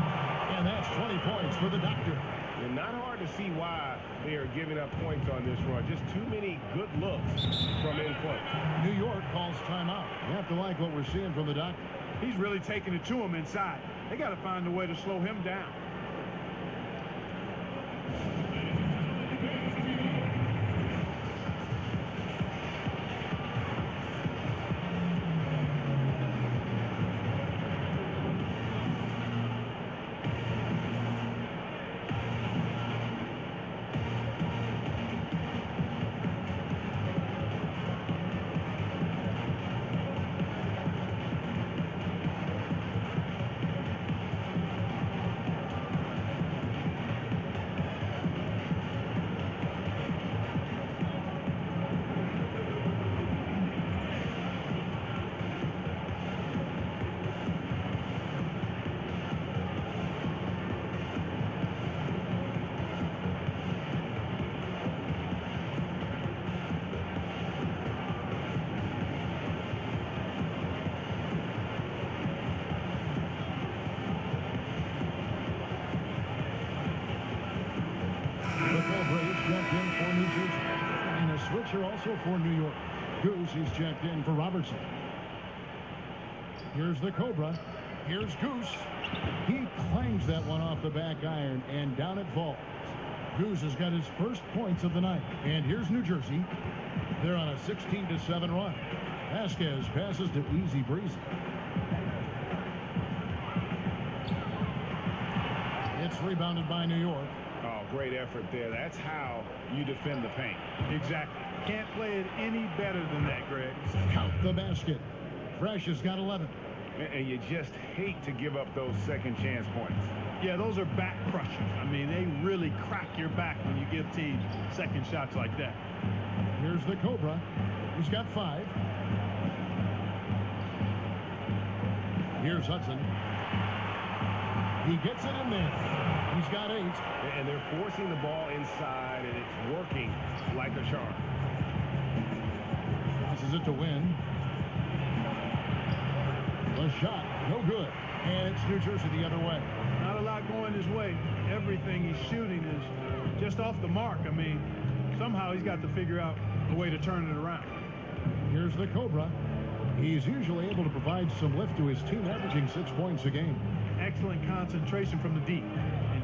and that's 20 points for the Doctor. And not hard to see why they are giving up points on this run. Just too many good looks from in front. New York calls timeout. You have to like what we're seeing from the Doctor. He's really taking it to him inside. They got to find a way to slow him down. Also for New York. Goose, he's checked in for Robertson. Here's the Cobra. Here's Goose. He clangs that one off the back iron, and down it falls. Goose has got his first points of the night. And here's New Jersey. They're on a 16-7 run. Vasquez passes to Easy Breezy. It's rebounded by New York. Oh, great effort there. That's how you defend the paint. Exactly. Can't play it any better than that, Greg. Count the basket. Fresh has got 11. And you just hate to give up those second chance points. Yeah, those are back crushers. I mean, they really crack your back when you give teams second shots like that. Here's the Cobra. He's got 5. Here's Hudson. He gets it in there. He's got 8. And they're forcing the ball inside, and it's working like a charm. This is it to win. The shot, no good. And it's New Jersey the other way. Not a lot going his way. Everything he's shooting is just off the mark. I mean, somehow he's got to figure out a way to turn it around. Here's the Cobra. He's usually able to provide some lift to his team, averaging 6 points a game. Excellent concentration from the deep.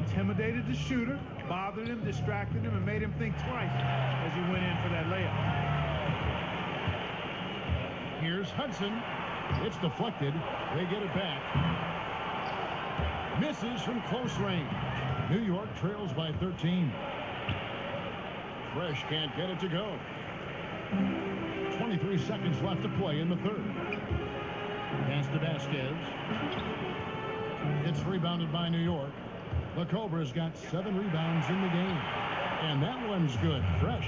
Intimidated the shooter, bothered him, distracted him, and made him think twice as he went in for that layup. Here's Hudson. It's deflected. They get it back. Misses from close range. New York trails by 13. Fresh can't get it to go. 23 seconds left to play in the third. Pass to Vasquez. It's rebounded by New York. The Cobra's got 7 rebounds in the game. And that one's good. Fresh.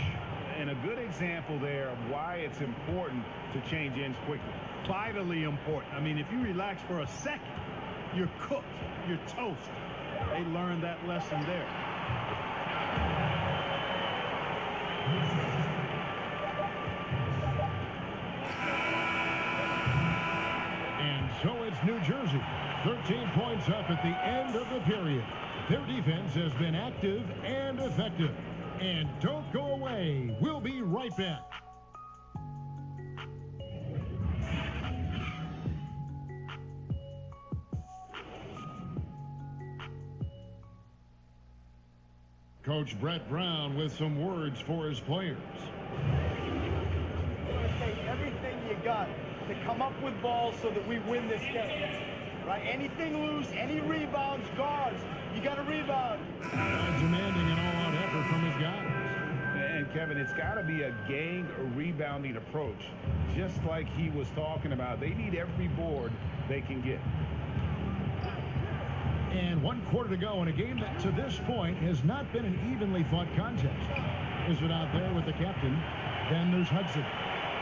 And a good example there of why it's important to change ends quickly. Vitally important. I mean, if you relax for a second, you're cooked. You're toast. They learned that lesson there. And so it's New Jersey. 13 points up at the end of the period. Their defense has been active and effective. And don't go away. We'll be right back. Coach Brett Brown with some words for his players. You're going to take everything you got to come up with balls so that we win this game. Right? Anything loose, any rebounds, guards, you got to rebound. Demanding an all-out effort from his guys. And Kevin, it's got to be a gang or rebounding approach, just like he was talking about. They need every board they can get. And 1 quarter to go in a game that to this point has not been an evenly fought contest. Is it out there with the captain? Then there's Hudson.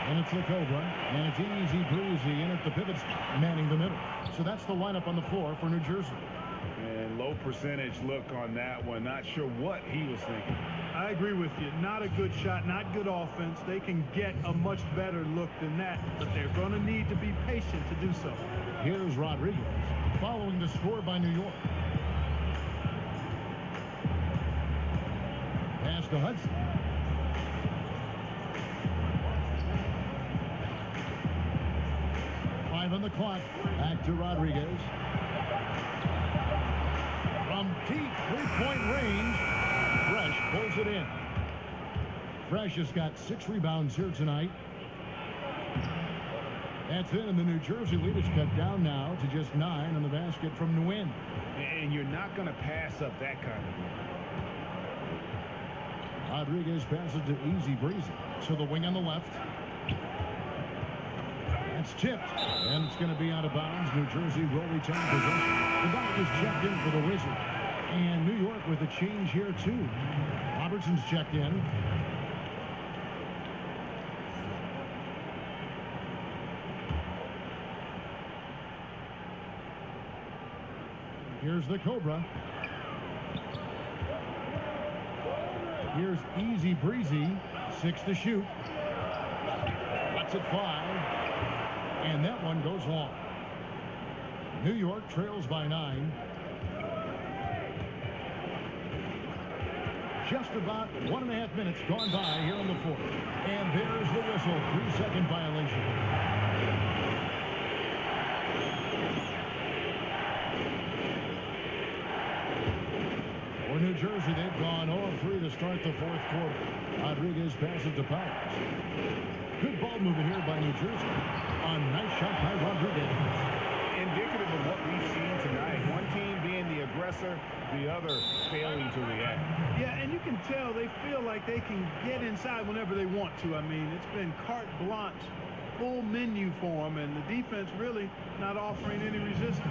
And it's the Cobra. And it's easy breezy in at the pivots, manning the middle. So that's the lineup on the floor for New Jersey. And low percentage look on that one. Not sure what he was thinking. I agree with you. Not a good shot, not good offense. They can get a much better look than that, but they're going to need to be patient to do so. Here's Rodriguez following the score by New York. Pass to Hudson. On the clock. Back to Rodriguez. From deep three-point range, Fresh pulls it in. Fresh has got 6 rebounds here tonight. That's in, and the New Jersey lead is cut down now to just 9 on the basket from Nguyen. And you're not going to pass up that kind of one. Rodriguez passes to Easy Breezy. So the wing on the left. It's tipped, and it's going to be out of bounds. New Jersey will retain possession. The doctor's checked in for the Wizards. And New York with a change here, too. Robertson's checked in. Here's the Cobra. Here's Easy Breezy. 6 to shoot. Lets it fly. And that one goes long. New York trails by 9. Just about 1.5 minutes gone by here in the fourth. And there's the whistle. 3-second violation. For New Jersey, they've gone 0-3 to start the fourth quarter. Rodriguez passes to Powers. Good ball movement here by New Jersey. A nice shot by Rodriguez. Indicative of what we've seen tonight. One team being the aggressor, the other failing to react. Yeah, and you can tell they feel like they can get inside whenever they want to. I mean, it's been carte blanche, full menu for them, and the defense really not offering any resistance.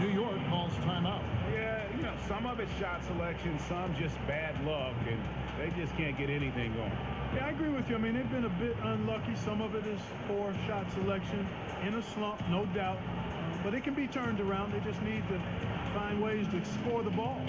New York calls timeout. Yeah, you know, some of it's shot selection, some just bad luck, and they just can't get anything going. Yeah, I agree with you. I mean, they've been a bit unlucky. Some of it is poor shot selection. In a slump, no doubt. But it can be turned around. They just need to find ways to score the ball.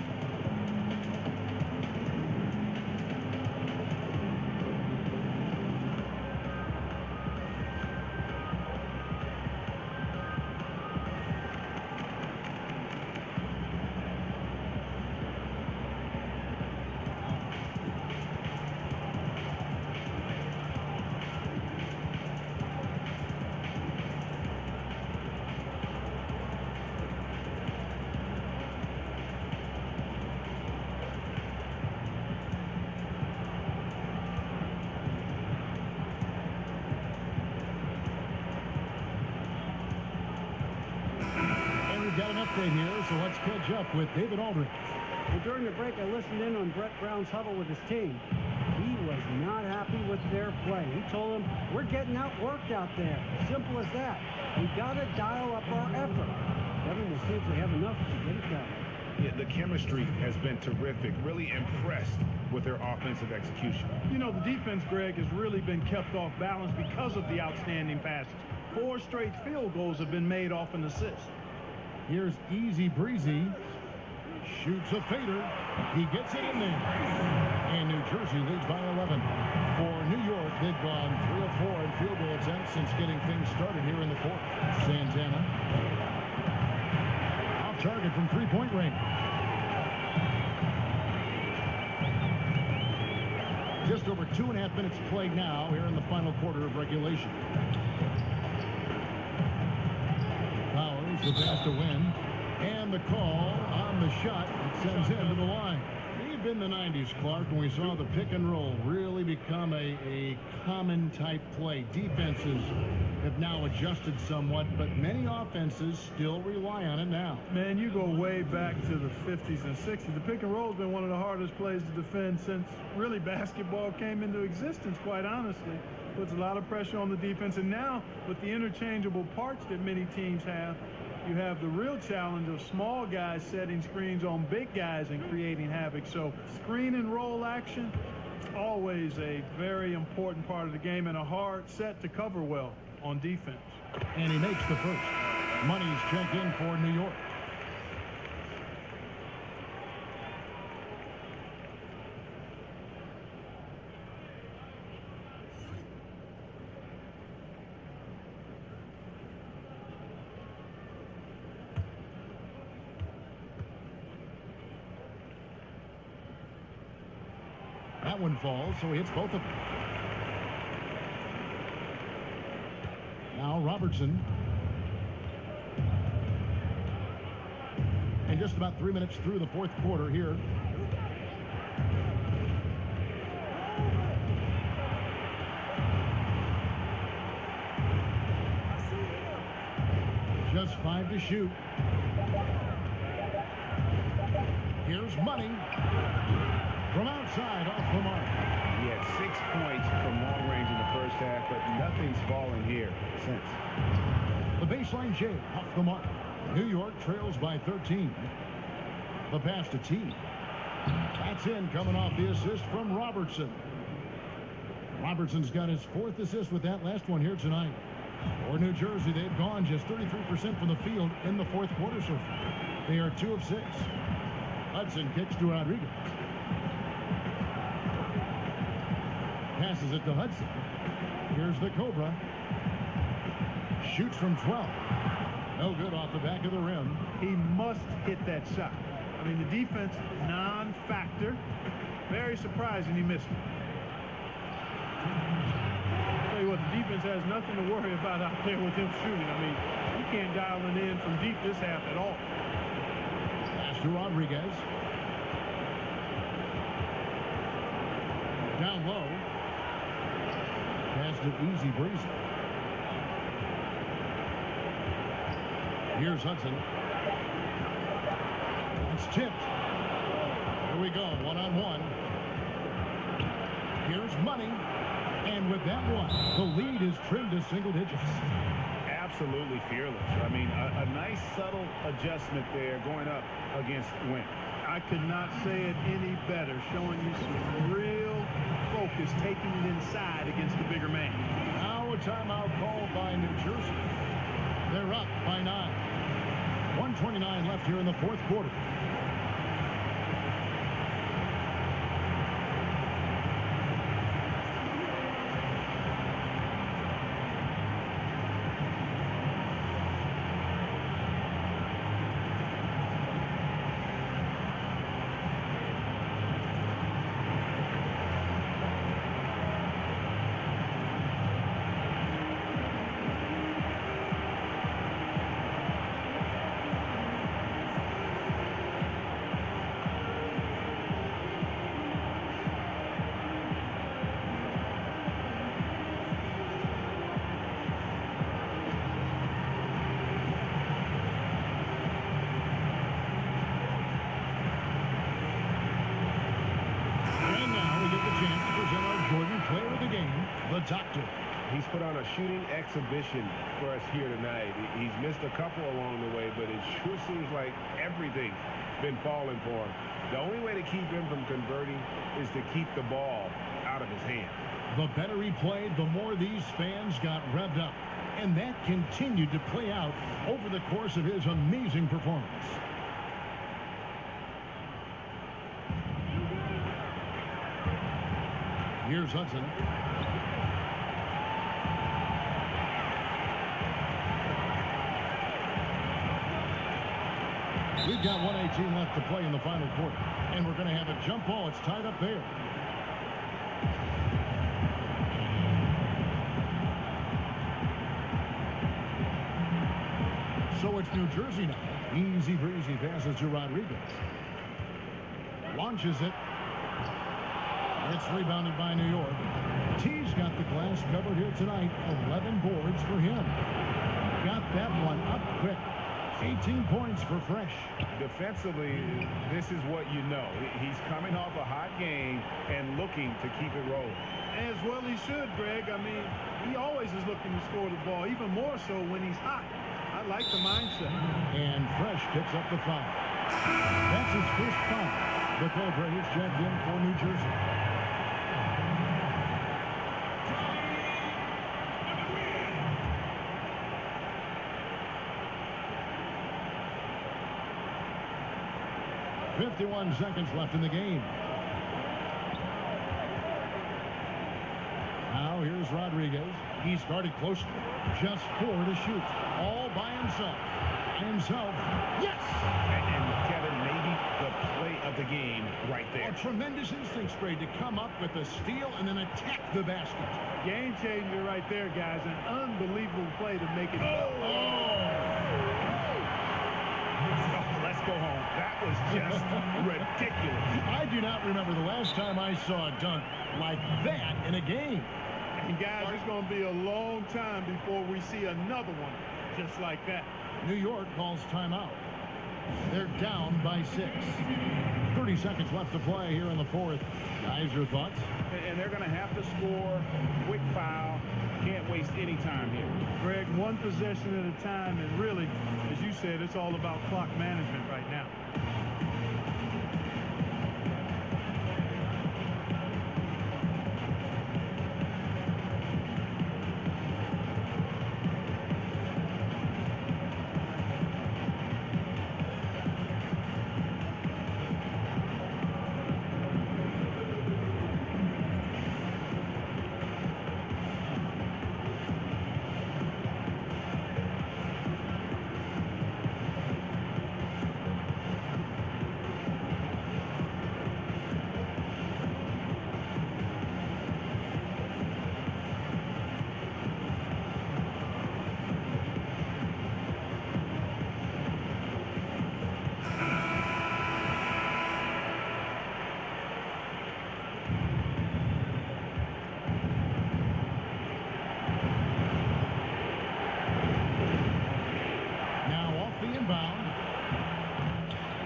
Here, so let's catch up with David Aldridge. Well, during the break, I listened in on Brett Brown's huddle with his team. He was not happy with their play. He told them, we're getting outworked out there. Simple as that. We got to dial up our effort. Kevin will see if they have enough to get it done. Yeah, the chemistry has been terrific. Really impressed with their offensive execution. You know, the defense, Greg, has really been kept off balance because of the outstanding passes. 4 straight field goals have been made off an assist. Here's Easy Breezy. Shoots a fader. He gets it in there. And New Jersey leads by 11. For New York, they've gone 3 of 4 in field goal attempts since getting things started here in the fourth. Santana. Off target from three-point range. Just over 2.5 minutes played now here in the final quarter of regulation. The pass to win, and the call on the shot that sends him to the line. deep in the 90s, Clark, when we saw the pick and roll really become a common type play. Defenses have now adjusted somewhat, but many offenses still rely on it now. Man, you go way back to the 50s and 60s. The pick and roll has been one of the hardest plays to defend since really basketball came into existence, quite honestly. Puts a lot of pressure on the defense. And now, with the interchangeable parts that many teams have, you have the real challenge of small guys setting screens on big guys and creating havoc. So screen and roll action, always a very important part of the game and a hard set to cover well on defense. And he makes the first. Money's checked in for New York. That one falls, so he hits both of them. Now Robertson. And just about 3 minutes through the fourth quarter here. Just 5 to shoot. Here's Money. From outside, off the mark. He had 6 points from long range in the first half, but nothing's fallen here since. The baseline J off the mark. New York trails by 13. The pass to T. That's in, coming off the assist from Robertson. Robertson's got his 4th assist with that last one here tonight. For New Jersey, they've gone just 33% from the field in the fourth quarter so far. They are 2 of 6. Hudson kicks to Rodriguez. Passes it to Hudson. Here's the Cobra. Shoots from 12. No good off the back of the rim. He must hit that shot. I mean, the defense, non-factor. Very surprising he missed it. I'll tell you what, the defense has nothing to worry about out there with him shooting. I mean, you can't dial it in from deep this half at all. Pass to Rodriguez. Down low. Pass to Easy Breezy. Here's Hudson. It's tipped. Here we go, one-on-one. Here's Money. And with that one, the lead is trimmed to single digits. Absolutely fearless. I mean, a nice subtle adjustment there going up against Wynn. I could not say it any better, showing you some real focus, taking it inside against the bigger man. Now a timeout called by New Jersey. They're up by 9. 1:29 left here in the fourth quarter. Doctor. He's put on a shooting exhibition for us here tonight. He's missed a couple along the way, but it sure seems like everything's been falling for him. The only way to keep him from converting is to keep the ball out of his hand. The better he played, the more these fans got revved up. And that continued to play out over the course of his amazing performance. Here's Hudson. We've got 1:18 left to play in the final quarter. And we're going to have a jump ball. It's tied up there. So it's New Jersey now. Easy breezy passes to Rodriguez. Launches it. It's rebounded by New York. T's got the glass covered here tonight. 11 boards for him. Got that one up quick. 18 points for Fresh. Defensively, this is what you know. He's coming off a hot game and looking to keep it rolling. As well he should, Greg. I mean, he always is looking to score the ball, even more so when he's hot. I like the mindset. And Fresh picks up the foul. That's his first foul. The Cobra is checked in for New Jersey. .51 seconds left in the game. Now here's Rodriguez. He started close. Just 4 to shoot. All by himself. Yes! And Kevin, maybe the play of the game right there. A tremendous instinct sprayed to come up with a steal and then attack the basket. Game changer right there, guys. An unbelievable play to make it. Let's go home. That was just ridiculous. I do not remember the last time I saw a dunk like that in a game. And guys, it's going to be a long time before we see another one just like that. New York calls timeout. They're down by 6. 30 seconds left to play here in the fourth. Guys, your thoughts? And they're going to have to score. Quick foul. Can't waste any time here. Greg, one possession at a time, and really, as you said, it's all about clock management right now.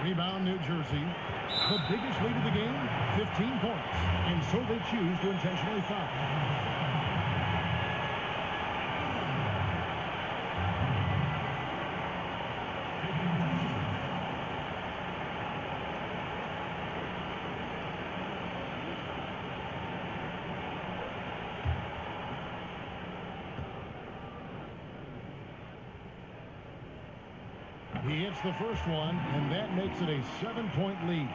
Rebound, New Jersey. The biggest lead of the game, 15 points. And so they choose to intentionally foul. He hits the first one, and that makes it a 7-point lead.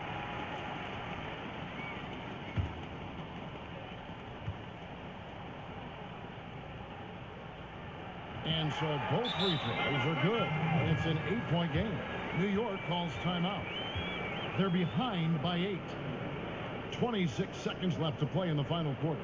And so both free throws are good. It's an 8-point game. New York calls timeout. They're behind by 8. 26 seconds left to play in the final quarter.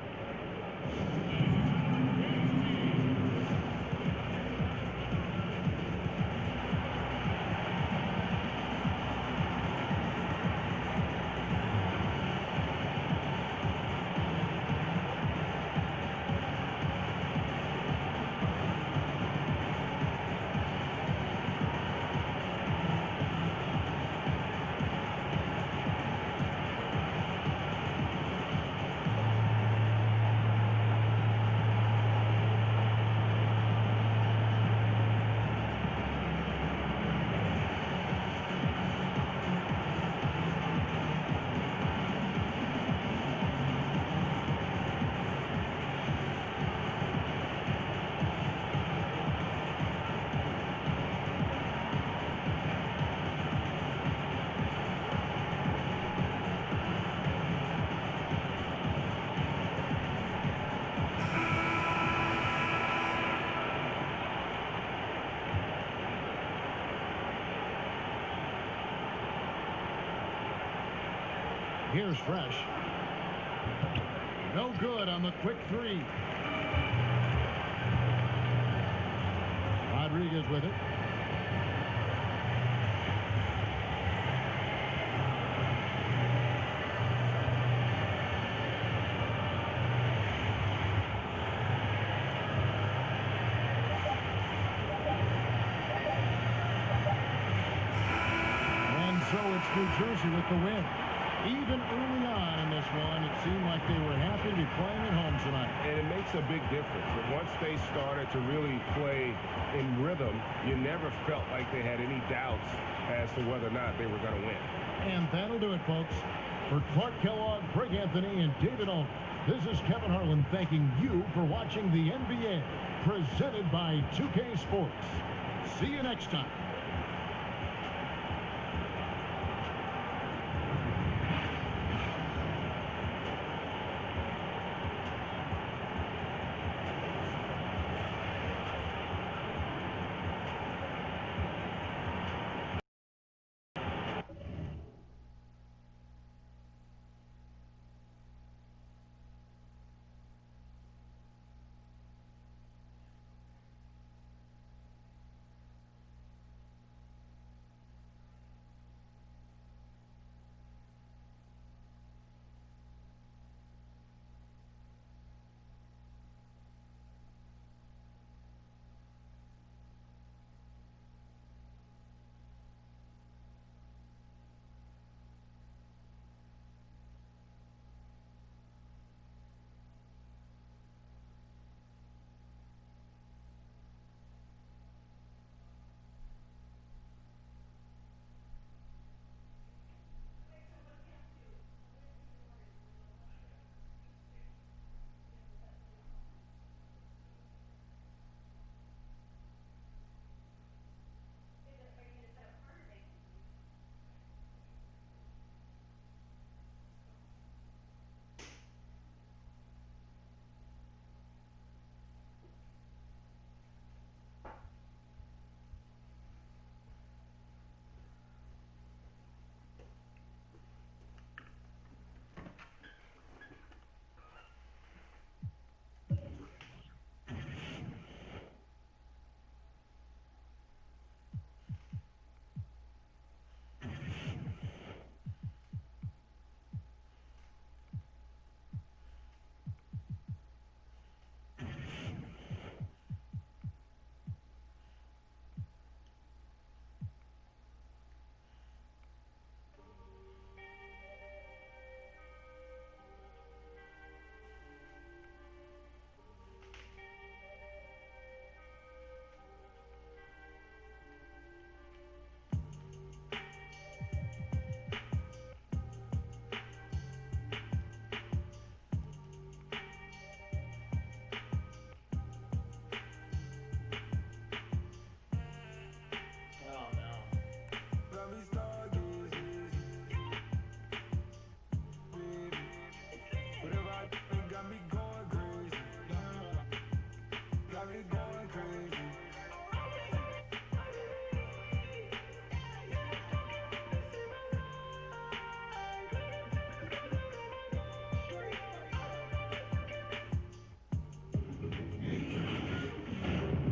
Here's Fresh. No good on the quick three. Rodriguez with it. so it's New Jersey with the win. Even early on in this one, it seemed like they were happy to be playing at home tonight. And it makes a big difference. But once they started to really play in rhythm, you never felt like they had any doubts as to whether or not they were going to win. And that'll do it, folks. For Clark Kellogg, Greg Anthony, and David Owen, this is Kevin Harlan thanking you for watching the NBA, presented by 2K Sports. See you next time.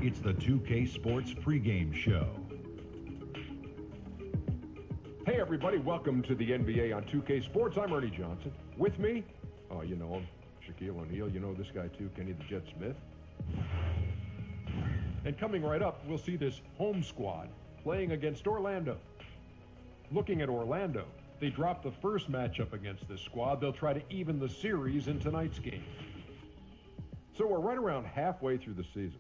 It's the 2K Sports pregame show. Hey, everybody, welcome to the NBA on 2K Sports. I'm Ernie Johnson. With me, oh, you know him, Shaquille O'Neal. You know this guy, too, Kenny the Jet Smith. And coming right up, we'll see this home squad playing against Orlando. Looking at Orlando, they dropped the first matchup against this squad. They'll try to even the series in tonight's game. So we're right around halfway through the season.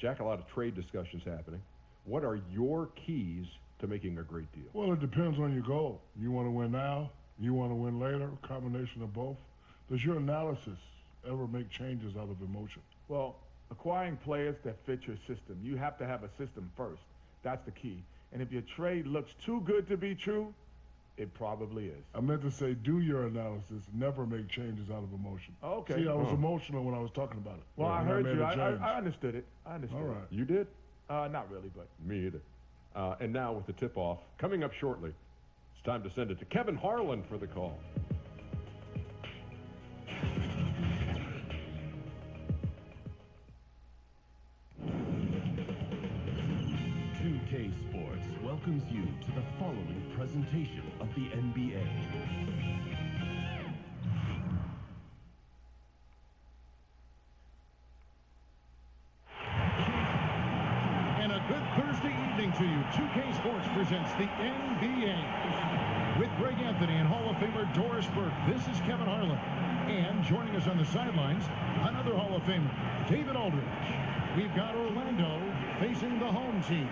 Shaq, a lot of trade discussions happening. What are your keys to making a great deal? Well, it depends on your goal. You want to win now? You want to win later? A combination of both? Does your analysis ever make changes out of emotion? Well, acquiring players that fit your system, you have to have a system first. That's the key. And if your trade looks too good to be true, it probably is. I meant to say, do your analysis, never make changes out of emotion. Okay. See, I was emotional when I was talking about it. Well, I heard you. I understood it. I understood All right. it. You did? Not really, but. Me either. And now with the tip-off, coming up shortly, it's time to send it to Kevin Harlan for the call. 2K Sports welcomes you to the following presentation of the NBA. And a good Thursday evening to you. you, 2K Sports presents the NBA. With Greg Anthony and Hall of Famer Doris Burke, this is Kevin Harlan. And joining us on the sidelines, another Hall of Famer, David Aldridge. We've got Orlando facing the home team.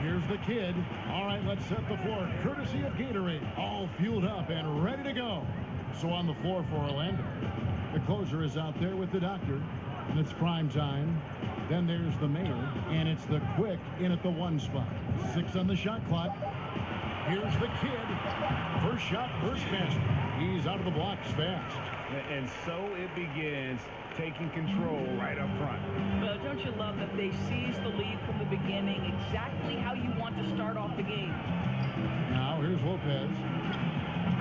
Here's the kid. All right, let's set the floor. Courtesy of Gatorade. All fueled up and ready to go. So on the floor for Orlando. The closer is out there with the doctor. And it's prime time. Then there's the mayor. And it's the quick in at the 1 spot. 6 on the shot clock. Here's the kid. First shot, first basket. He's out of the blocks fast. And so it begins, taking control right up front. Well, don't you love that they seized the lead from the beginning, exactly how you want to start off the game. Now here's Lopez.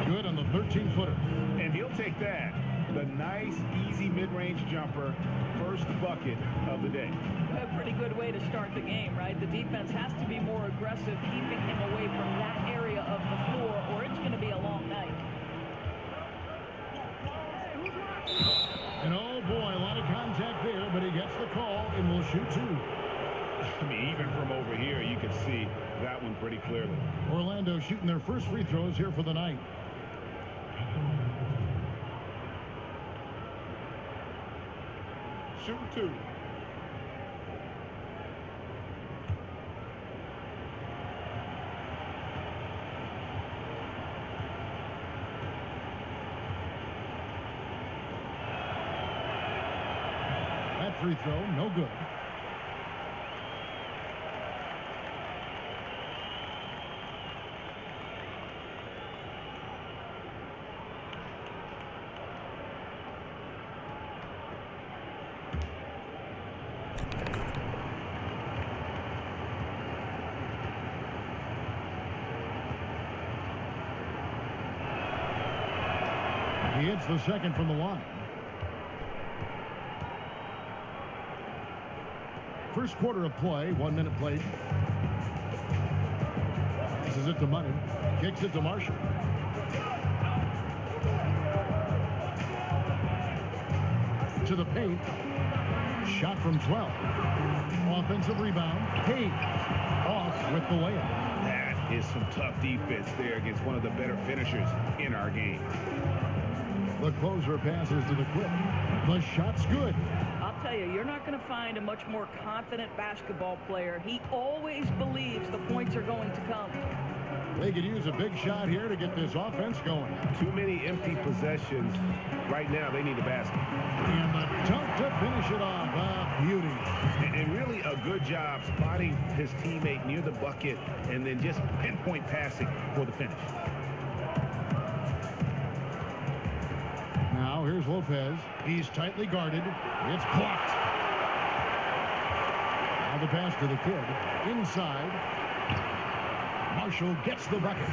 Good on the 13-footer. And he'll take that. The nice, easy mid-range jumper. First bucket of the day. A pretty good way to start the game, right? The defense has to be more aggressive, keeping him away from that area of the floor, or it's going to be a long night. And oh boy, a lot of contact there, but he gets the call and will shoot 2. I mean, even from over here, you can see that one pretty clearly. Orlando shooting their first free throws here for the night. Shoot 2. That free throw, no good. He hits the second from the line. First quarter of play, 1 minute played. This is it to Money. Kicks it to Marshall. To the paint. Shot from 12. Offensive rebound. Hayes off with the layup. That is some tough defense there against one of the better finishers in our game. The closer passes to the quick. The shot's good. I'll tell you, you're not going to find a much more confident basketball player. He always believes the points are going to come. They could use a big shot here to get this offense going. Too many empty possessions. Right now, they need a basket. And the dunk to finish it off. Beauty. And really a good job spotting his teammate near the bucket and then just pinpoint passing for the finish. Now here's Lopez. He's tightly guarded. It's blocked. Now the pass to the kid. Inside. Marshall gets the bucket.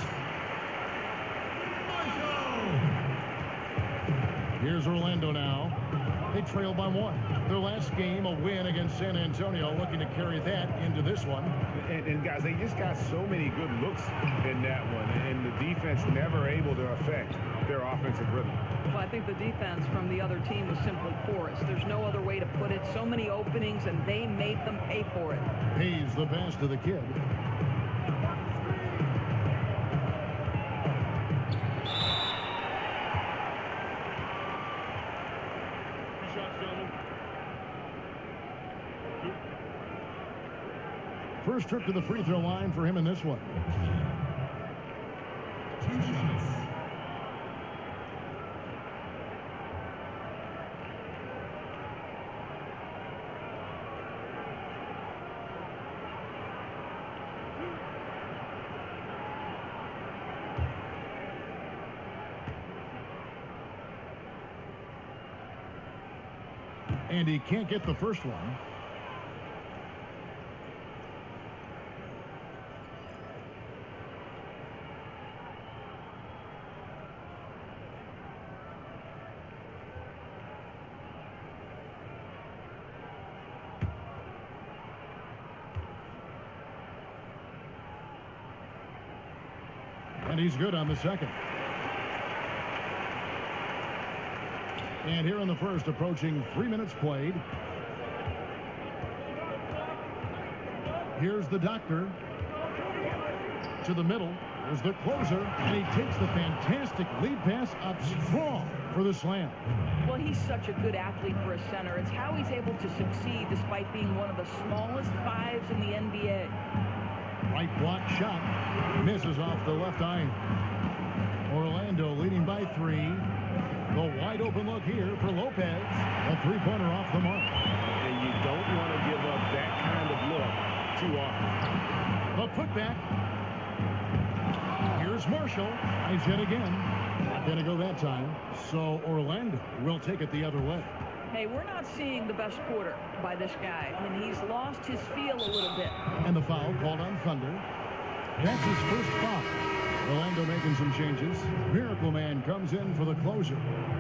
Here's Orlando now. They trail by 1. Their last game, a win against San Antonio, looking to carry that into this one. And guys, they just got so many good looks in that one, and the defense never able to affect their offensive rhythm. Well, I think the defense from the other team was simply porous. There's no other way to put it. So many openings, and they made them pay for it. Hayes the pass to the kid. First trip to the free throw line for him in this one. 2 shots. And he can't get the first one. And he's good on the second. And here in the first, approaching 3 minutes played. Here's the doctor. To the middle. There's the closer. And he takes the fantastic lead pass up strong for the slam. Well, he's such a good athlete for a center. It's how he's able to succeed despite being one of the smallest fives in the NBA. Right block shot. Misses off the left eye. Orlando leading by 3. The wide open look here for Lopez. A three-pointer off the mark. And you don't want to give up that kind of look too often. The putback. Here's Marshall. Eyes yet again. Not going to go that time. So Orlando will take it the other way. Hey, we're not seeing the best quarter by this guy. I mean, he's lost his feel a little bit. And the foul called on Thunder. That's his first foul. Orlando making some changes. Miracle Man comes in for the closer.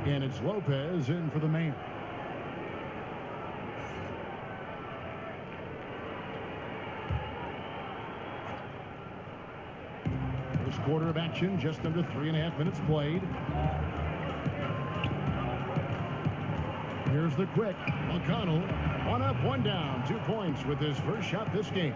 And it's Lopez in for the man. First quarter of action, just under 3.5 minutes played. Here's the quick. McConnell, 1 up, 1 down. 2 points with his first shot this game.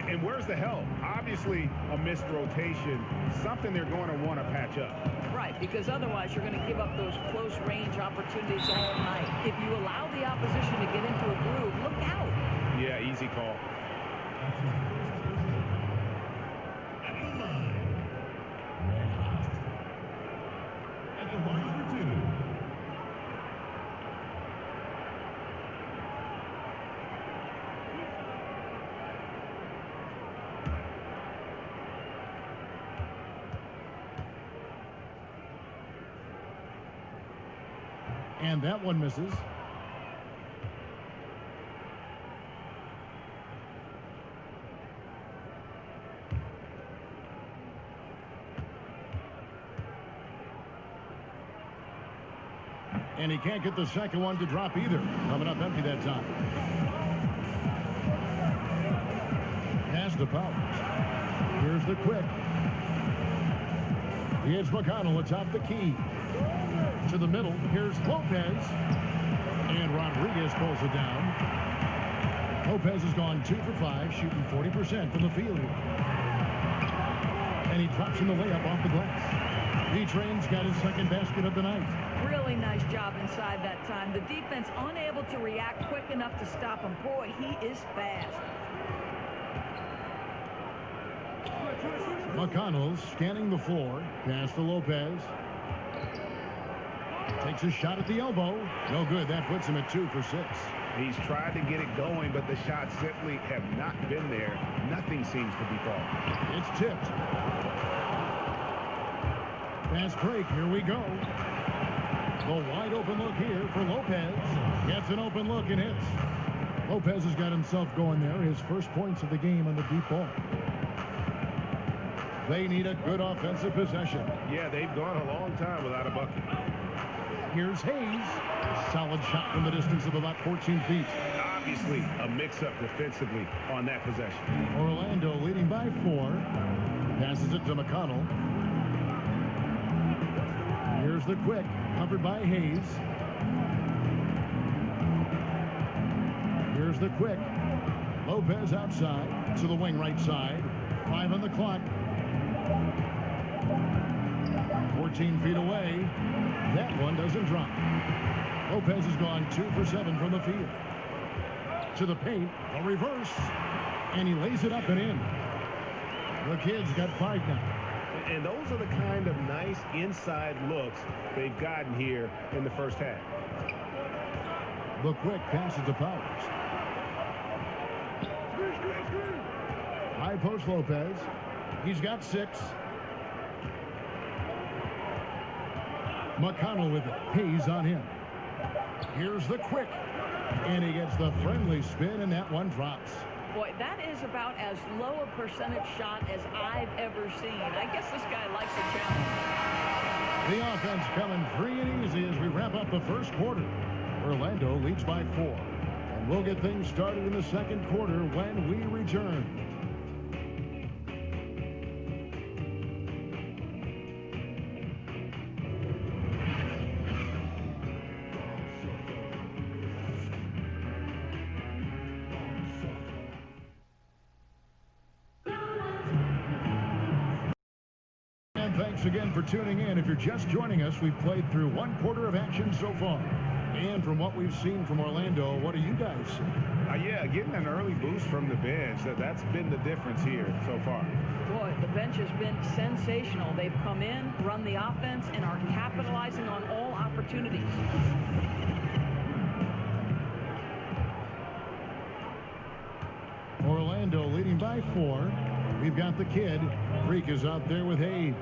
And where's the help? Obviously, a missed rotation. Something they're going to want to patch up. Right, because otherwise you're going to give up those close range opportunities all night. If you allow the opposition to get into a groove, look out. Yeah, easy call. And that one misses. And he can't get the second one to drop either. Coming up empty that time. Pass to Powers. Here's the quick. Here's McConnell atop the key. To the middle. Here's Lopez. And Rodriguez pulls it down. Lopez has gone 2 for 5, shooting 40% from the field. And he drops in the layup off the glass. B-Train's got his second basket of the night. Really nice job inside that time. The defense unable to react quick enough to stop him. Boy, he is fast. McConnell scanning the floor. Pass to Lopez. Takes a shot at the elbow. No good. That puts him at 2 for 6. He's tried to get it going, but the shots simply have not been there. Nothing seems to be falling. It's tipped. Fast break. Here we go. The wide open look here for Lopez. Gets an open look and hits. Lopez has got himself going there. His first points of the game on the deep ball. They need a good offensive possession. Yeah, they've gone a long time without a bucket. Here's Hayes. Solid shot from the distance of about 14 feet. Obviously, a mix-up defensively on that possession. Orlando leading by 4. Passes it to McConnell. Here's the quick. Covered by Hayes. Here's the quick. Lopez outside to the wing right side. 5 on the clock. 14 feet away. That one doesn't drop. Lopez has gone 2 for 7 from the field. To the paint. A reverse. And he lays it up and in. The kid's got 5 now. And those are the kind of nice inside looks they've gotten here in the first half. The quick passes to Powers. High post Lopez. He's got 6. McConnell with it. Hayes on him. Here's the quick. And he gets the friendly spin, and that one drops. Boy, that is about as low a percentage shot as I've ever seen. I guess this guy likes a challenge. The offense coming free and easy as we wrap up the first quarter. Orlando leads by 4. And we'll get things started in the second quarter when we return. thanks again for tuning in. If you're just joining us, we've played through one quarter of action so far. And from what we've seen from Orlando, what do you guys see? Yeah, getting an early boost from the bench, that's been the difference here so far. Boy, the bench has been sensational. They've come in, run the offense, and are capitalizing on all opportunities. Orlando leading by 4. We've got the kid. Freak is out there with Hayes.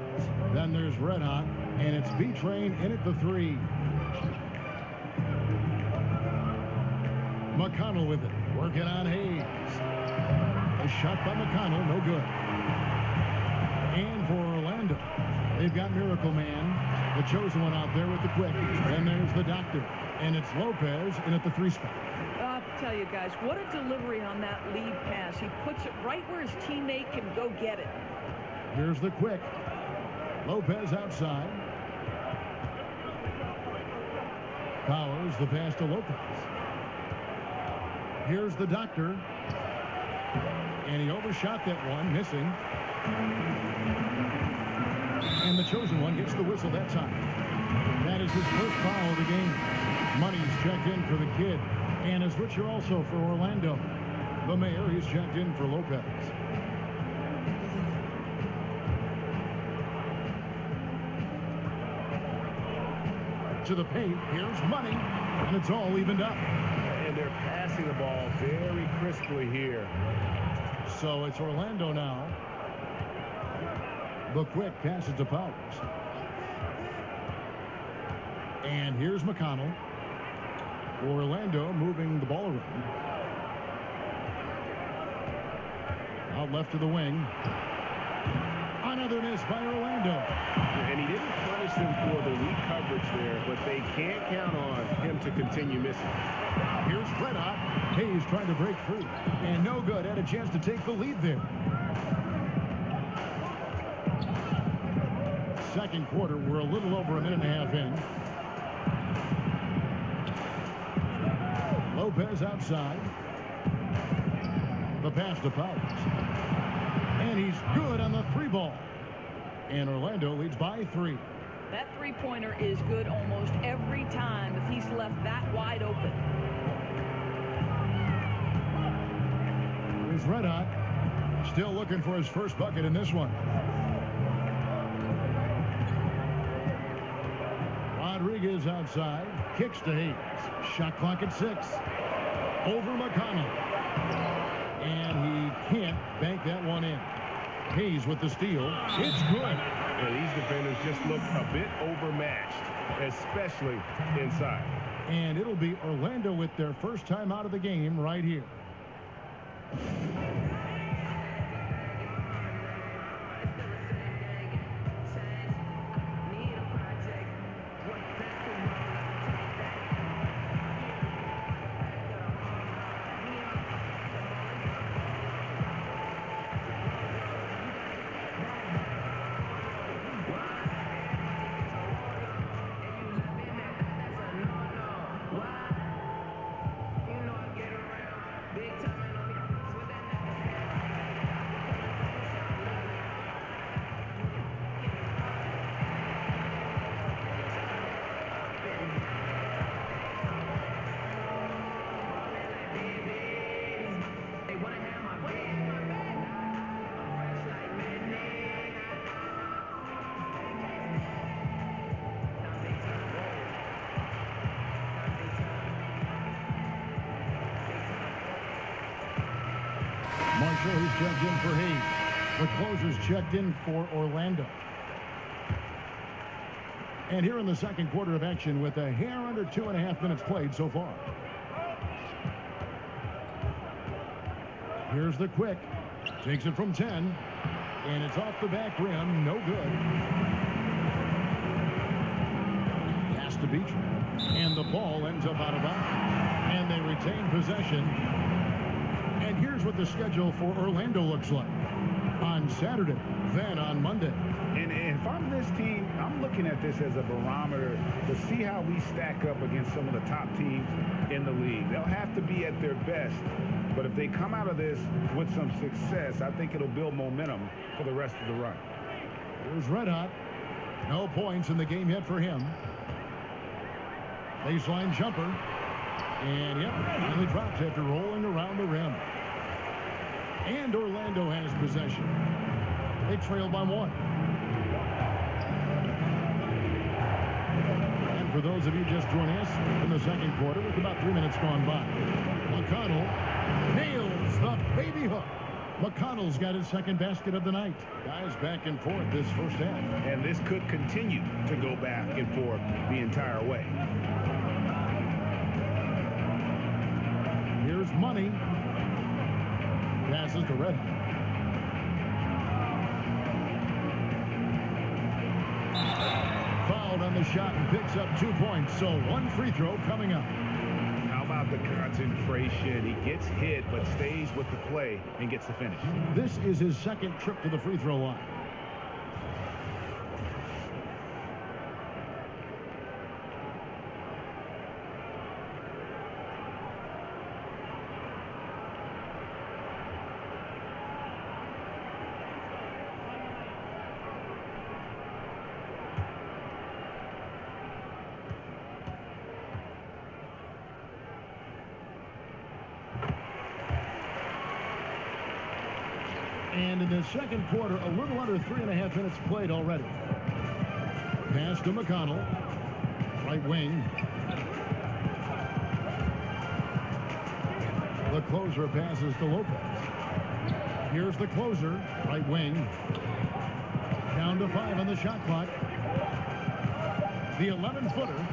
Then there's Red Hot, and it's B-Train in at the 3. McConnell with it, working on Hayes. A shot by McConnell, no good. And for Orlando, they've got Miracle Man, the chosen one out there with the quick. Then there's the doctor, and it's Lopez in at the 3 spot. I'll tell you guys, what a delivery on that lead pass. He puts it right where his teammate can go get it. Here's the quick. Lopez outside. Powers the pass to Lopez. Here's the doctor. And he overshot that one, missing. And the chosen one gets the whistle that time. That is his first foul of the game. Money's checked in for the kid. And a switcher also for Orlando. The mayor, he's checked in for Lopez. To the paint, here's Money, and it's all evened up. And they're passing the ball very crisply here. So it's Orlando now. The quick passes to Powers. And here's McConnell. Orlando moving the ball around. Out left to the wing. Another miss by Orlando. And he didn't punish them for the weak coverage there, but they can't count on him to continue missing. Here's Red Hot. Hayes trying to break free. And no good. Had a chance to take the lead there. Second quarter, we're a little over a minute and a half in. Lopez outside. The pass to Powers. And he's good on the 3 ball. And Orlando leads by 3. That three-pointer is good almost every time if he's left that wide open. Here's Red Hot. Still looking for his first bucket in this one. Rodriguez outside. Kicks to Hayes. Shot clock at 6. Over McConnell. And he can't bank that one in. Hayes with the steal. It's good. And these defenders just look a bit overmatched, especially inside. And it'll be Orlando with their first time out of the game right here. Marshall, who's checked in for Hayes. The closer's checked in for Orlando. And here in the second quarter of action with a hair under 2.5 minutes played so far. Here's the quick. Takes it from 10. And it's off the back rim. No good. Pass to Beach. And the ball ends up out of bounds. And they retain possession. And here's what the schedule for Orlando looks like on Saturday, then on Monday. And if I'm this team, I'm looking at this as a barometer to see how we stack up against some of the top teams in the league. They'll have to be at their best, but if they come out of this with some success, I think it'll build momentum for the rest of the run. Here's Red Hot. No points in the game yet for him. Baseline jumper. And yep, finally drops after rolling around the rim. And Orlando has possession. They trail by 1. And for those of you just joining us in the second quarter, with about 3 minutes gone by, McConnell nails the baby hook. McConnell's got his second basket of the night. Guys back and forth this first half. And this could continue to go back and forth the entire way. Here's Money. Passes to Red. Fouled on the shot and picks up 2 points. So 1 free throw coming up. How about the concentration? He gets hit but stays with the play and gets the finish. This is his second trip to the free throw line. And in the second quarter, a little under 3.5 minutes played already. Pass to McConnell. Right wing. The closer passes to Lopez. Here's the closer. Right wing. Down to 5 on the shot clock. The 11-footer.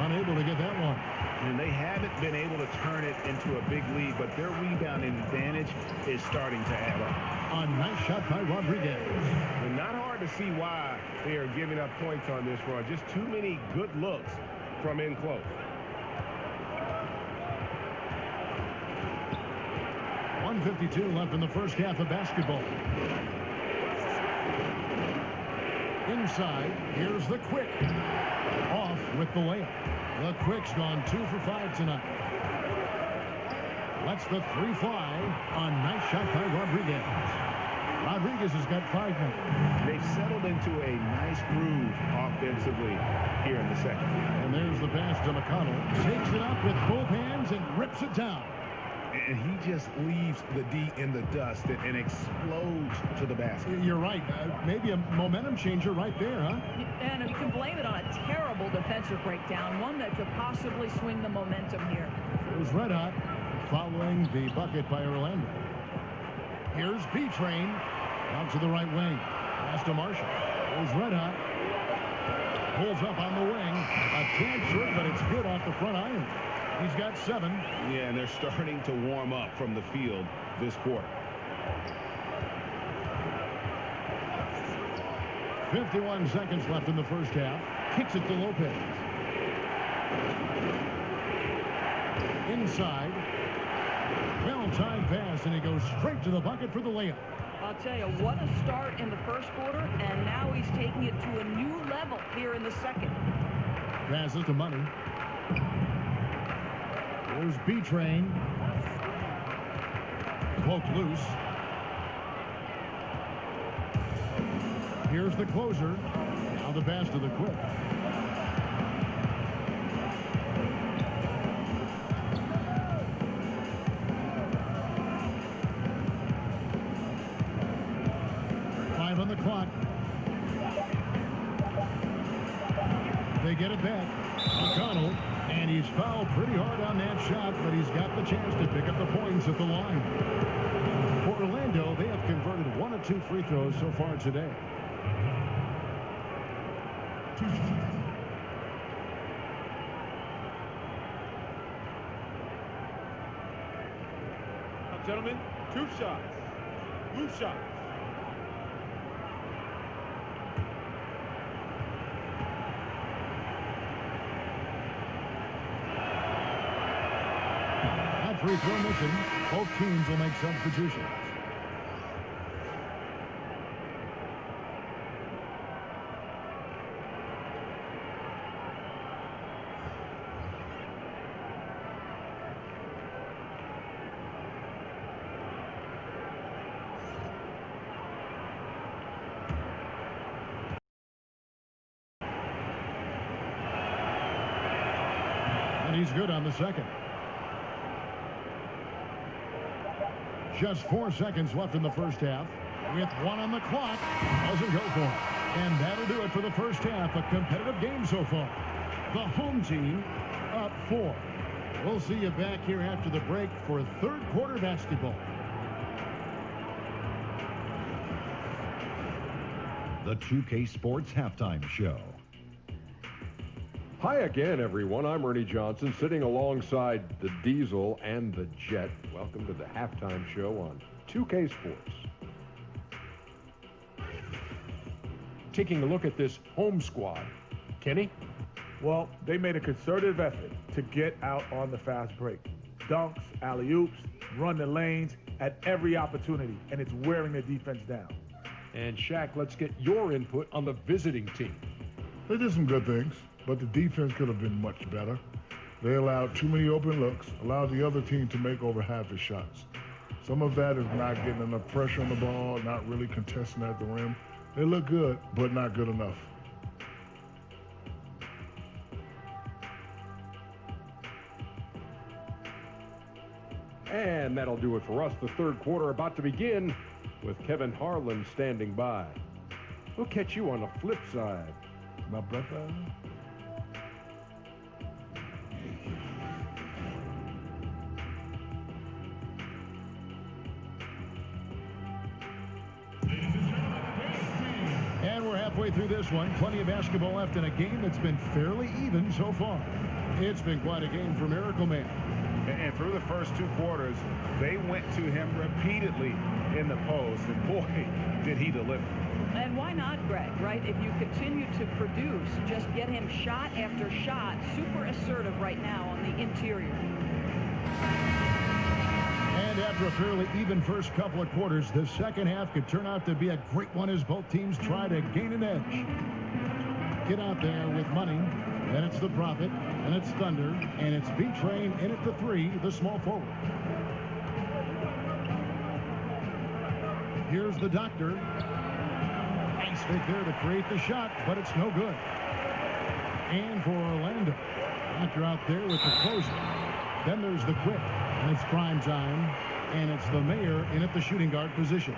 Unable to get that one. And they haven't been able to turn it into a big lead, but their rebounding advantage is starting to add up. A nice shot by Rodriguez. And not hard to see why they are giving up points on this run. Just too many good looks from in close. .152 left in the first half of basketball. Inside, here's the Quick. Off with the layup. The Quick's gone 2 for 5 tonight. Lets the 3 fly. A nice shot by Rodriguez. Rodriguez has got 5 now. They've settled into a nice groove offensively here in the second. And there's the pass to McConnell. Takes it up with both hands and rips it down. And he just leaves the D in the dust and explodes to the basket. You're right. Maybe a momentum changer right there, huh? And you can blame it on a terrible defensive breakdown, one that could possibly swing the momentum here. It was red hot following the bucket by Orlando. Here's B-Train out to the right wing. Pass to Marshall. It was red hot. Pulls up on the wing. A tad short, but it's good off the front iron. He's got 7. Yeah, and they're starting to warm up from the field this quarter. 51 seconds left in the first half. Kicks it to Lopez. Inside. Well-timed pass, and he goes straight to the bucket for the layup. I'll tell you, what a start in the first quarter, and now he's taking it to a new level here in the second. Passes to Money. There's B-Train. Poked loose. Here's the closer. Now the pass to the Quick. Five on the clock. They get it back. McConnell. And he's fouled pretty hard on that shot, but he's got the chance to pick up the points at the line. For Orlando, they have converted 1 of 2 free throws so far today. Gentlemen, 2 shots. Loose shots. Free throw missing. Both teams will make substitutions. And he's good on the second. Just 4 seconds left in the first half. With 1 on the clock. Doesn't go for it. And that'll do it for the first half. A competitive game so far. The home team up 4. We'll see you back here after the break for third quarter basketball. The 2K Sports Halftime Show. Hi again, everyone. I'm Ernie Johnson, sitting alongside the Diesel and the Jet. Welcome to the Halftime Show on 2K Sports. Taking a look at this home squad. Kenny? Well, they made a concerted effort to get out on the fast break. Dunks, alley-oops, run the lanes at every opportunity, and it's wearing the defense down. And Shaq, let's get your input on the visiting team. They did some good things, but the defense could have been much better. They allowed too many open looks, allowed the other team to make over half his shots. Some of that is not getting enough pressure on the ball, not really contesting at the rim. They look good, but not good enough. And that'll do it for us. The third quarter about to begin with Kevin Harlan standing by. We'll catch you on the flip side, my brother. And we're halfway through this one. Plenty of basketball left in a game that's been fairly even so far. It's been quite a game for Miracle Man. And through the first 2 quarters, they went to him repeatedly in the post, and boy, did he deliver. And why not, Greg, right? If you continue to produce, just get him shot after shot. Super assertive right now on the interior. And after a fairly even first couple of quarters, the second half could turn out to be a great one as both teams try to gain an edge. Get out there with money. And it's the Prophet, and it's Thunder, and it's B-Train in at the 3, the small forward. Here's the Doctor. Nice fake there to create the shot, but it's no good. And for Orlando, Doctor out there with the closer. Then there's the quick, and it's prime time, and it's the Mayor in at the shooting guard position.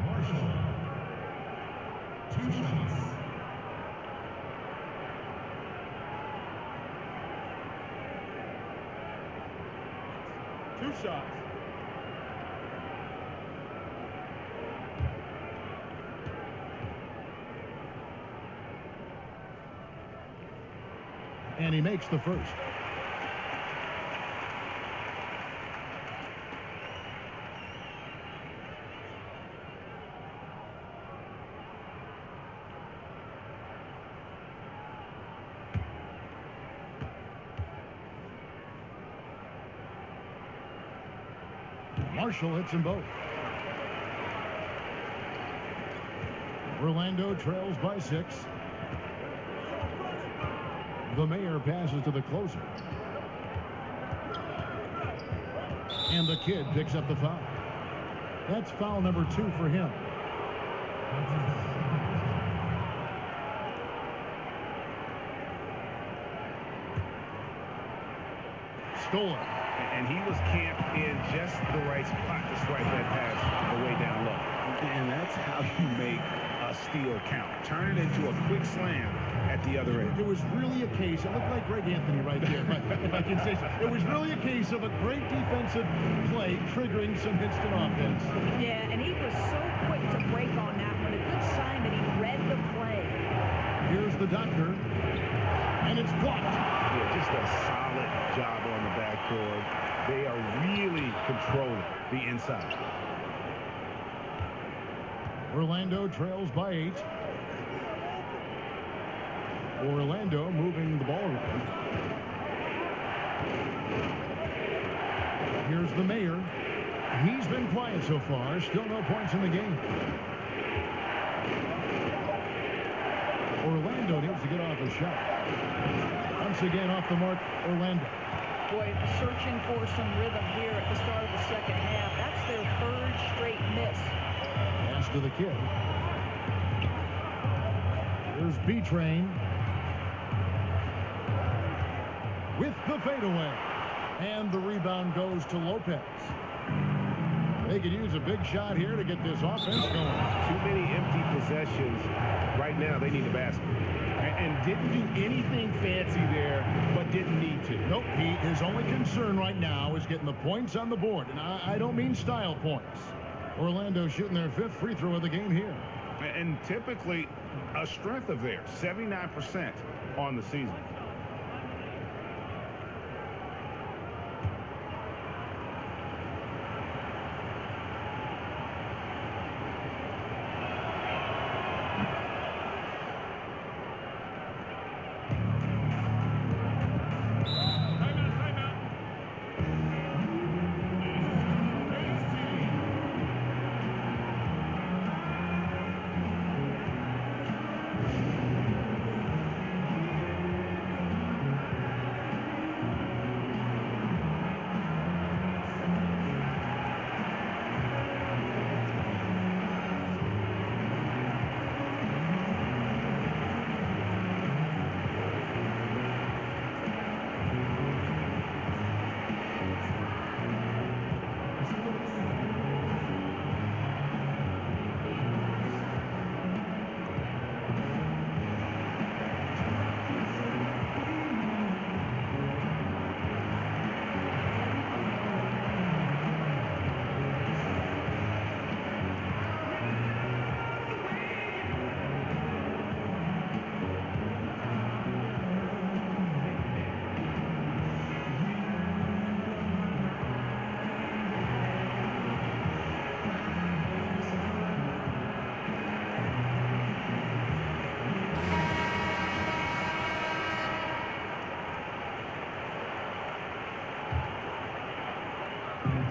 Marshall. 2 shots. Two shots. And he makes the first. Marshall hits them both. Orlando trails by 6. The Mayor passes to the closer. And the Kid picks up the foul. That's foul number 2 for him. Stolen. And he was camped in just the right spot to strike that pass the way down low. And that's how you make a steal count. Turn it into a quick slam at the other end. It was really a case, it looked like Greg Anthony right there, if I can say so. It was really a case of a great defensive play triggering some instant offense. Yeah, and he was so quick to break on that one. A good sign that he read the play. Here's the Doctor, and it's blocked. Yeah, just a solid job on the backboard. They are really controlling the inside. Orlando trails by 8. Orlando moving the ball around. Here's the Mayor. He's been quiet so far. Still no points in the game. Orlando needs to get off a shot. Once again off the mark, Orlando. Boy, searching for some rhythm here at the start of the second half. That's their 3rd straight miss. Pass to the Kid. Here's B-Train with the fadeaway. And the rebound goes to Lopez. They could use a big shot here to get this offense going. Too many empty possessions. Right now, they need a basket. And didn't do anything fancy there, but didn't need to. Nope, his only concern right now is getting the points on the board. And I don't mean style points. Orlando shooting their 5th free throw of the game here. And typically a strength of theirs, 79% on the season.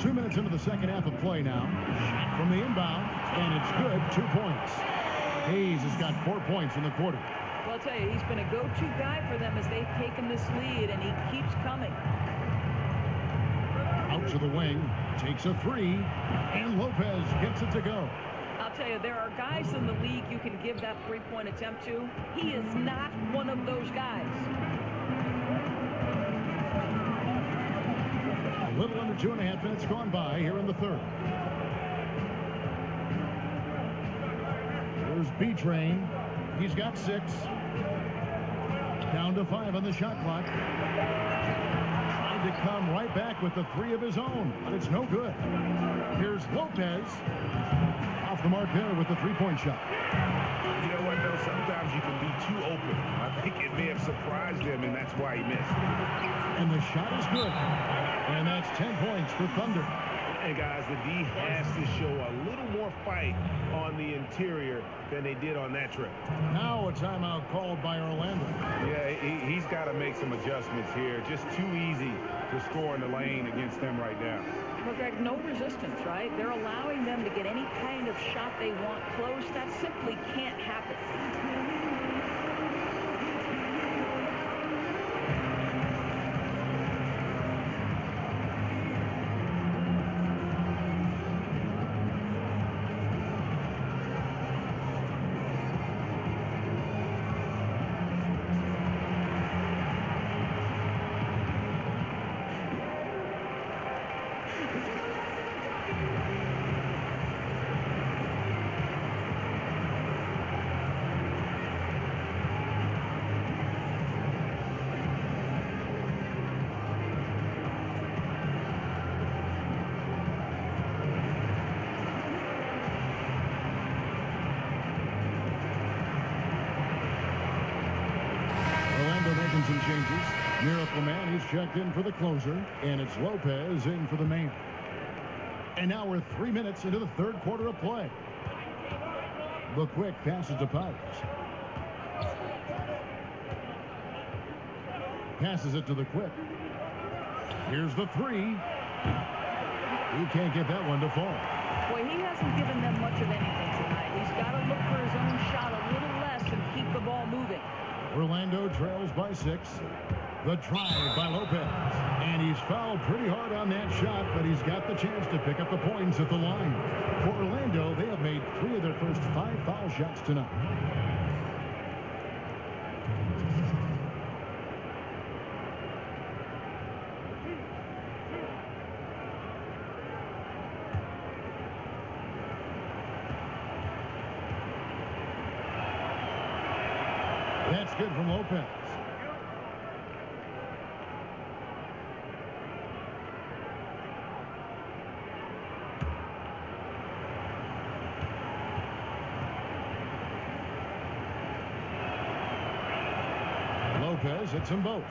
Two minutes into the second half of play now. Shot from the inbound, and it's good. 2 points. Hayes has got 4 points in the quarter. Well, I'll tell you, he's been a go-to guy for them as they've taken this lead, and he keeps coming. Out to the wing, takes a 3, and Lopez gets it to go. I'll tell you, there are guys in the league you can give that three-point attempt to. He is not one of those guys. A little under 2.5 minutes gone by here in the third. Here's B-Train. He's got 6. Down to 5 on the shot clock. Trying to come right back with the 3 of his own, but it's no good. Here's Lopez. Off the mark there with the three-point shot. You know what, though? Sometimes you can be too open. I think it may have surprised him, and that's why he missed. And the shot is good. And that's 10 points for Thunder. And, guys, the D has to show a little more fight on the interior than they did on that trip. Now a timeout called by Orlando. Yeah, he's got to make some adjustments here. Just too easy to score in the lane against them right now. Well, Greg, no resistance, right? They're allowing them to get any kind of shot they want close. That simply can't happen. Some changes. Miracle Man, he's checked in for the closer, and it's Lopez in for the man. And now we're 3 minutes into the third quarter of play. The quick passes to Powers. Passes it to the quick. Here's the 3. He can't get that one to fall. Boy, he hasn't given them much of anything tonight. He's got to look for his own shot a little less and keep the ball moving. Orlando trails by 6. The drive by Lopez. And he's fouled pretty hard on that shot, but he's got the chance to pick up the points at the line. For Orlando, they have made 3 of their first 5 foul shots tonight. That's good from Lopez. Lopez hits them both.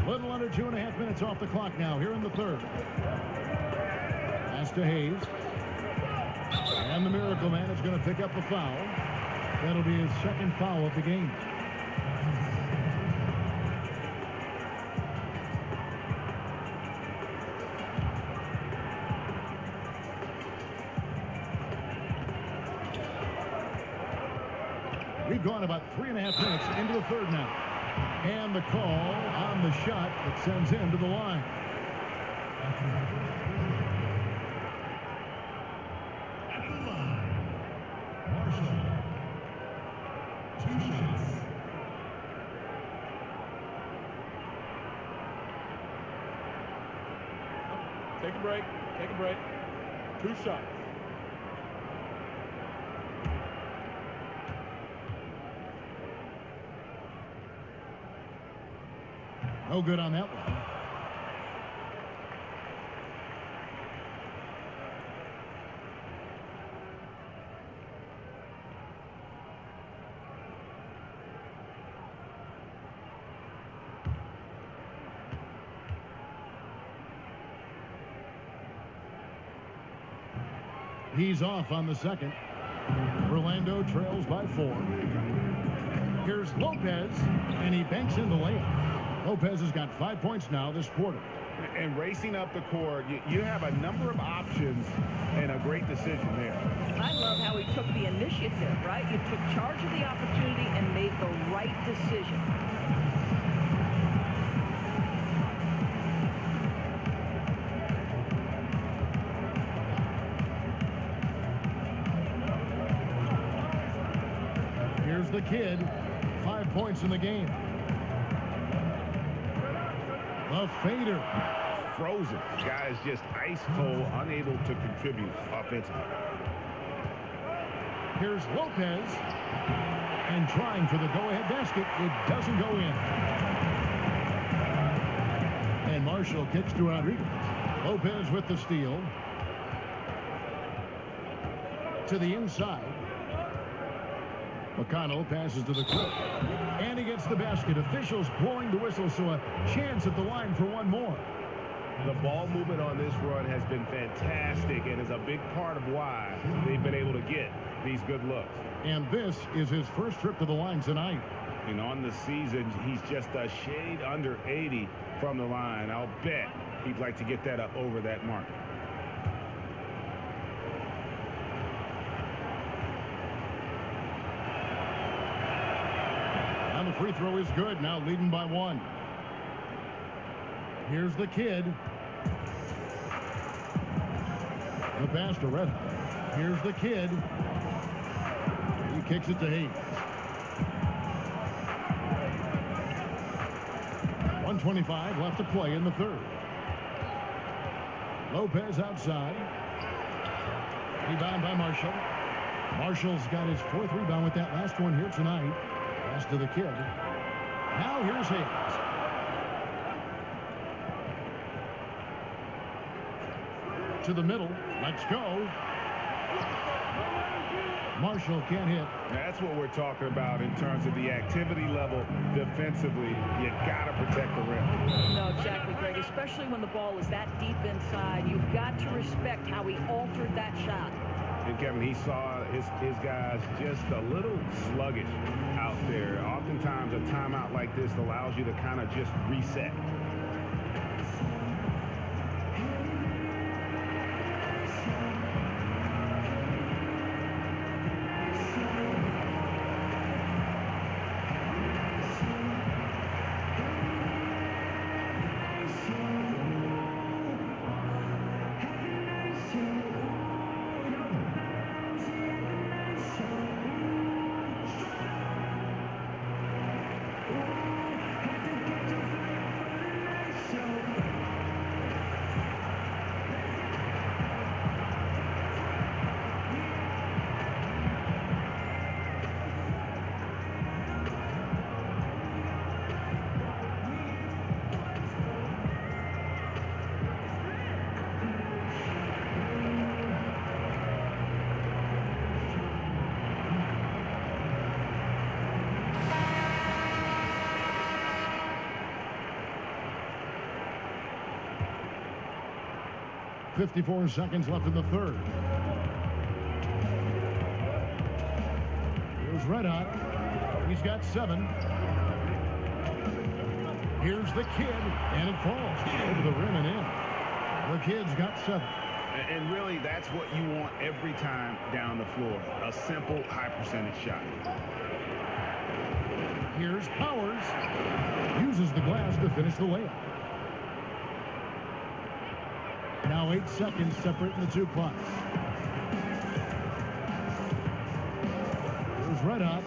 Little under 2.5 minutes off the clock now here in the third. Pass to Hayes. And the Miracle Man is going to pick up a foul. That'll be his second foul of the game. We've gone about 3.5 minutes into the third now. And the call on the shot that sends him to the line. At the line, Marshall. 2 shots. Take a break. Take a break. 2 shots. No good on that one. He's off on the second. Orlando trails by 4. Here's Lopez, and he banks in the layup. Lopez has got 5 points now this quarter. And racing up the court, you have a number of options and a great decision there. I love how he took the initiative, right? He took charge of the opportunity and made the right decision. Here's the kid. 5 points in the game. A fader. Frozen. Guy is just ice cold, unable to contribute offensively. Here's Lopez. And trying for the go-ahead basket. It doesn't go in. And Marshall kicks to Rodriguez. Lopez with the steal. To the inside. McConnell passes to the court. And he gets the basket. Officials blowing the whistle, so a chance at the line for one more. The ball movement on this run has been fantastic and is a big part of why they've been able to get these good looks. And this is his first trip to the line tonight. And on the season, he's just a shade under 80 from the line. I'll bet he'd like to get that up over that mark. And the free throw is good. Now leading by 1. Here's the kid. The pass to Red. Here's the kid. He kicks it to Hayes. 1:25 left to play in the third. Lopez outside. Rebound by Marshall. Marshall's got his 4th rebound with that last one here tonight. Pass to the kid. Now here's Hayes. To the middle. Let's go. Marshall can't hit. That's what we're talking about in terms of the activity level defensively. You got to protect the rim. No, exactly, Greg. Especially when the ball is that deep inside. You've got to respect how he altered that shot. And Kevin, he saw his guys just a little sluggish out there. Oftentimes a timeout like this allows you to kind of just reset. 54 seconds left in the third. Here's Red Hot. He's got 7. Here's the Kid, and it falls over the rim and in. The Kid's got 7. And really, that's what you want every time down the floor. A simple, high-percentage shot. Here's Powers. Uses the glass to finish the layup. Now 8 seconds separating the two clocks. Here's Red Hot.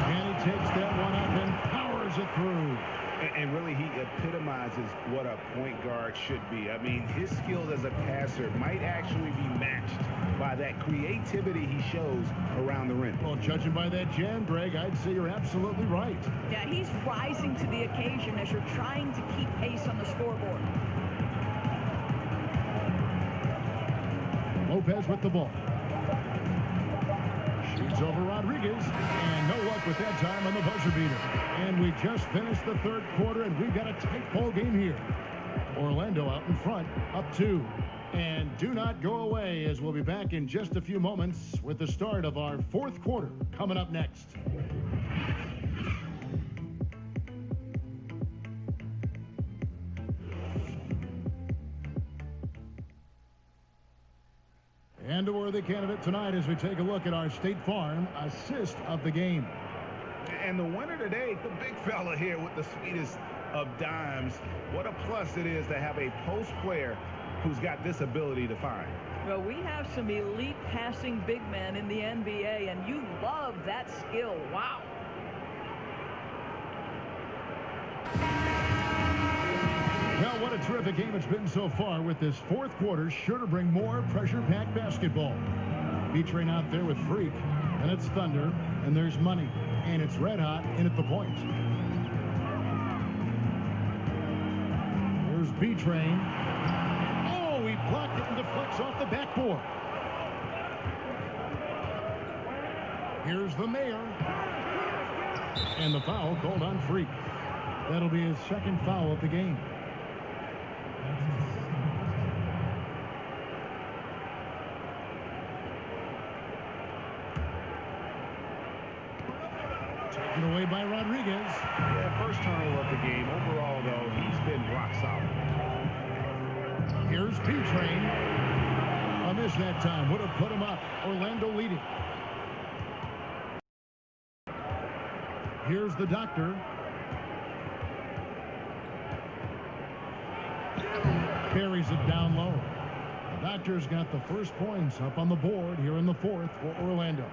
And he takes that one up and powers it through. And really, he epitomizes what a point guard should be. I mean, his skills as a passer might actually be matched by that creativity he shows around the rim. Well, judging by that jam, Greg, I'd say you're absolutely right. Yeah, he's rising to the occasion as you're trying to keep pace on the scoreboard. Lopez with the ball. Shoots over Rodriguez, and no luck with that time on the buzzer beater. And we just finished the third quarter, and we've got a tight ball game here. Orlando out in front, up 2. And do not go away, as we'll be back in just a few moments with the start of our fourth quarter coming up next. And a worthy candidate tonight as we take a look at our State Farm assist of the game. And the winner today, the big fella here with the sweetest of dimes. What a plus it is to have a post player who's got this ability to find. Well, we have some elite passing big men in the NBA, and you love that skill. Wow. Well, what a terrific game it's been so far, with this fourth quarter sure to bring more pressure-packed basketball. B-Train out there with Freak, and it's Thunder, and there's Money, and it's Red Hot in at the point. Here's B-Train. Oh, he blocked it and deflects off the backboard. Here's the Mayor. And the foul called on Freak. That'll be his second foul of the game. Taken away by Rodriguez. Yeah, first turnover of the game. Overall, though, he's been rock solid. Here's P-Train. A miss that time. Would have put him up. Orlando leading. Here's the Doctor. Carries it down low. The Doctor's got the first points up on the board here in the fourth for Orlando.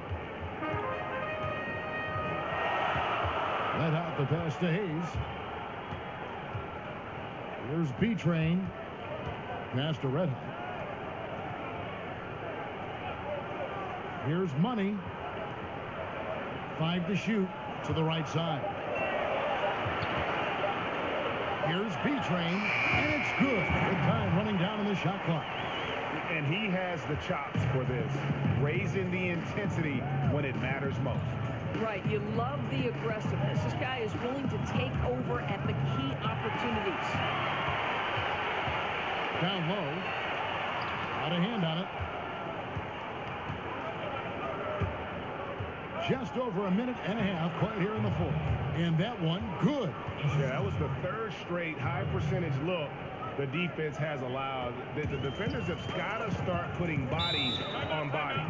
Let out the pass to Hayes. Here's B-Train. Pass to Red Hot. Here's Money. 5 to shoot to the right side. Here's B-Train, and it's good. Good time running down in the shot clock. And he has the chops for this, raising the intensity when it matters most. Right, you love the aggressiveness. This guy is willing to take over at the key opportunities. Down low. Got a hand on it. Just over a minute and a half played here in the fourth. And that one, good. Yeah, that was the third straight high percentage look the defense has allowed. The defenders have got to start putting bodies on bodies.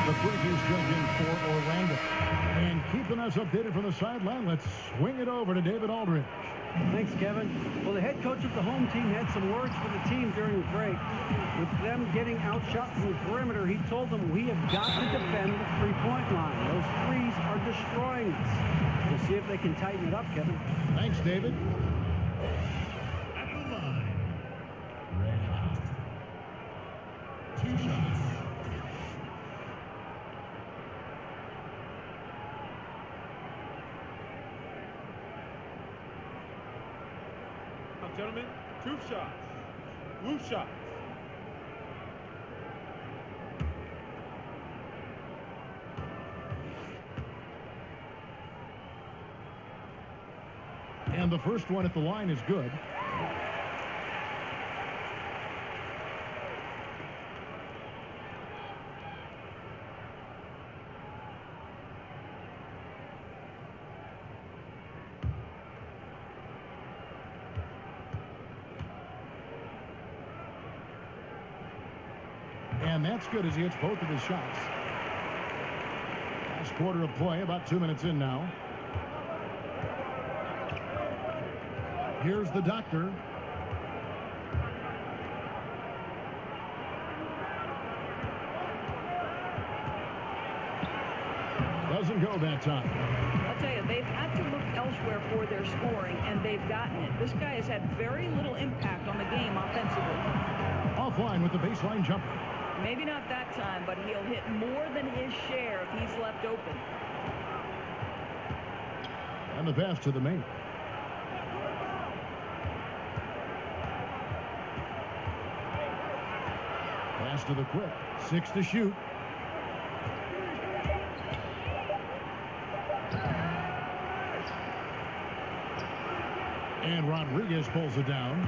The Freakies check in for Orlando. And keeping us updated from the sideline, let's swing it over to David Aldridge. Thanks, Kevin. Well, the head coach of the home team had some words for the team during the break. With them getting outshot from the perimeter, he told them, we have got to defend the three-point line. Those threes are destroying us. We'll see if they can tighten it up, Kevin. Thanks, David. At the line, red hot. 2 shots. Gentlemen, 2 shots. Loose shots. And the first one at the line is good. And that's good as he hits both of his shots. Last quarter of play, about 2 minutes in now. Here's the doctor. Doesn't go that time. I'll tell you, they've had to look elsewhere for their scoring, and they've gotten it. This guy has had very little impact on the game offensively. Offline with the baseline jumper. Maybe not that time, but he'll hit more than his share if he's left open. And the pass to the main. Pass to the quick. 6 to shoot. And Rodriguez pulls it down.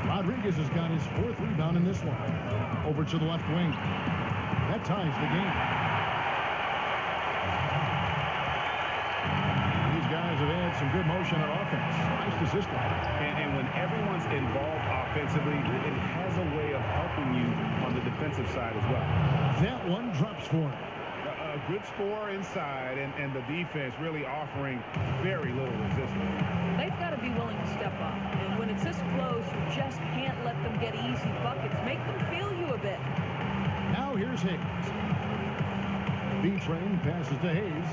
Rodriguez has got his 4th rebound in this one. Over to the left wing. That ties the game. These guys have had some good motion on offense. Nice to system. And when everyone's involved offensively, it has a way of helping you on the defensive side as well. That one drops for him. A good score inside, and the defense really offering very little resistance. They've got to be willing to step up. And when it's this close, you just can't let them get easy buckets. Make them feel you a bit. Now here's Hayes. B-Train passes to Hayes.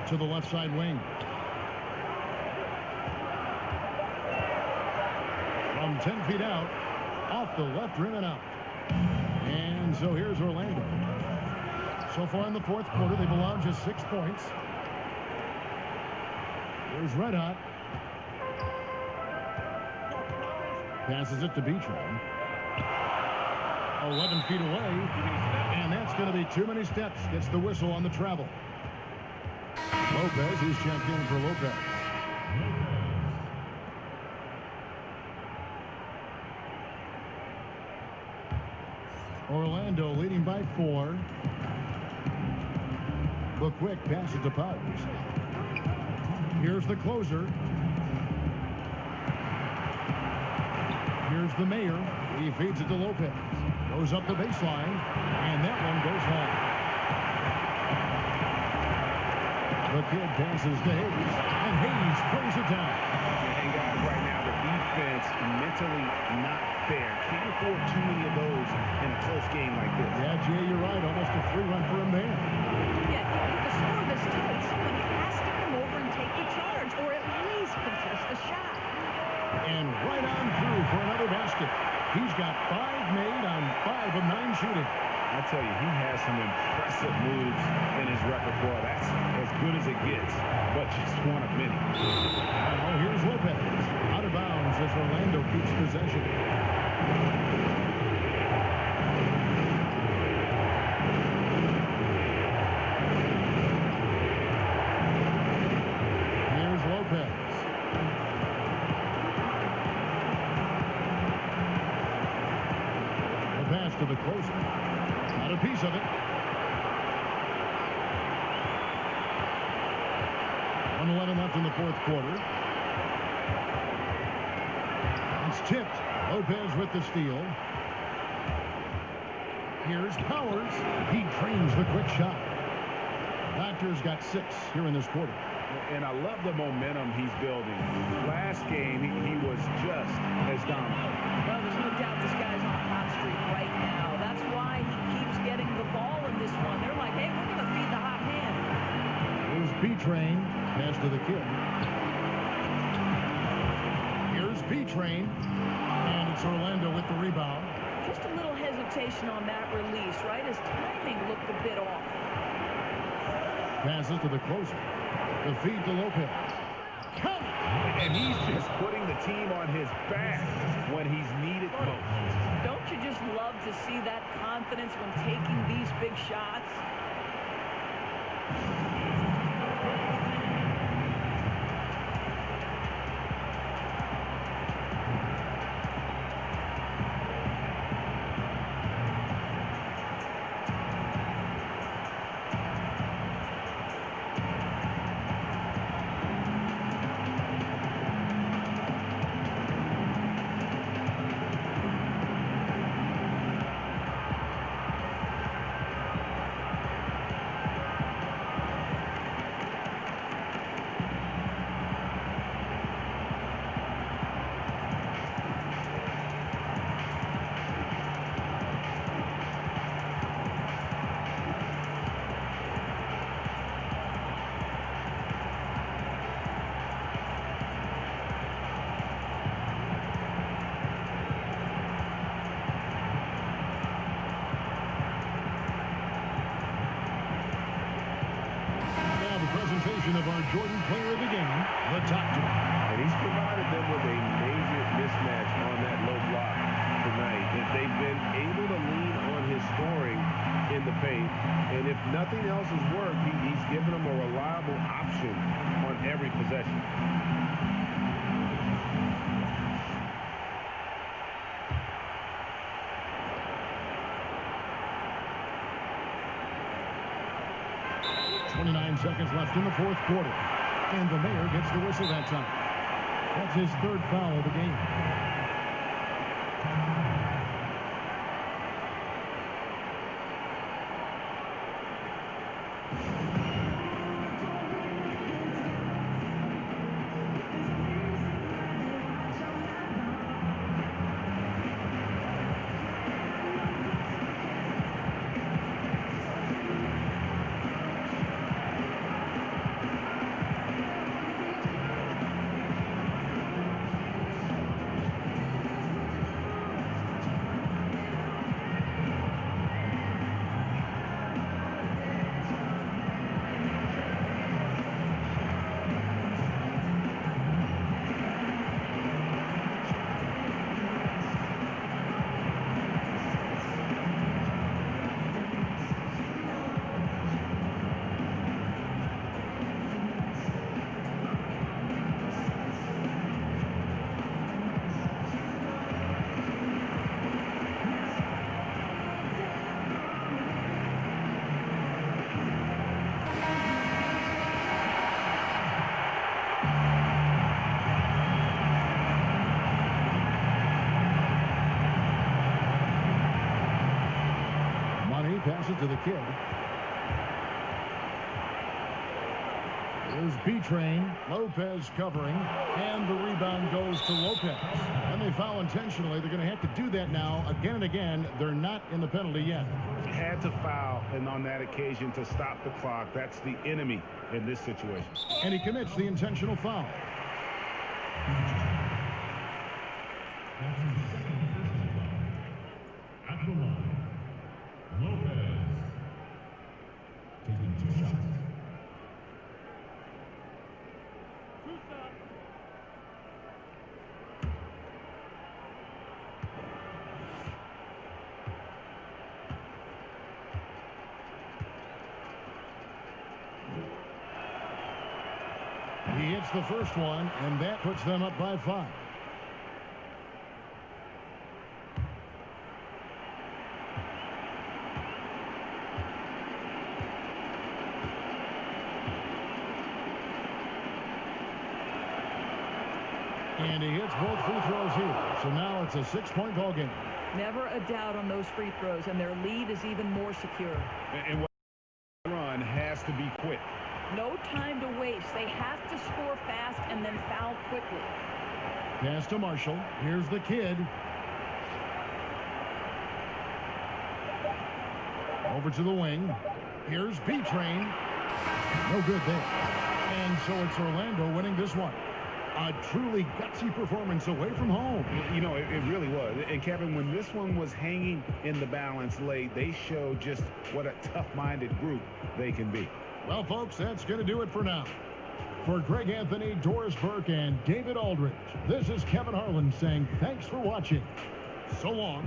To the left side wing. From 10 feet out. Off the left rim and out. And so here's Orlando. So far in the 4th quarter, they've allowed just 6 points. Here's Red Hot. Passes it to Beachram. 11 feet away. And that's going to be too many steps. Gets the whistle on the travel. Lopez, he's checked in for Lopez. Orlando leading by 4. The quick passes to Powers. Here's the closer. Here's the mayor. He feeds it to Lopez. Goes up the baseline. And that one goes home. The kid passes to Hayes. And Hayes plays it down. And guys, right now, the defense mentally not there. Can't afford too many of those in a close game like this. Yeah, Jay, you're right. Almost a 3-run for him there. Yeah, with the score this tight, someone has to come over and take the charge, or at least contest the shot. And right on through for another basket. He's got 5 made on 5 of 9 shooting. I tell you, he has some impressive moves in his repertoire. That's as good as it gets, but just one of many. Now here's Lopez. Out of bounds as Orlando keeps possession. Here's Lopez. The pass to the closer. Got a piece of it. 1:11 left in the 4th quarter. It's tipped. Lopez with the steal. Here's Powers. He drains the quick shot. Doctor's got 6 here in this quarter. And I love the momentum he's building. Last game, he was just as dominant. Well, there's no doubt this guy's on a hot streak right now. That's why he keeps getting the ball in this one. They're like, hey, we're going to feed the hot hand. Here's B-Train. Pass to the kid. Here's B-Train. And it's Orlando with the rebound. Just a little hesitation on that release, right? His timing looked a bit off. Passes to the closer. The feed to Lopez. Count! And he's just putting the team on his back when he's needed most. Don't you just love to see that confidence when taking these big shots? Of our Jordan player of the game, the Doctor. And he's provided them with a major mismatch on that low block tonight. That they've been able to lean on his scoring in the paint. And if nothing else has worked, he's given them a reliable option on every possession. Seconds left in the fourth quarter. And the mayor gets the whistle that time. That's his 3rd foul of the game. Passes to the kid. Here's B-Train. Lopez covering. And the rebound goes to Lopez. And they foul intentionally. They're going to have to do that now again and again. They're not in the penalty yet. Had to foul, and on that occasion to stop the clock. That's the enemy in this situation. And he commits the intentional foul. At the line, Lopez taking 2 shots. He hits the first one, and that puts them up by 5. And he hits both free throws here. So now it's a 6-point ball game. Never a doubt on those free throws, and their lead is even more secure. And what run has to be quick. No time to waste. They have to score fast and then foul quickly. Pass to Marshall. Here's the kid. Over to the wing. Here's B-Train. No good there. And so it's Orlando winning this one. A truly gutsy performance away from home. You know, it really was. And Kevin, when this one was hanging in the balance late, they showed just what a tough-minded group they can be. Well, folks, that's going to do it for now. For Greg Anthony, Doris Burke, and David Aldridge, this is Kevin Harlan saying thanks for watching. So long.